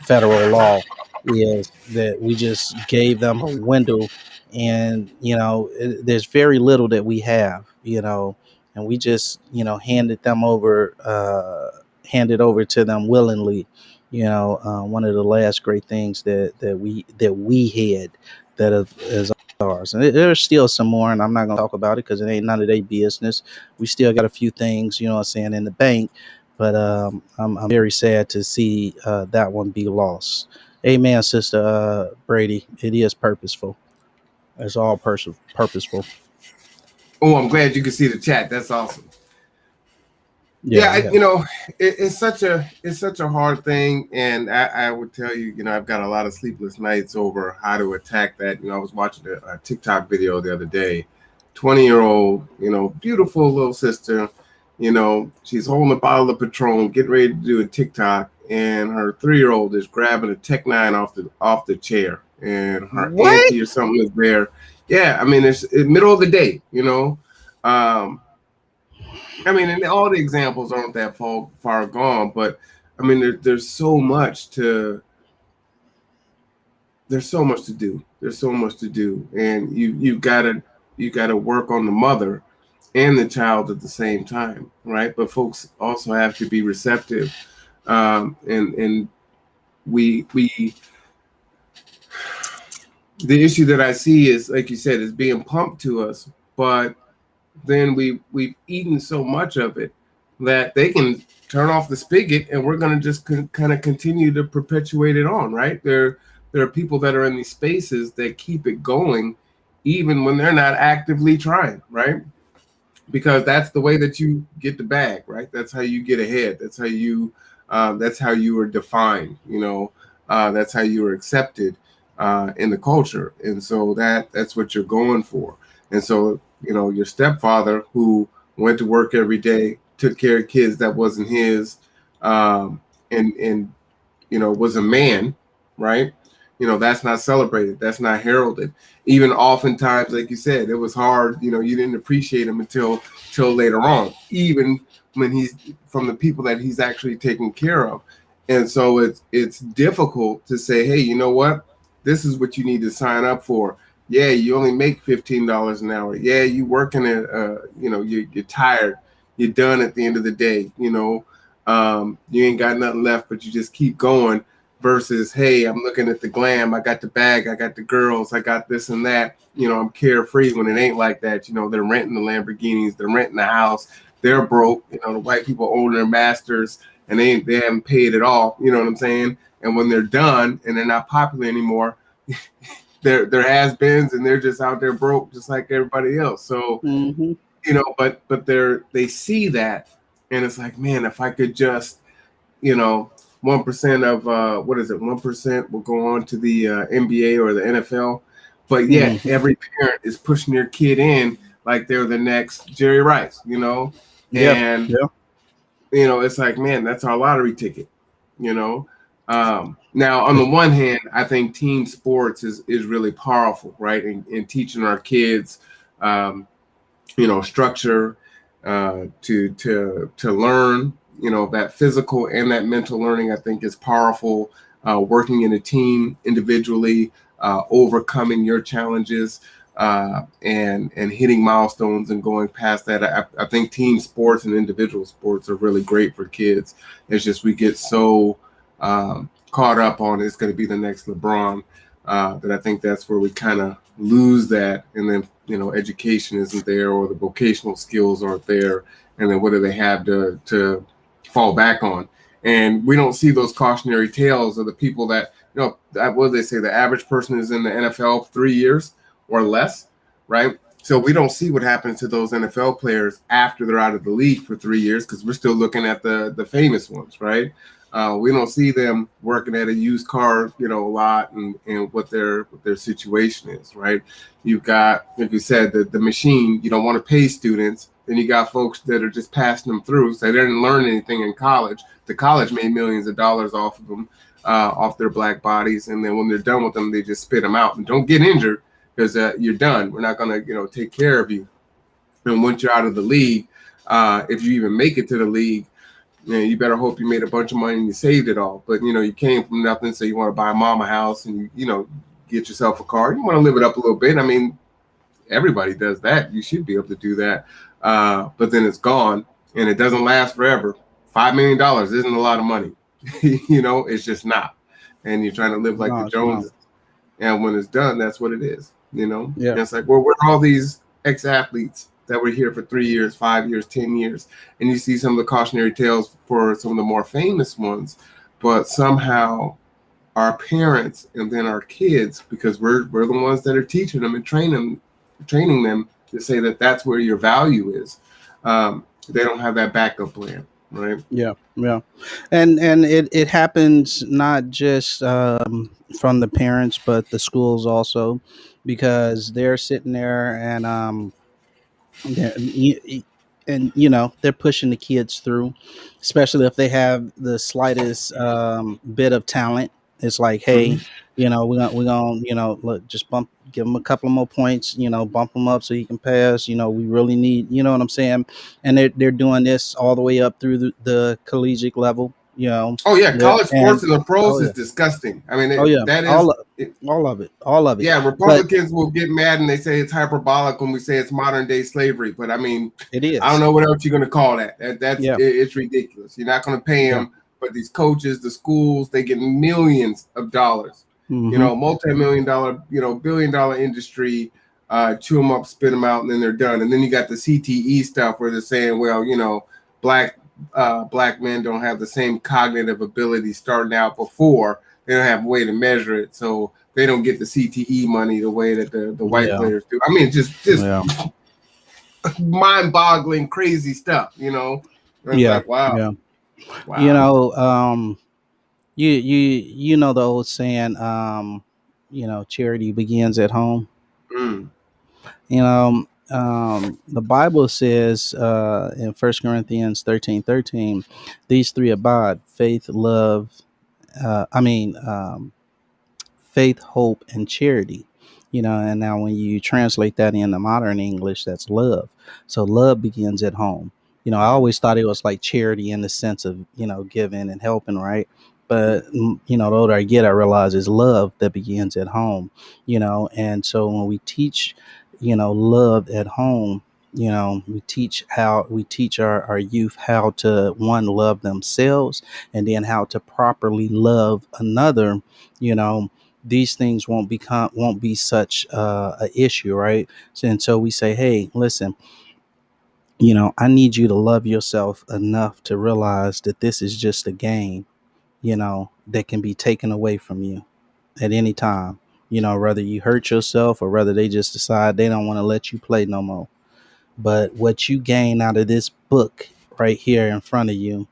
federal law is that we just gave them a window, and there's very little that we have, and we just handed over to them willingly. One of the last great things that we had is ours, and there's still some more, and I'm not going to talk about it because it ain't none of their business. We still got a few things, what I'm saying, in the bank, but I'm very sad to see that one be lost. Amen, Sister Brady. It is purposeful. It's all purposeful. Oh, I'm glad you can see the chat. That's awesome. Yeah, Yeah, yeah. it's such a hard thing, and I would tell you, I've got a lot of sleepless nights over how to attack that. I was watching a TikTok video the other day, 20-year-old, beautiful little sister, she's holding a bottle of Patron, getting ready to do a TikTok, and her 3-year-old is grabbing a Tech Nine off the chair, and her What? auntie or something is there. Yeah, I mean it's middle of the day. Um, I mean, and all the examples aren't that far gone, but I mean, there's so much to do. There's so much to do, and you gotta work on the mother and the child at the same time, right? But folks also have to be receptive, and we The issue that I see is, like you said, is being pumped to us, but then we've eaten so much of it that they can turn off the spigot, and we're going to just kind of continue to perpetuate it on, right? There are people that are in these spaces that keep it going, even when they're not actively trying, right? Because that's the way that you get the bag, right? That's how you get ahead. That's how you are defined. That's how you are accepted in the culture, and so that's what you're going for. And so your stepfather who went to work every day, took care of kids that wasn't his, and was a man, right? That's not celebrated. That's not heralded. Even oftentimes, like you said, it was hard. You didn't appreciate him until later on, even when he's from the people that he's actually taking care of. And so it's difficult to say, hey, you know what? This is what you need to sign up for. Yeah, you only make $15 an hour. Yeah, you working at you're tired. You're done at the end of the day. You ain't got nothing left, but you just keep going. Versus, hey, I'm looking at the glam. I got the bag. I got the girls. I got this and that. I'm carefree when it ain't like that. They're renting the Lamborghinis. They're renting the house. They're broke. The white people own their masters, and they haven't paid it off. You know what I'm saying? And when they're done and they're not popular anymore, they're has-beens, and they're just out there broke, just like everybody else. So, but they see that, and it's like, man, if I could just, 1% of 1% will go on to the NBA or the NFL, but yet every parent is pushing their kid in like they're the next Jerry Rice, and it's like, man, that's our lottery ticket, Now, on the one hand, I think team sports is really powerful, right? In teaching our kids, structure to learn. That physical and that mental learning, I think, is powerful. Working in a team individually, overcoming your challenges, and hitting milestones and going past that. I think team sports and individual sports are really great for kids. It's just we get so caught up on it's going to be the next LeBron that I think that's where we kind of lose that. And then, education isn't there, or the vocational skills aren't there. And then what do they have to fall back on? And we don't see those cautionary tales of the people that, what do they say? The average person is in the NFL 3 years or less, right? So we don't see what happens to those NFL players after they're out of the league for 3 years, because we're still looking at the famous ones, right? We don't see them working at a used car, lot, and what their situation is, right? You've got, like you said, the machine. You don't want to pay students. Then you got folks that are just passing them through. So they didn't learn anything in college. The college made millions of dollars off of them, off their black bodies. And then when they're done with them, they just spit them out. And don't get injured, because you're done. We're not going to, take care of you. And once you're out of the league, if you even make it to the league, you better hope you made a bunch of money and you saved it all. But, you came from nothing, so you want to buy a mama house and, get yourself a car. You want to live it up a little bit. I mean, everybody does that. You should be able to do that. But then it's gone, and it doesn't last forever. $5 million isn't a lot of money. It's just not. And you're trying to live like the Joneses. And when it's done, that's what it is, Yeah. And it's like, well, where are all these ex-athletes that were here for 3 years, 5 years, 10 years? And you see some of the cautionary tales for some of the more famous ones, but somehow our parents and then our kids, because we're the ones that are teaching them and training them to say that that's where your value is. They don't have that backup plan, right? Yeah, and it happens not just from the parents, but the schools also, because they're sitting there and they're pushing the kids through, especially if they have the slightest bit of talent. It's like, hey, Mm-hmm. we're gonna look, just give them a couple of more points, bump them up so he can pass. We really need, what I'm saying. And they're doing this all the way up through the collegiate level. Oh yeah, college sports And and the pros oh is yeah, disgusting. I mean, oh yeah, that is. all of it. Yeah, But Republicans will get mad and they say it's hyperbolic when we say it's modern day slavery. But I mean, it I don't is. know what else you're going to call that. Yeah, It's ridiculous. You're not going to pay yeah. them, but these coaches, the schools, they get millions of dollars, Mm-hmm. multi-million dollar, billion-dollar industry, chew them up, spit them out, and then they're done. And then you got the CTE stuff where they're saying, well, black black men don't have the same cognitive ability starting out before. They don't have a way to measure it, so they don't get the CTE money the way that the white Yeah. players do. I mean, just Yeah. mind-boggling, crazy stuff. And it's Yeah. like, wow, Yeah. You wow. know, you know the old saying, charity begins at home. Mm, The Bible says in First Corinthians 13:13, these three abide: faith, love. I mean, faith, hope, and charity. And now when you translate that into modern English, that's love. So love begins at home. I yeah. always thought it was like charity in the sense of, giving and helping, right? But, the older I get, I realize it's love that begins at home, and so when we teach, love at home, we teach our youth how to, one, love themselves, and then how to properly love another. you know these things won't be such a issue, right? And so we say, hey, listen, I need you to love yourself enough to realize that this is just a game, that can be taken away from you at any time. Whether you hurt yourself or whether they just decide they don't want to let you play no more. But what you gain out of this book right here in front of you,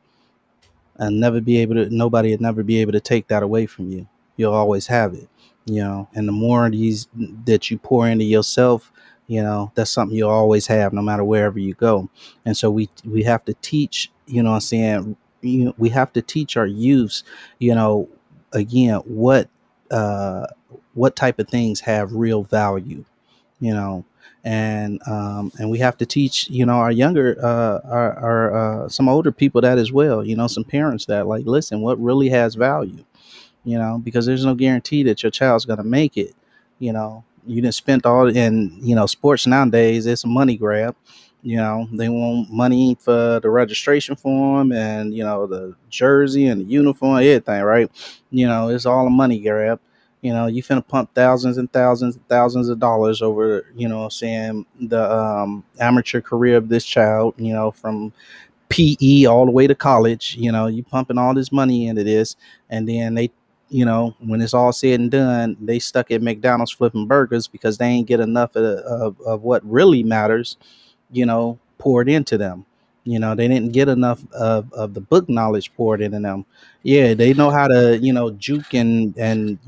and nobody would never be able to take that away from you. You'll always have it. And the more of these that you pour into yourself, that's something you'll always have no matter wherever you go. And so we have to teach, what I'm saying, we have to teach our youths, you know again, uh what type of things have real value, you know and we have to teach, our younger, our some older people that as well, some parents that, like, listen, what really has value, because there's no guarantee that your child's going to make it. You didn't spend all in, sports nowadays. It's a money grab. They want money for the registration form and, the jersey and the uniform, everything, right? It's all a money grab. You finna pump thousands and thousands and thousands of dollars over, what I'm saying, the amateur career of this child, from PE all the way to college. You pumping all this money into this, and then they, when it's all said and done, they stuck at McDonald's flipping burgers because they ain't get enough of what really matters, poured into them. They didn't get enough of the book knowledge poured into them. Yeah, they know how to, juke and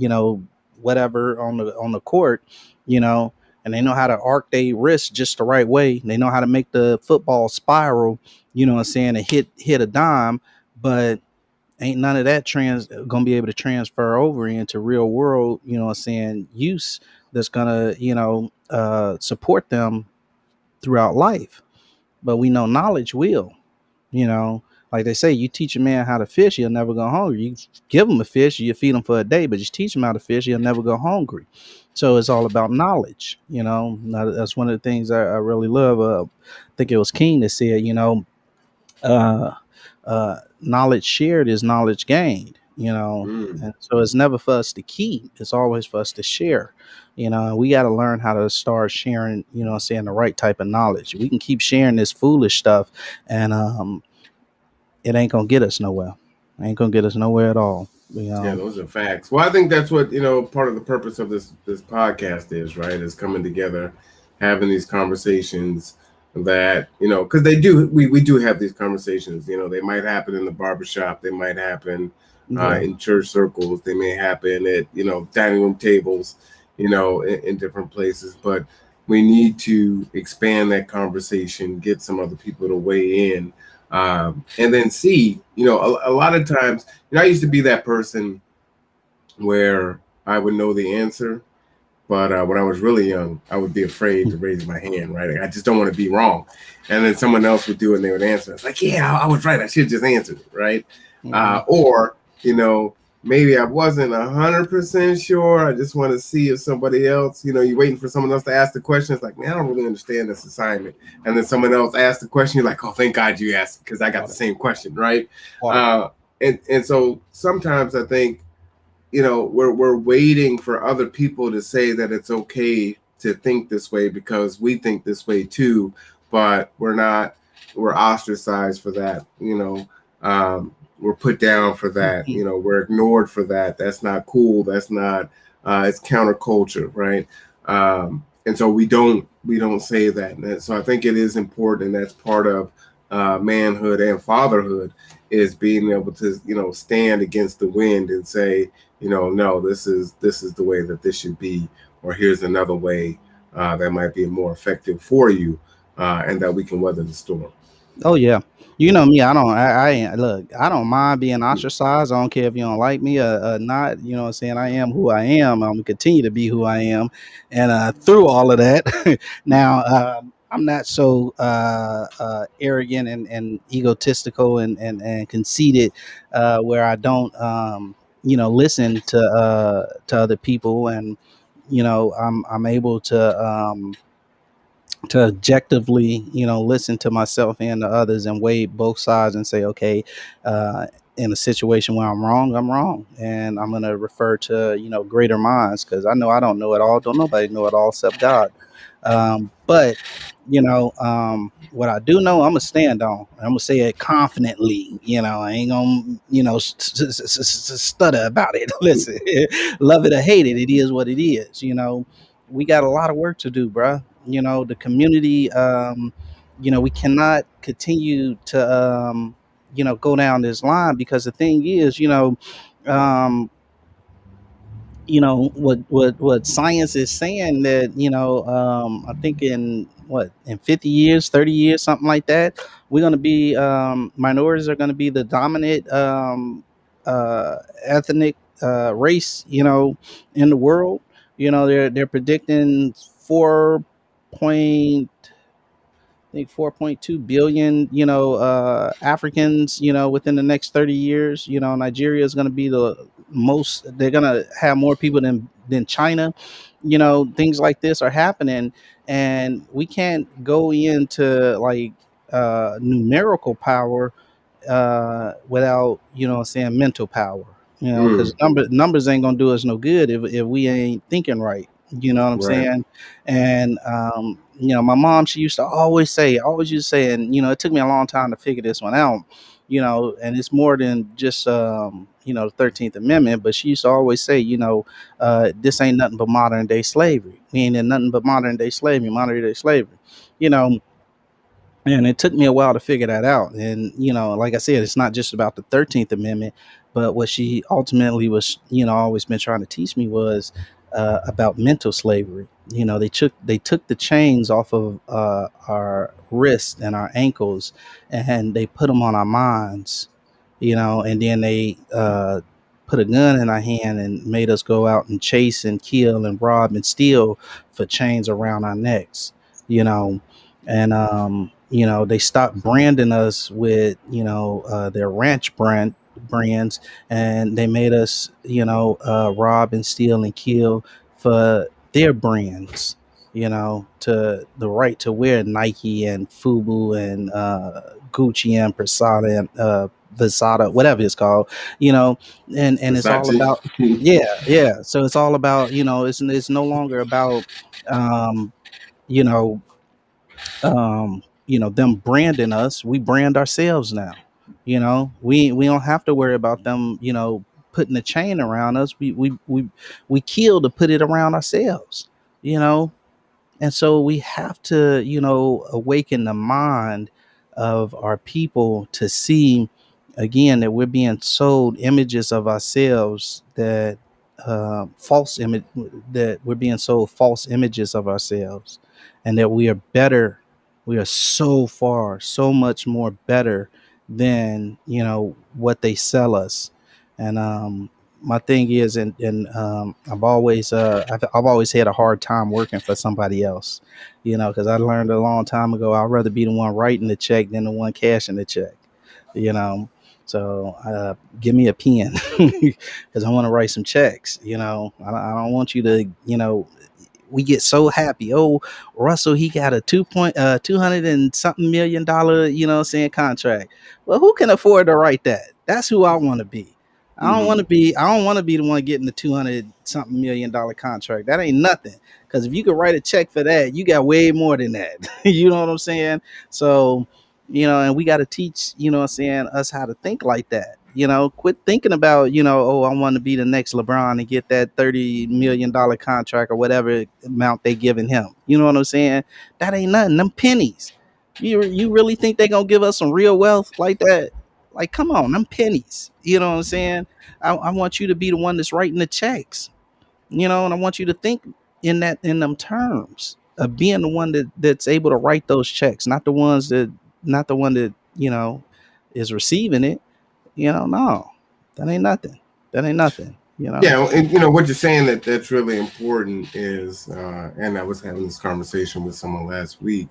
whatever on the court, you know, and they know how to arc their wrist just the right way. They know how to make the football spiral, what I'm saying, and hit a dime, but ain't none of that gonna be able to transfer over into real world, what I'm saying, use that's gonna, support them throughout life. But we know knowledge will, you know, like they say, you teach a man how to fish, he'll never go hungry. You give him a fish, you feed him for a day, but you teach him how to fish, he'll never go hungry. So it's all about knowledge, That's one of the things I really love. I think it was King that said, uh, knowledge shared is knowledge gained, Mm. and so it's never for us to keep, it's always for us to share. And we got to learn how to start sharing, saying the right type of knowledge. We can keep sharing this foolish stuff, and it ain't gonna get us nowhere. Ain't gonna get us nowhere at all. Yeah, those are facts. Well, I think that's what part of the purpose of this podcast is, right? Is coming together, having these conversations that because we do have these conversations. They might happen in the barbershop, they might happen Yeah. in church circles, they may happen at dining room tables, in different places. But we need to expand that conversation, get some other people to weigh in, and then see. A lot of times, I used to be that person where I would know the answer, but when I was really young, I would be afraid to raise my hand, right? I just don't want to be wrong. And then someone else would do it and they would answer. It's like, yeah, I was right. I should just answer it, right? Mhm. Or, maybe I wasn't 100% sure. I just want to see if somebody else, you're waiting for someone else to ask the question. It's like, man, I don't really understand this assignment. And then someone else asked the question. You're like, oh, thank God you asked, because I got the same question, right? Water. And so sometimes I think, we're waiting for other people to say that it's okay to think this way because we think this way too, but we're not. We're ostracized for that. We're put down for that. We're ignored for that. That's not cool. That's not. It's counterculture, right? And so we don't say that. So I think it is important. And that's part of manhood and fatherhood is being able to stand against the wind and say, no, this is the way that this should be, or here's another way that might be more effective for you, and that we can weather the storm. Oh yeah. You know me, I ain't look, I don't mind being ostracized. I don't care if you don't like me or not. You know what I'm saying? I am who I am. I'm gonna continue to be who I am. And through all of that, now I'm not so arrogant and egotistical and conceited where I don't listen to other people, and I'm able to objectively, listen to myself and the others and weigh both sides and say, okay, uh, in a situation where I'm wrong, and I'm gonna refer to greater minds because I know I don't know it all. Don't nobody know it all except God. But what I do know, I'm gonna stand on. I'm gonna say it confidently. I ain't gonna stutter about it. Listen, love it or hate it, it is what it is. We got a lot of work to do, bruh. The community, we cannot continue to go down this line, because the thing is, um what science is saying, that I think in 50 years, 30 years, something like that, we're going to be minorities are going to be the dominant ethnic race, in the world. They're predicting 4.2 billion, Africans, within the next 30 years. Nigeria is going to be the most, they're going to have more people than China. Things like this are happening, and we can't go into like numerical power without, saying mental power, because Mm, numbers ain't gonna do us no good if we ain't thinking right. You know what I'm right. saying? And my mom, she used to always say, always used to say, and it took me a long time to figure this one out. And it's more than just the 13th Amendment, but she used to always say, this ain't nothing but modern day slavery. We ain't in nothing but modern day slavery. You know, and it took me a while to figure that out. And, like I said, it's not just about the 13th Amendment, but what she ultimately was, always been trying to teach me was about mental slavery. They took the chains off of our wrists and our ankles, and they put them on our minds, and then they put a gun in our hand and made us go out and chase and kill and rob and steal for chains around our necks, you know and they stopped branding us with their ranch brands, and they made us rob and steal and kill for their brands, to the right to wear Nike and Fubu and Gucci and Prasada and Visada, whatever it's called, you know and it's all Versace. about, yeah, yeah. So it's all about, it's no longer about um you know them branding us. We brand ourselves now. We don't have to worry about them, putting a chain around us. We kill to put it around ourselves, you know and so we have to, awaken the mind of our people to see again that we're being sold images of ourselves, that false image that we're being sold false images of ourselves, and that we are better. We are so far, so much more better than what they sell us. And my thing is, and I've always had a hard time working for somebody else, because I learned a long time ago I'd rather be the one writing the check than the one cashing the check. you know so give me a pen because I want to write some checks. I don't want you to, we get so happy. Oh, Russell, he got a 200 and something $1 million, saying contract. Well, who can afford to write that? That's who I want to be. Hmm. I don't want to be the one getting the 200 something $1 million contract. That ain't nothing. Because if you could write a check for that, you got way more than that. You know what I'm saying? So, and we got to teach, what I'm saying, us how to think like that. Quit thinking about, oh, I want to be the next LeBron and get that $30 million contract or whatever amount they giving him. You know what I'm saying? That ain't nothing. Them pennies. You really think they gonna give us some real wealth like that? Like, come on, them pennies. You know what I'm saying? I want you to be the one that's writing the checks. And I want you to think in them terms of being the one that's able to write those checks, not the one that is receiving it. No, that ain't nothing. That ain't nothing. Yeah, and what you're saying that's really important is, and I was having this conversation with someone last week.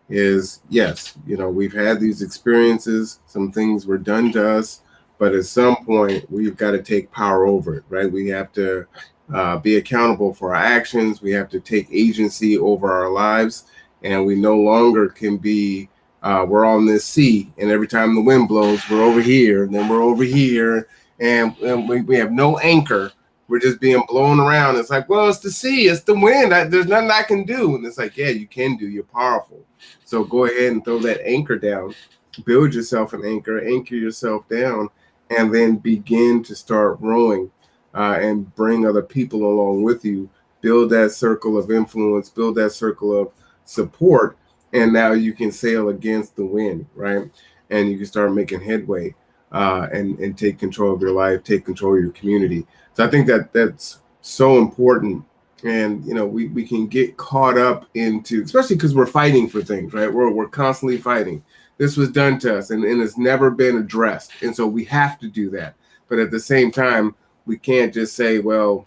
Is yes, we've had these experiences. Some things were done to us, but at some point we've got to take power over it, right? We have to be accountable for our actions. We have to take agency over our lives, and we no longer can be. We're on this sea, and every time the wind blows, we're over here, and then we're over here, and we have no anchor. We're just being blown around. It's like, well, it's the sea, it's the wind. There's nothing I can do. And it's like, yeah, you can do. You're powerful. So go ahead and throw that anchor down. Build yourself an anchor yourself down, and then begin to start rowing and bring other people along with you. Build that circle of influence, build that circle of support, and now you can sail against the wind, right? And you can start making headway and take control of your life, take control of your community. So I think that's so important. And we can get caught up into, especially because we're fighting for things, right? We're constantly fighting. This was done to us, and it's never been addressed, and so we have to do that. But at the same time, we can't just say, well,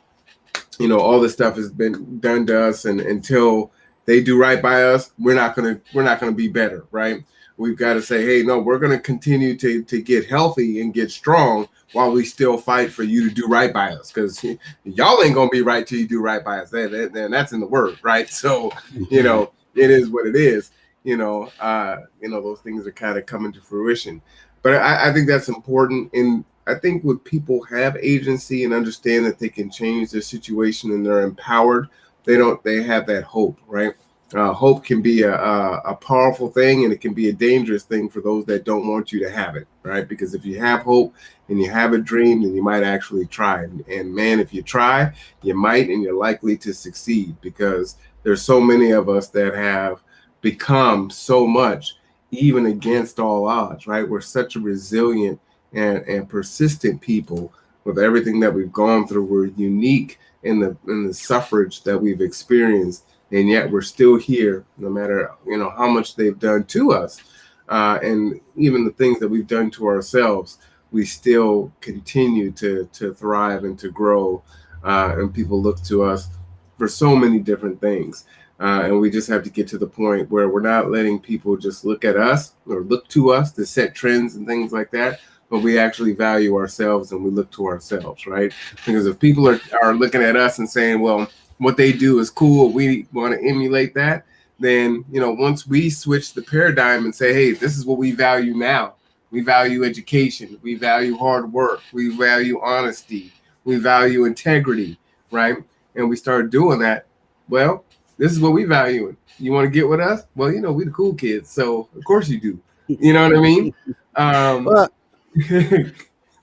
all this stuff has been done to us, and until they do right by us, we're not gonna be better, right? We've got to say, hey, no, we're gonna continue to get healthy and get strong while we still fight for you to do right by us, because y'all ain't gonna be right till you do right by us. Then that's in the word, right? So it is what it is. Those things are kind of coming to fruition, but I think that's important. And I think when people have agency and understand that they can change their situation and they're empowered, they have that hope, right? Hope can be a powerful thing, and it can be a dangerous thing for those that don't want you to have it, right? Because if you have hope and you have a dream, then you might actually try. And man, if you try, you might, and you're likely to succeed, because there's so many of us that have become so much, even against all odds, right? We're such a resilient and persistent people with everything that we've gone through. We're unique in the suffrage that we've experienced, and yet we're still here, no matter how much they've done to us, and even the things that we've done to ourselves. We still continue to thrive and to grow, and people look to us for so many different things. And we just have to get to the point where we're not letting people just look at us or look to us to set trends and things like that, but we actually value ourselves and we look to ourselves, right? Because if people are looking at us and saying, well, what they do is cool, we want to emulate that, then once we switch the paradigm and say, hey, this is what we value now. We value education, we value hard work, we value honesty, we value integrity, right? And we start doing that. Well, this is what we value. You want to get with us? Well, we the cool kids, so of course you do. You know what I mean? Um, Well,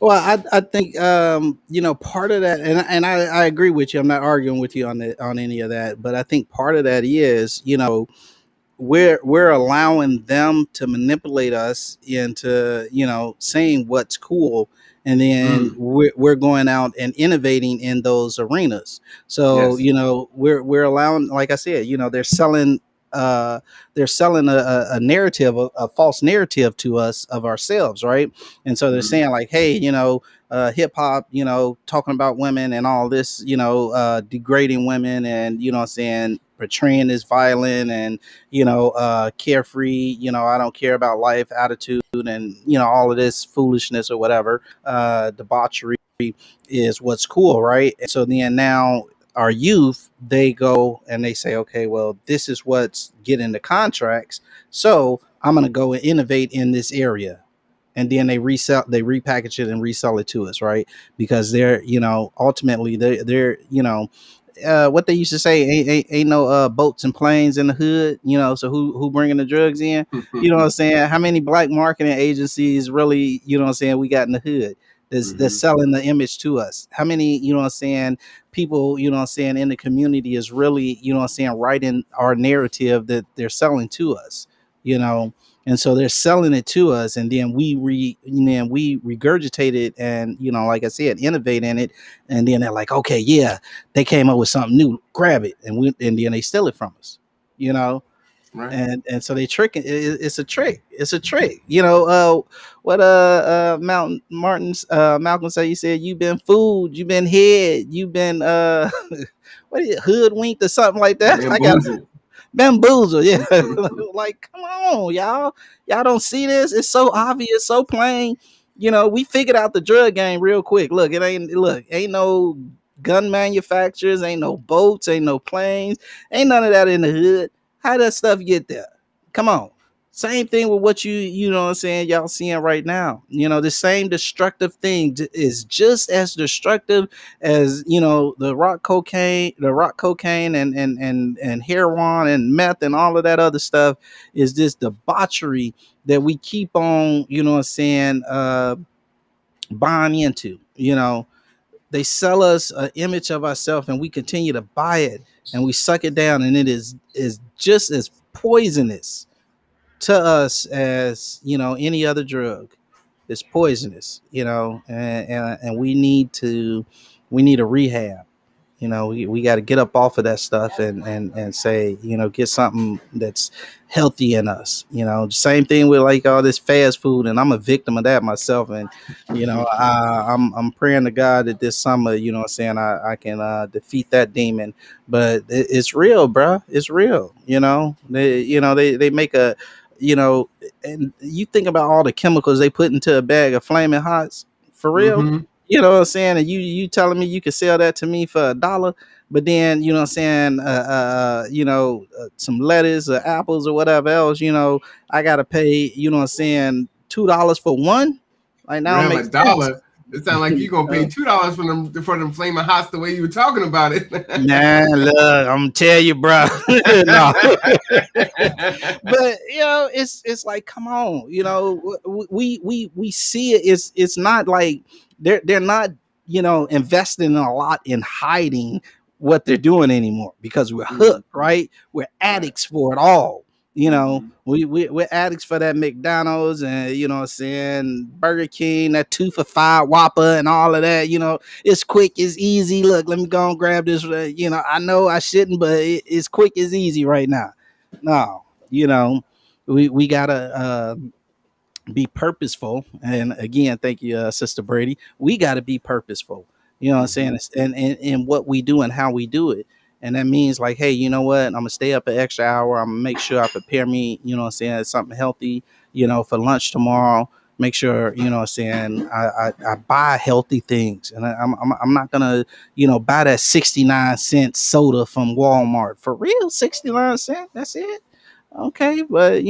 Well, I think part of that, and I agree with you. I'm not arguing with you on any of that, but I think part of that is we're allowing them to manipulate us into saying what's cool, and then mm, we're going out and innovating in those arenas. So yes. we're allowing, like I said, uh they're selling a narrative, a false narrative to us of ourselves, right? And so they're Mm, saying like, hey, hip hop, talking about women and all this, degrading women, and what I'm saying, portraying this violent and carefree, I don't care about life attitude, and all of this foolishness or whatever, debauchery is what's cool, right? And so then now our youth, they go and they say, okay, well, this is what's getting the contracts, so I'm going to go and innovate in this area. and then they repackage it and resell it to us, right? Because they're, ultimately they're what they used to say, ain't no boats and planes in the hood, so who bringing the drugs in? You know what I'm saying? How many black marketing agencies really, what I'm saying, we got in the hood that's Hmm. selling the image to us? How many, what I'm saying, people, what I'm saying, in the community is really, what I'm saying, writing our narrative that they're selling to us, you know? And so they're selling it to us, and then we regurgitate it, and, like I said, innovate in it, and then they're like, okay, yeah, they came up with something new, grab it, and then they steal it from us, you know. Right. And so they trick it. It's a trick. It's a trick. What Mountain Martin's Malcolm said. He said, "You've been fooled. You've been hid. You've been what is it, hoodwinked or something like that." I got Bamboozled. bamboozle, yeah. Like, come on, y'all don't see this? It's so obvious, so plain. We figured out the drug game real quick. Ain't no gun manufacturers, ain't no boats, ain't no planes, ain't none of that in the hood. How does stuff get there? Come on. Same thing with what you know what I'm saying, y'all seeing right now. The same destructive thing is just as destructive as, the rock cocaine and heroin and meth and all of that other stuff. Is this debauchery that we keep on, what I'm saying, buying into. They sell us an image of ourselves, and we continue to buy it, and we suck it down, and it is just as poisonous to us as, any other drug. It's poisonous, and we need a rehab. We got to get up off of that stuff, and say, get something that's healthy in us. Same thing with like all this fast food, and I'm a victim of that myself. And I'm praying to God that this summer, what I'm saying, I can defeat that demon. But it's real, bro. It's real. They make a, you know and you think about all the chemicals they put into a bag of flaming hots, for real. Hmm. You know what I'm saying? And you telling me you could sell that to me for $1, but then, you know what I'm saying, some lettuce or apples or whatever else, I gotta pay, you know what I'm saying, $2 for one. Like, now it Ram a makes sense. dollar. It sounds like you're gonna pay $2 for them flaming hots the way you were talking about it. Man, look, I'm gonna tell you, bro. No, but it's like, come on, we see it. It's not like they're not, investing a lot in hiding what they're doing anymore, because we're hooked, Mhm. right? We're Right. addicts for it all. Hmm. We're addicts for that McDonald's, and, what I'm saying, Burger King, that 2 for $5 Whopper and all of that. It's quick, it's easy. Look, let me go and grab this. I know I shouldn't, but it's quick, it's easy right now. No, we gotta be purposeful. And again, thank you, Sister Brady. We gotta be purposeful. You know what I'm saying? Hmm. And what we do and how we do it. And that means, like, hey, you know what? I'm gonna stay up an extra hour. I'm gonna make sure I prepare me, what I'm saying, something healthy, for lunch tomorrow. Make sure, what I'm saying, I buy healthy things, and I'm not gonna, buy that 69-cent soda from Walmart. For real, 69 cent. That's it. Okay, but,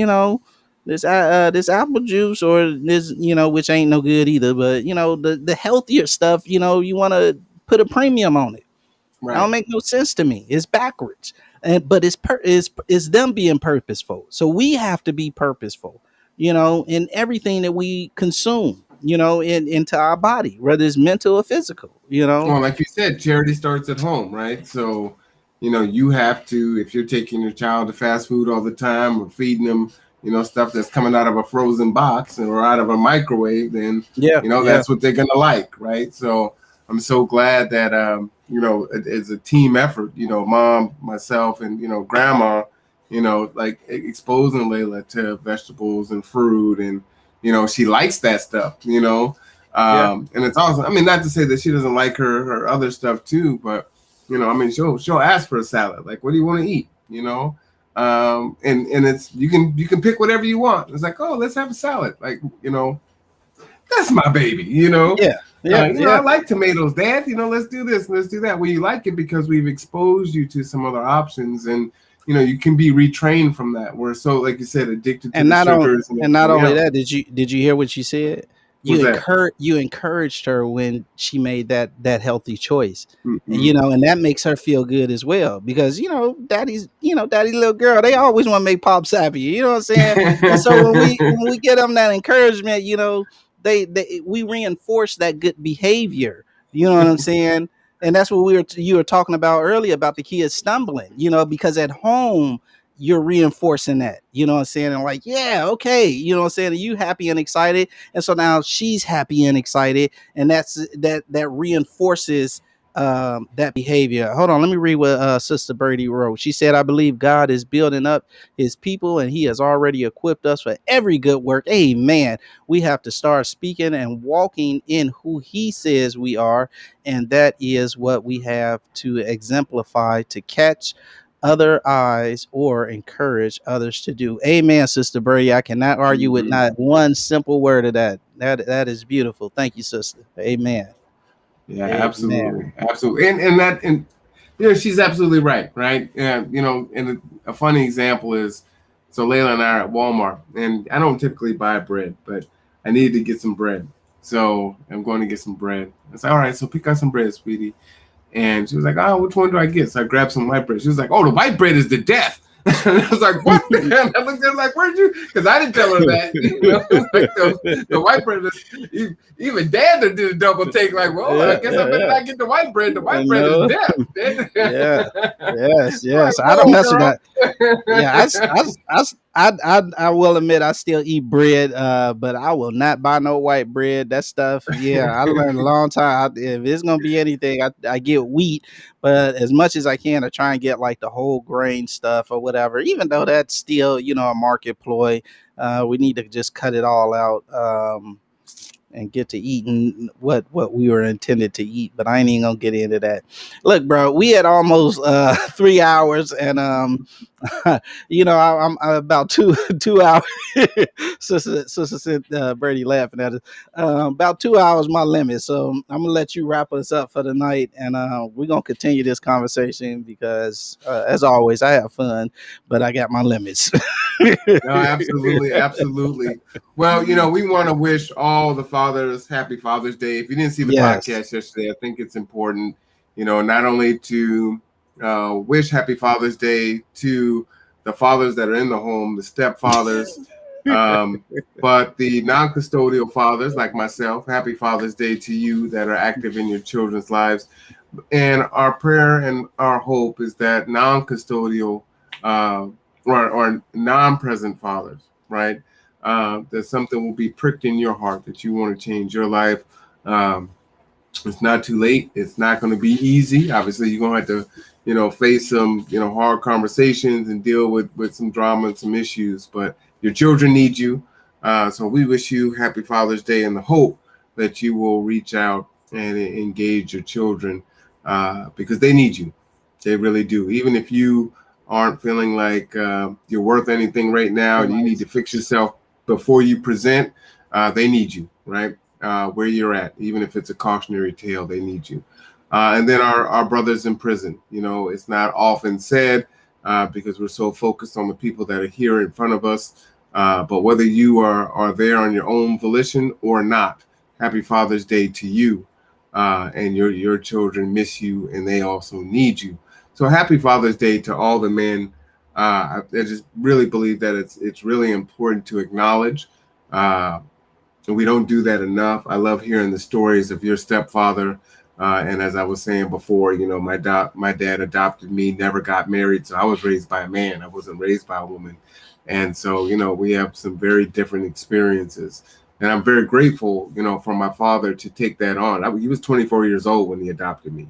this apple juice, or this, which ain't no good either. But, the healthier stuff, you want to put a premium on it. That don't Right. make no sense to me. It's backwards. And but it's them being purposeful. So we have to be purposeful, in everything that we consume, into our body, whether it's mental or physical. Well, like you said, charity starts at home, right? So, you have to, if you're taking your child to fast food all the time or feeding them, stuff that's coming out of a frozen box or out of a microwave, then, Yeah, yeah, that's what they're going to like, right? So I'm so glad that, it's a team effort, mom, myself, and, grandma, like exposing Layla to vegetables and fruit. And, she likes that stuff. yeah, And it's awesome. I mean, not to say that she doesn't like her other stuff too, but I mean, she'll ask for a salad. Like, what do you want to eat? And it's you can pick whatever you want. It's like, oh, let's have a salad. Like, that's my baby. yeah, yeah, I yeah, like tomatoes, Dad. Let's do this, let's do that. Well, you like it because we've exposed you to some other options, and you can be retrained from that. We're so, like you said, addicted to And the not on sugars and and not everything only else. that, did you hear what she said? What's that? You encouraged her when she made that healthy choice. And Mm-mm. and that makes her feel good as well, because daddy little girl, they always want to make pops happy, you know what I'm saying? And so when we get them that encouragement, we reinforce that good behavior, you know what I'm saying? And that's what you were talking about earlier about the kids stumbling, because at home you're reinforcing that, you know what I'm saying? And like, yeah, okay, you know what I'm saying? And you happy and excited. And so now she's happy and excited. And that reinforces that behavior. Hold on, let me read what Sister Birdie wrote. She said, I believe God is building up his people and he has already equipped us for every good work. Amen. We have to start speaking and walking in who he says we are. And that is what we have to exemplify to catch other eyes or encourage others to do. Amen, Sister Birdie. I cannot argue with Mhm. not one simple word of that. That is beautiful. Thank you, sister. Amen. Yeah, Amen. absolutely, absolutely, and she's absolutely right, right? Yeah, and a funny example is, so Layla and I are at Walmart, and I don't typically buy bread, but I needed to get some bread, so I'm going to get some bread. I said, all right, so pick out some bread, sweetie. And she was like, oh, which one do I get? So I grabbed some white bread. She was like, oh, the white bread is the death. And I was like, what? And I looked at her like, where'd you? Because I didn't tell her that. Like the white bread is, even Dad did a double take, like, well, I Yeah, guess I yeah, better yeah. not get the white bread. The white bread is No. death. Yeah. Yes, Like, yes. I don't whoa, mess with girl. that. Yeah, I will admit I still eat bread, but I will not buy no white bread. That stuff, yeah, I learned a long time. If it's gonna be anything, I get wheat, but as much as I can, I try and get like the whole grain stuff or whatever. Even though that's still, a market ploy, we need to just cut it all out. And get to eating what we were intended to eat. But I ain't even gonna get into that. Look, bro, we had almost 3 hours, and I'm about two 2 hours. Sister said, Brady laughing at us. About 2 hours my limit, so I'm gonna let you wrap us up for the night, and we're gonna continue this conversation because, as always, I have fun, but I got my limits. No, absolutely, absolutely. Well, we want to wish all the fathers happy Father's Day. If you didn't see the Yes. podcast yesterday, I think it's important, not only to wish happy Father's Day to the fathers that are in the home, the stepfathers, um, but the non-custodial fathers like myself. Happy Father's Day to you that are active in your children's lives. And our prayer and our hope is that non-custodial uh, or non-present fathers, right? That something will be pricked in your heart that you want to change your life. Um, it's not too late. It's not going to be easy. Obviously, you're going to have to, face some, hard conversations and deal with some drama and some issues. But your children need you. So we wish you happy Father's Day in the hope that you will reach out and engage your children because they need you. They really do. Even if you aren't feeling like you're worth anything right now, you need to fix yourself before you present. They need you, right? Where you're at, even if it's a cautionary tale, they need you. And then our brothers in prison, it's not often said because we're so focused on the people that are here in front of us. But whether you are there on your own volition or not, happy Father's Day to you. And your children miss you and they also need you. So happy Father's Day to all the men. I just really believe that it's really important to acknowledge. And we don't do that enough. I love hearing the stories of your stepfather. And as I was saying before, my dad adopted me, never got married. So I was raised by a man. I wasn't raised by a woman. And so, we have some very different experiences. And I'm very grateful, for my father to take that on. He was 24 years old when he adopted me.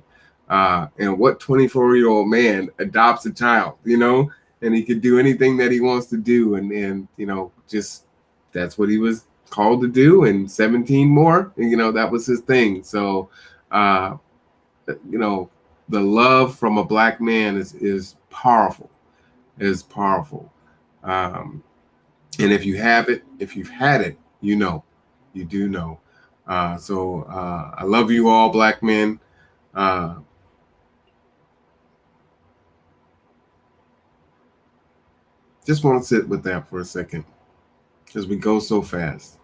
And what 24-year-old man adopts a child, and he could do anything that he wants to do. And just that's what he was called to do, and 17 more, that was his thing. So uh you know the love from a black man is powerful, is powerful. um and if you have it, if you've had it, you do know. I love you all, black men. uh Just want to sit with that for a second as we go so fast.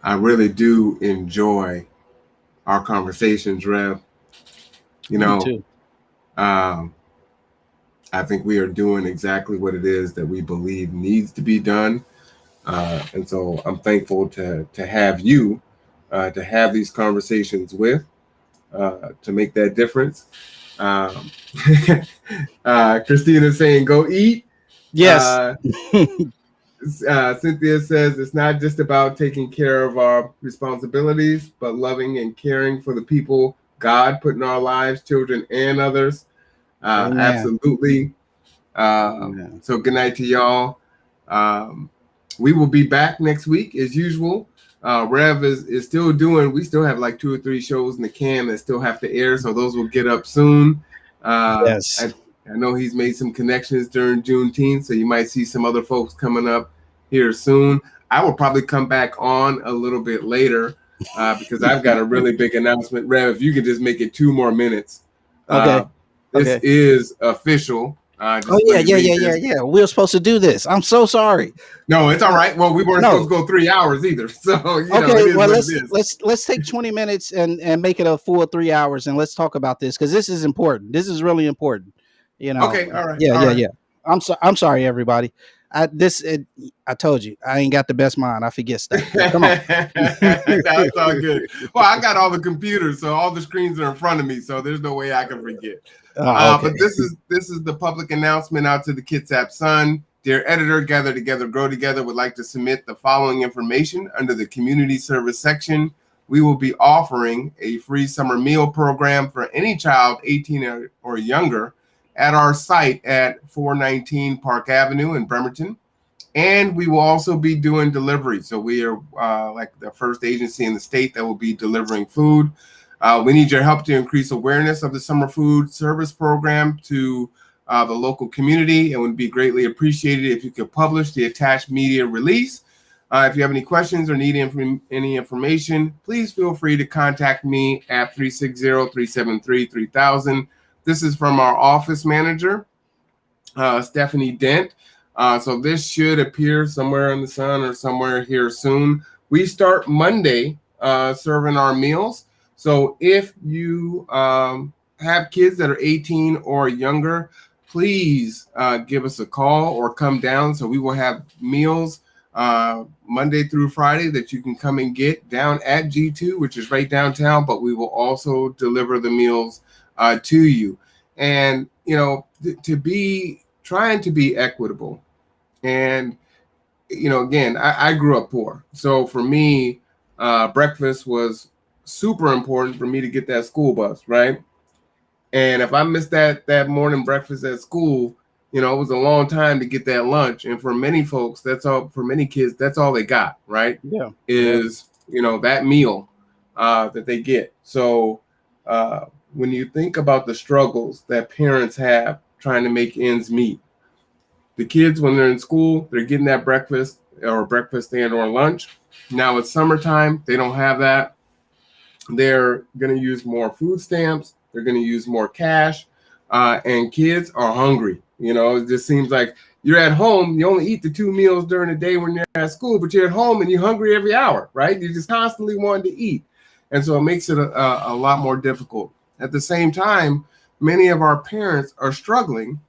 I really do enjoy our conversations, Rev. You Me know, too. um, I think we are doing exactly what it is that we believe needs to be done. And so I'm thankful to have you, to have these conversations with, to make that difference. Um, Christina saying, go eat. Yes. Uh, Cynthia says it's not just about taking care of our responsibilities, but loving and caring for the people God put in our lives, children and others. Amen. Absolutely. Amen. So good night to y'all. Um, we will be back next week as usual. Rev is still doing. We still have like 2 or 3 shows in the can that still have to air, so those will get up soon. Yes. I know he's made some connections during Juneteenth, so you might see some other folks coming up here soon. I will probably come back on a little bit later because I've got a really big announcement. Rev, if you could just make it 2 more minutes. Okay. Uh, this Okay. is official. Oh Just let yeah, me yeah, read yeah, yeah, this. yeah. We were supposed to do this. I'm so sorry. No, it's all No, right. Well, we weren't supposed no. to go 3 hours either, so Okay. it is Well, what it let's is. let's let's take 20 minutes and make it a full 3 hours, and let's talk about this because this is important. This is really important. You know. Okay, all right, Yeah, all yeah, right. yeah. I'm sorry, everybody. I told you I ain't got the best mind. I forget stuff. So come on. That's all good. Well, I got all the computers, so all the screens are in front of me, so there's no way I can forget. Oh, okay. But this is the public announcement out to the Kitsap Sun. Dear editor, gather together, grow together. Would like to submit the following information under the community service section. We will be offering a free summer meal program for any child 18 or younger at our site at 419 Park Avenue in Bremerton. And we will also be doing delivery. So we are like the first agency in the state that will be delivering food. We need your help to increase awareness of the summer food service program to the local community. It would be greatly appreciated if you could publish the attached media release. If you have any questions or need any information, please feel free to contact me at 360-373-3000. This is from our office manager, Stephanie Dent. So this should appear somewhere in the sun or somewhere here soon. We start Monday serving our meals. So if you have kids that are 18 or younger, please give us a call or come down. So we will have meals Monday through Friday that you can come and get down at G2, which is right downtown, but we will also deliver the meals to you. And, to be trying to be equitable. And, again, I grew up poor. So for me, breakfast was super important for me to get that school bus, right? And if I missed that morning breakfast at school, it was a long time to get that lunch. And for many folks, that's all, for many kids, that's all they got, right? Yeah. Yeah. Is, that meal that they get. So when you think about the struggles that parents have trying to make ends meet, the kids, when they're in school, they're getting that breakfast and or lunch. Now it's summertime, they don't have that. They're going to use more food stamps. They're going to use more cash. And kids are hungry. It just seems like you're at home. You only eat the 2 meals during the day when you're at school, but you're at home and you're hungry every hour, right? You're just constantly wanting to eat. And so it makes it a lot more difficult. At the same time, many of our parents are struggling.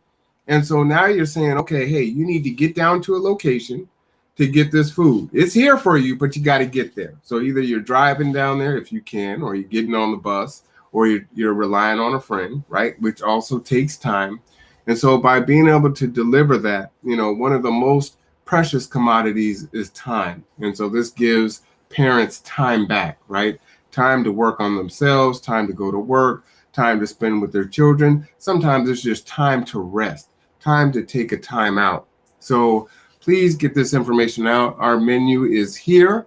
And so now you're saying, okay, hey, you need to get down to a location to get this food. It's here for you, but you got to get there. So either you're driving down there if you can, or you're getting on the bus, or you're relying on a friend, right? Which also takes time. And so by being able to deliver that, one of the most precious commodities is time. And so this gives parents time back, right? Time to work on themselves, time to go to work, time to spend with their children. Sometimes it's just time to rest, time to take a time out. So please get this information out. Our menu is here.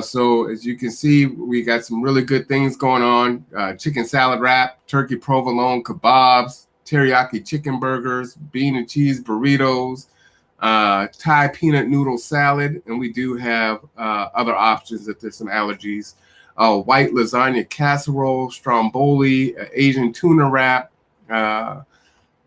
So as you can see, we got some really good things going on. Chicken salad wrap, turkey provolone kebabs, teriyaki chicken burgers, bean and cheese burritos, Thai peanut noodle salad. And we do have other options if there's some allergies. white lasagna casserole, stromboli, Asian tuna wrap.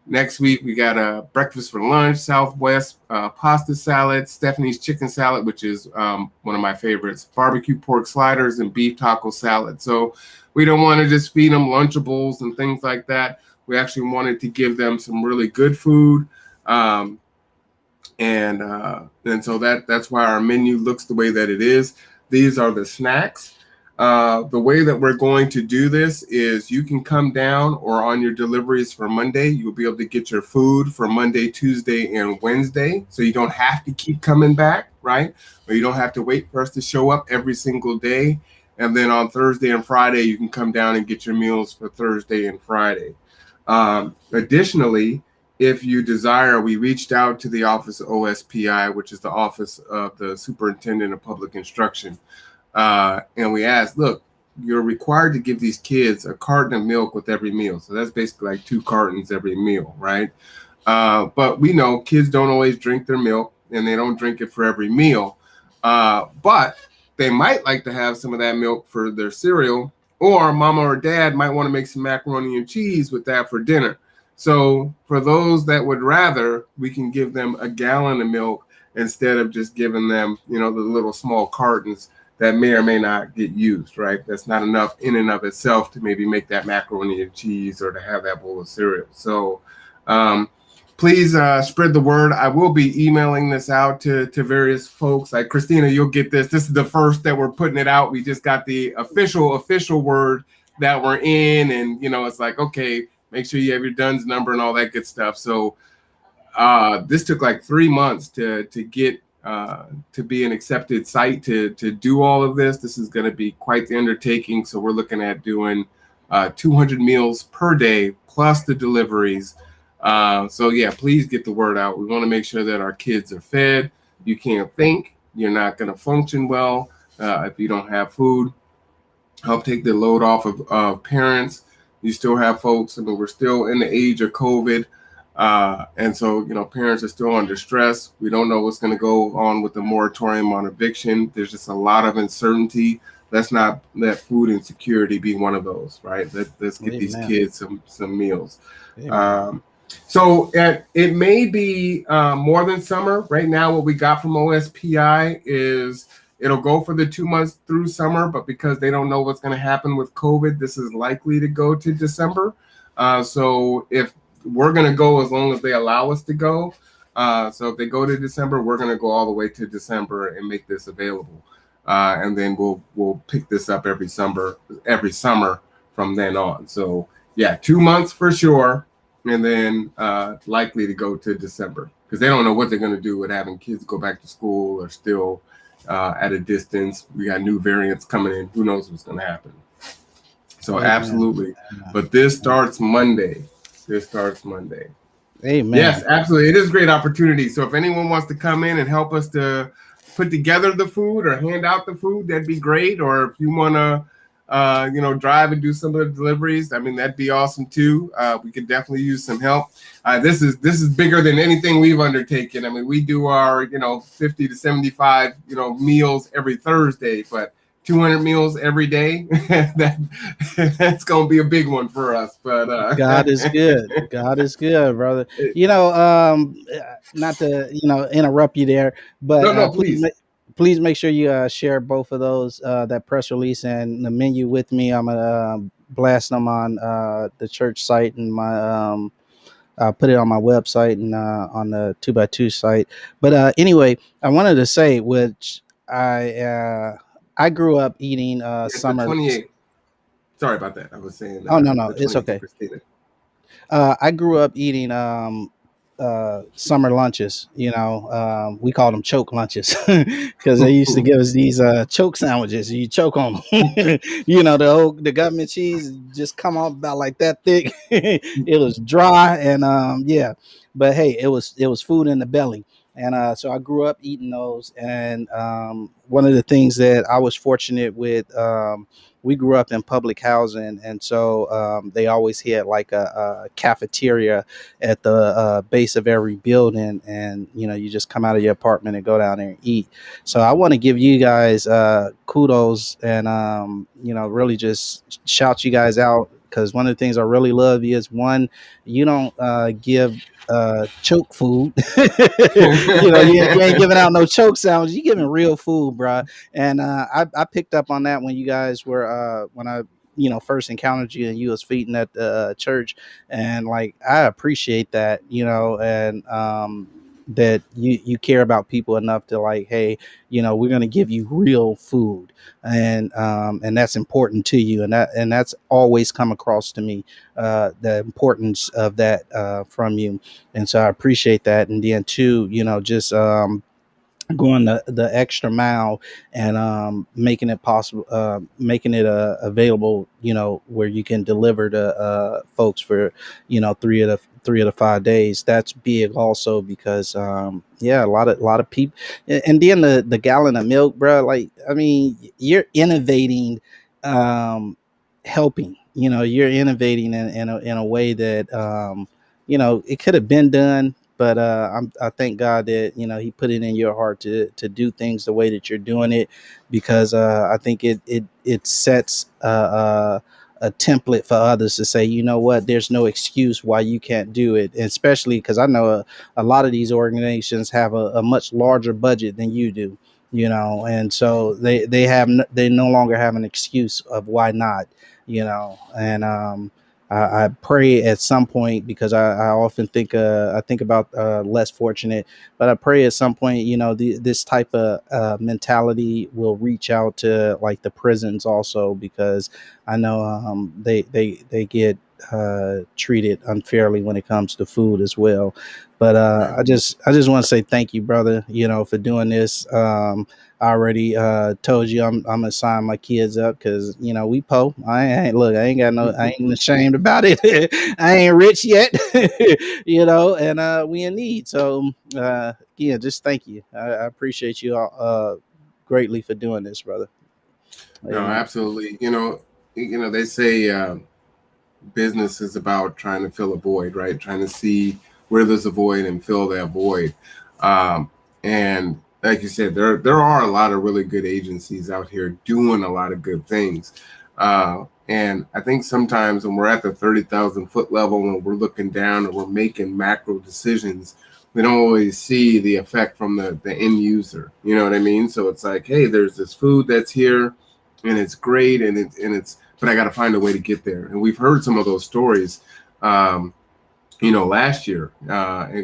Next week, we got a breakfast for lunch, Southwest pasta salad, Stephanie's chicken salad, which is one of my favorites, barbecue pork sliders, and beef taco salad. So we don't want to just feed them Lunchables and things like that. We actually wanted to give them some really good food. And so that's why our menu looks the way that it is. These are the snacks. The way that we're going to do this is you can come down, or on your deliveries for Monday, you'll be able to get your food for Monday, Tuesday, and Wednesday. So you don't have to keep coming back, right? Or you don't have to wait for us to show up every single day. And then on Thursday and Friday, you can come down and get your meals for Thursday and Friday. Additionally, if you desire, we reached out to the Office of OSPI, which is the Office of the Superintendent of Public Instruction. And we asked, look, you're required to give these kids a carton of milk with every meal. So that's basically like 2 cartons every meal, right? But we know kids don't always drink their milk, and they don't drink it for every meal. But they might like to have some of that milk for their cereal, or mama or dad might want to make some macaroni and cheese with that for dinner. So for those that would rather, we can give them a gallon of milk instead of just giving them, the little small cartons that may or may not get used, right? That's not enough in and of itself to maybe make that macaroni and cheese or to have that bowl of cereal. So please spread the word. I will be emailing this out to various folks. Like Christina, you'll get this. This is the first that we're putting it out. We just got the official word that we're in. And, it's like, okay, make sure you have your DUNS number and all that good stuff. So this took like 3 months to get to be an accepted site to do all of this. This is going to be quite the undertaking. So we're looking at doing 200 meals per day plus the deliveries. So yeah, please get the word out. We want to make sure that our kids are fed. You can't think, you're not going to function well if you don't have food. Help take the load off of parents. You still have folks, we're still in the age of COVID. And so, parents are still under stress. We don't know what's going to go on with the moratorium on eviction. There's just a lot of uncertainty. Let's not let food insecurity be one of those, right? Let's get these kids some meals. So it may be more than summer. Right now, what we got from OSPI is it'll go for the 2 months through summer, but because they don't know what's going to happen with COVID, this is likely to go to December. So if we're going to go as long as they allow us to go. So if they go to December, we're going to go all the way to December and make this available. And then we'll pick this up every summer from then on. So yeah, 2 months for sure. And then likely to go to December because they don't know what they're going to do with having kids go back to school or still at a distance. We got new variants coming in. Who knows what's going to happen? So absolutely. But this starts Monday. Amen. Yes, absolutely. It is a great opportunity. So if anyone wants to come in and help us to put together the food or hand out the food, that'd be great. Or if you want to, drive and do some of the deliveries, that'd be awesome too. We could definitely use some help. This is bigger than anything we've undertaken. We do our, 50 to 75, meals every Thursday, but 200 meals every day. That's gonna be a big one for us. But God is good. God is good, brother. Not to interrupt you there, but no, please. Please make sure you share both of those, that press release and the menu with me. I'm gonna blast them on the church site and my I'll put it on my website and on the 2x2 site. But anyway, I wanted to say, which I grew up eating summer. 28. Sorry about that. I was saying. Oh no, it's okay. I grew up eating summer lunches. We called them choke lunches because they used to give us these choke sandwiches. You choke on them. The government cheese just come off about like that thick. It was dry and yeah, but hey, it was food in the belly. And so I grew up eating those. And one of the things that I was fortunate with, we grew up in public housing, and so they always had like a cafeteria at the base of every building, and you just come out of your apartment and go down there and eat. So I want to give you guys kudos, and really just shout you guys out, because one of the things I really love is, one, you don't give choke food. You ain't giving out no choke sounds. You giving real food, bruh. And I picked up on that when you guys were when I first encountered you, and you was feeding at the church. And like, I appreciate that, and that you care about people enough to, like, hey, we're gonna give you real food, and that's important to you, and that's always come across to me, the importance of that from you. And so I appreciate that. And then two, just going the extra mile, and making it possible, making it available, where you can deliver to folks for 3 of the 5 days. That's big also, because yeah, a lot of people. And then the gallon of milk, bro, like, I mean, you're innovating, helping, you're innovating in a way that it could have been done. But I thank God that He put it in your heart to do things the way that you're doing it, because I think it sets a template for others to say, you know what, there's no excuse why you can't do it. And especially because I know a lot of these organizations have a much larger budget than you do, and so they no longer have an excuse of why not, and I pray at some point, because I often think, I think about less fortunate, but I pray at some point, this type of mentality will reach out to like the prisons also, because I know they get treated unfairly when it comes to food as well. But Right. I just want to say thank you, brother, for doing this. I already told you I'm gonna sign my kids up, because we po. I ain't got no. I ain't ashamed about it. I ain't rich yet, and we in need. So yeah, just thank you. I appreciate you all greatly for doing this, brother. No, Amen. absolutely. They say business is about trying to fill a void, right? Trying to see where there's a void and fill that void. And like you said, there are a lot of really good agencies out here doing a lot of good things. And I think sometimes when we're at the 30,000 foot level, when we're looking down and we're making macro decisions, we don't always see the effect from the end user. You know what I mean? So it's like, hey, there's this food that's here, and it's great, and it's but I got to find a way to get there. And we've heard some of those stories. Last year,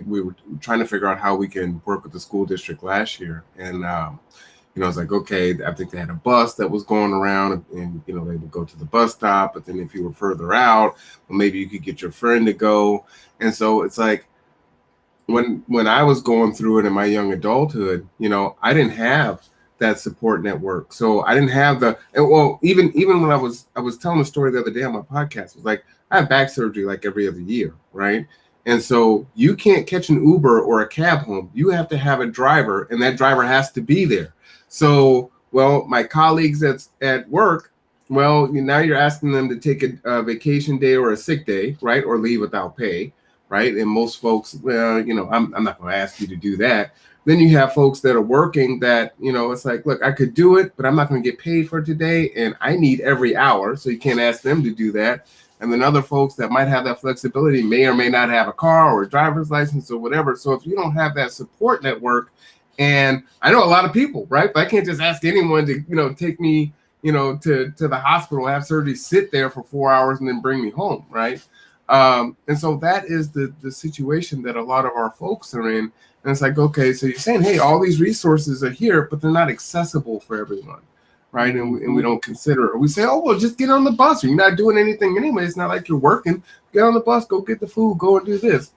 we were trying to figure out how we can work with the school district last year. And, I was like, okay, I think they had a bus that was going around, and they would go to the bus stop. But then if you were further out, well, maybe you could get your friend to go. And so it's like, when I was going through it in my young adulthood, I didn't have that support network. So I didn't have even when I was telling a story the other day on my podcast, it was like, I have back surgery like every other year, right? And so you can't catch an Uber or a cab home. You have to have a driver, and that driver has to be there. So, well, my colleagues at work, well, now you're asking them to take a vacation day or a sick day, right? Or leave without pay, right? And most folks, well, I'm not going to ask you to do that. Then you have folks that are working that, it's like, look, I could do it, but I'm not going to get paid for today, and I need every hour. So you can't ask them to do that. And then other folks that might have that flexibility may or may not have a car or a driver's license or whatever. So if you don't have that support network, and I know a lot of people, right? But I can't just ask anyone to, take me, to the hospital, have surgery, sit there for 4 hours, and then bring me home, right? And so that is the situation that a lot of our folks are in. And it's like, okay, so you're saying, hey, all these resources are here, but they're not accessible for everyone, right? And we don't consider it. We say, oh, well, just get on the bus. You're not doing anything anyway. It's not like you're working. Get on the bus, go get the food, go and do this.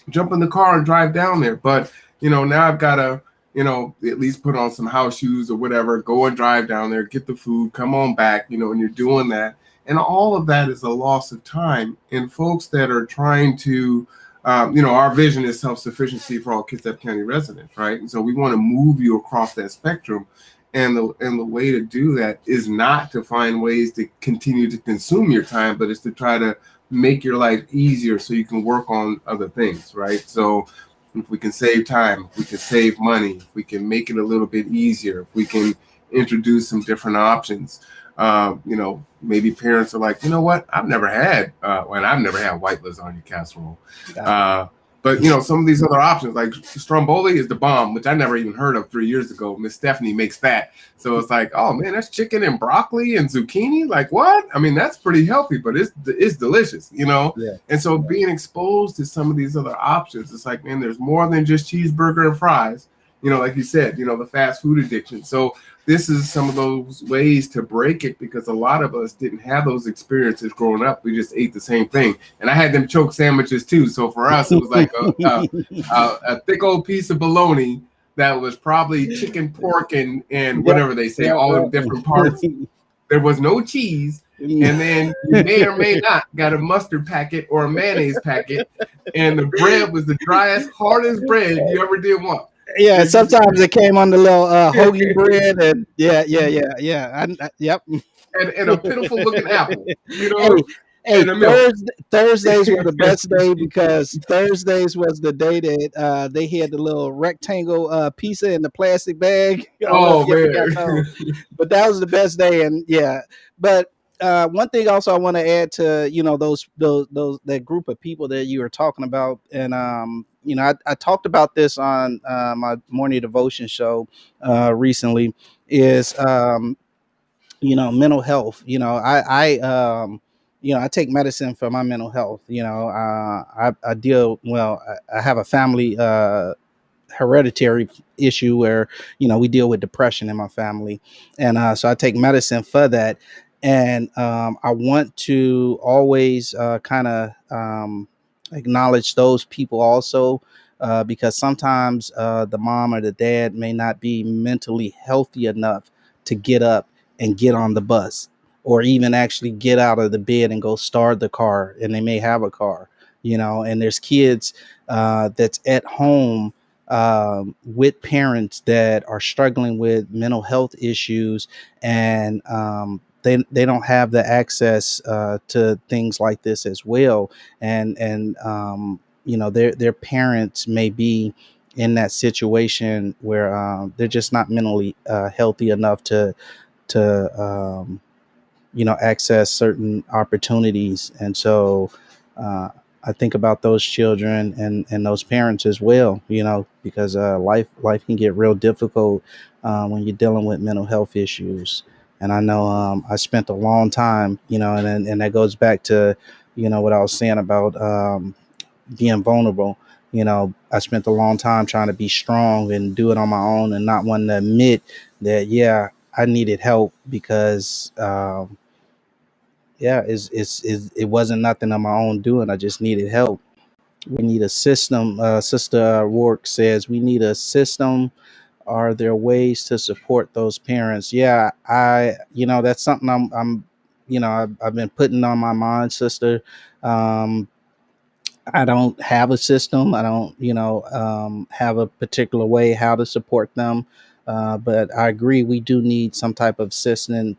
Jump in the car and drive down there. But, now I've got to, at least put on some house shoes or whatever, go and drive down there, get the food, come on back, and you're doing that. And all of that is a loss of time. And folks that are trying to our vision is self-sufficiency for all Kitsap County residents, right? And so we want to move you across that spectrum. And the way to do that is not to find ways to continue to consume your time, but it's to try to make your life easier so you can work on other things, right? So if we can save time, if we can save money, if we can make it a little bit easier, if we can introduce some different options, maybe parents are like, you know what, I've never had white lasagna casserole. But some of these other options, like stromboli is the bomb, which I never even heard of 3 years ago. Miss Stephanie makes that. So it's like, oh man, that's chicken and broccoli and zucchini. Like what? I mean, that's pretty healthy, but it's delicious, Yeah. And so being exposed to some of these other options, it's like, man, there's more than just cheeseburger and fries. Like you said, the fast food addiction. So this is some of those ways to break it, because a lot of us didn't have those experiences growing up. We just ate the same thing. And I had them choke sandwiches too. So for us, it was like a thick old piece of bologna that was probably chicken, pork, and whatever they say, all in different parts. There was no cheese. And then you may or may not got a mustard packet or a mayonnaise packet. And the bread was the driest, hardest bread you ever did want. Yeah, sometimes it came on the little hoagie bread, and yeah. Yep. And a pitiful looking apple, Hey, Thursdays were the best day, because Thursdays was the day that they had the little rectangle pizza in the plastic bag. Oh man! But that was the best day, and yeah. But one thing also I want to add to those that group of people that you were talking about, and I talked about this on my morning devotion show recently. Is mental health. I take medicine for my mental health. I deal well. I have a family hereditary issue where we deal with depression in my family, and so I take medicine for that. And I want to always kind of acknowledge those people also, because sometimes the mom or the dad may not be mentally healthy enough to get up and get on the bus, or even actually get out of the bed and go start the car, and they may have a car, and there's kids that's at home with parents that are struggling with mental health issues, and they don't have the access to things like this as well, and their parents may be in that situation where they're just not mentally healthy enough to access certain opportunities. And so I think about those children and those parents as well, because life can get real difficult when you're dealing with mental health issues. And I know I spent a long time, and that goes back to what I was saying about being vulnerable. I spent a long time trying to be strong and do it on my own, and not wanting to admit that, yeah, I needed help, because it wasn't nothing of my own doing. I just needed help. We need a system. Sister Rourke says we need a system. Are there ways to support those parents? Yeah, that's something I've been putting on my mind, sister. Um, I don't have a system. I don't, have a particular way how to support them. But I agree, we do need some type of system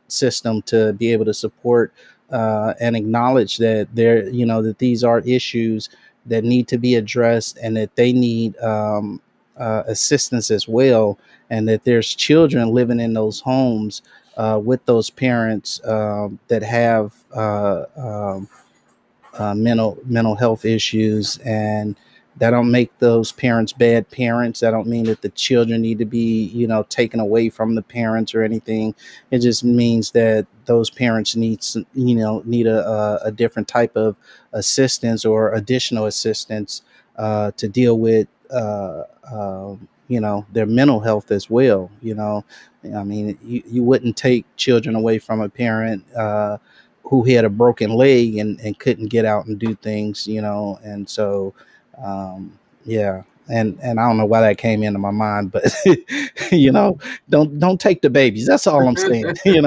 to be able to support and acknowledge that that these are issues that need to be addressed, and that they need assistance as well, and that there's children living in those homes with those parents that have mental health issues, and that don't make those parents bad parents. That don't mean that the children need to be taken away from the parents or anything. It just means that those parents need a different type of assistance or additional assistance to deal with their mental health as well. I mean, you wouldn't take children away from a parent who had a broken leg and couldn't get out and do things, and so yeah. And I don't know why that came into my mind, but don't take the babies. That's all I'm saying. They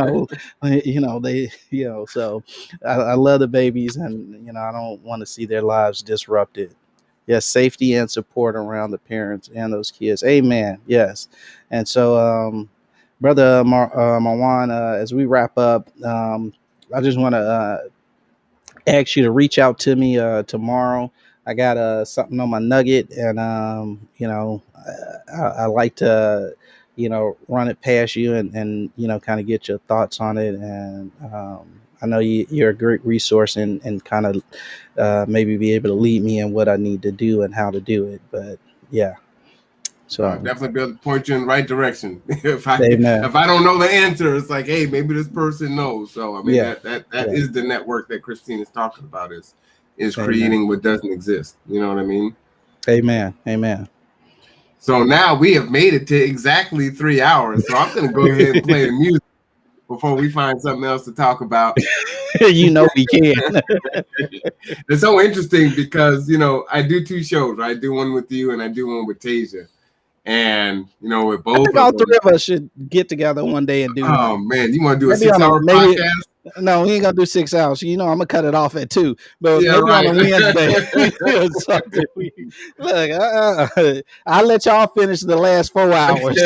so I love the babies, and I don't want to see their lives disrupted. Yes, safety and support around the parents and those kids. Amen. Yes. And so, brother Marwan, as we wrap up, I just want to ask you to reach out to me tomorrow. I got something on my nugget, and I like to run it past you and kind of get your thoughts on it. And I know you're a great resource and kind of maybe be able to lead me in what I need to do and how to do it. But yeah, so Definitely be able to point you in the right direction. if I amen. if I don't know the answer, it's like, hey, maybe this person knows. So I mean, Yeah, that yeah, is the network that Christine is talking about, is amen, creating what doesn't exist. You know what I mean? amen, amen. So now we have made it to exactly 3 hours. So I'm gonna go ahead and play the music before we find something else to talk about. We can. It's so interesting because I do two shows. Right? I do one with you and I do one with Tasia. And with I both think of all them, three of us should get together one day and do oh one. man, you want to do a Maybe on a 6 hour maybe podcast? no, we ain't gonna do 6 hours. I'm gonna cut it off at 2. But Yeah, maybe on right. a Wednesday or something. Look, I'll let y'all finish the last 4 hours.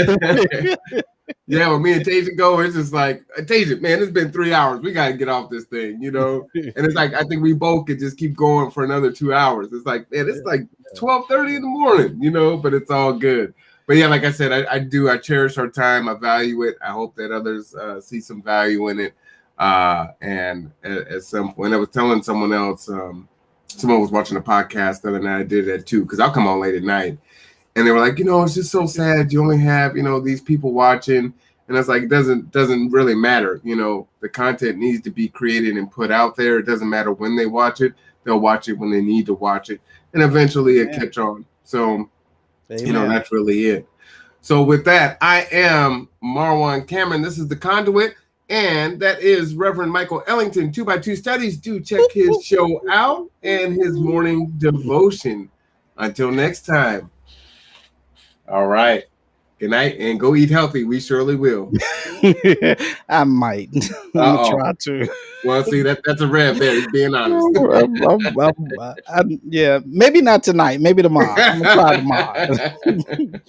Yeah, when me and Tasia go, it's just like, Tasia, man, it's been 3 hours. We got to get off this thing, And it's like, I think we both could just keep going for another 2 hours. It's like, man, it's like 12:30 in the morning, but it's all good. But yeah, like I said, I cherish our time. I value it. I hope that others see some value in it. And at some point, I was telling someone else, someone was watching a podcast the other night. I did that too, because I'll come on late at night. And they were like, it's just so sad. You only have, these people watching. And it's like, it doesn't really matter. The content needs to be created and put out there. It doesn't matter when they watch it. They'll watch it when they need to watch it. And eventually it catch on. So, that's really it. So with that, I am Marwan Cameron. This is the Conduit. And that is Reverend Michael Ellington, 2x2 Studies. Do check his show out and his morning devotion. Until next time. All right. Good night and go eat healthy. We surely will. I might. I'm gonna try to. Well, see, that's a rev there. He's being honest. Yeah, maybe not tonight. Maybe tomorrow. I'm gonna try tomorrow.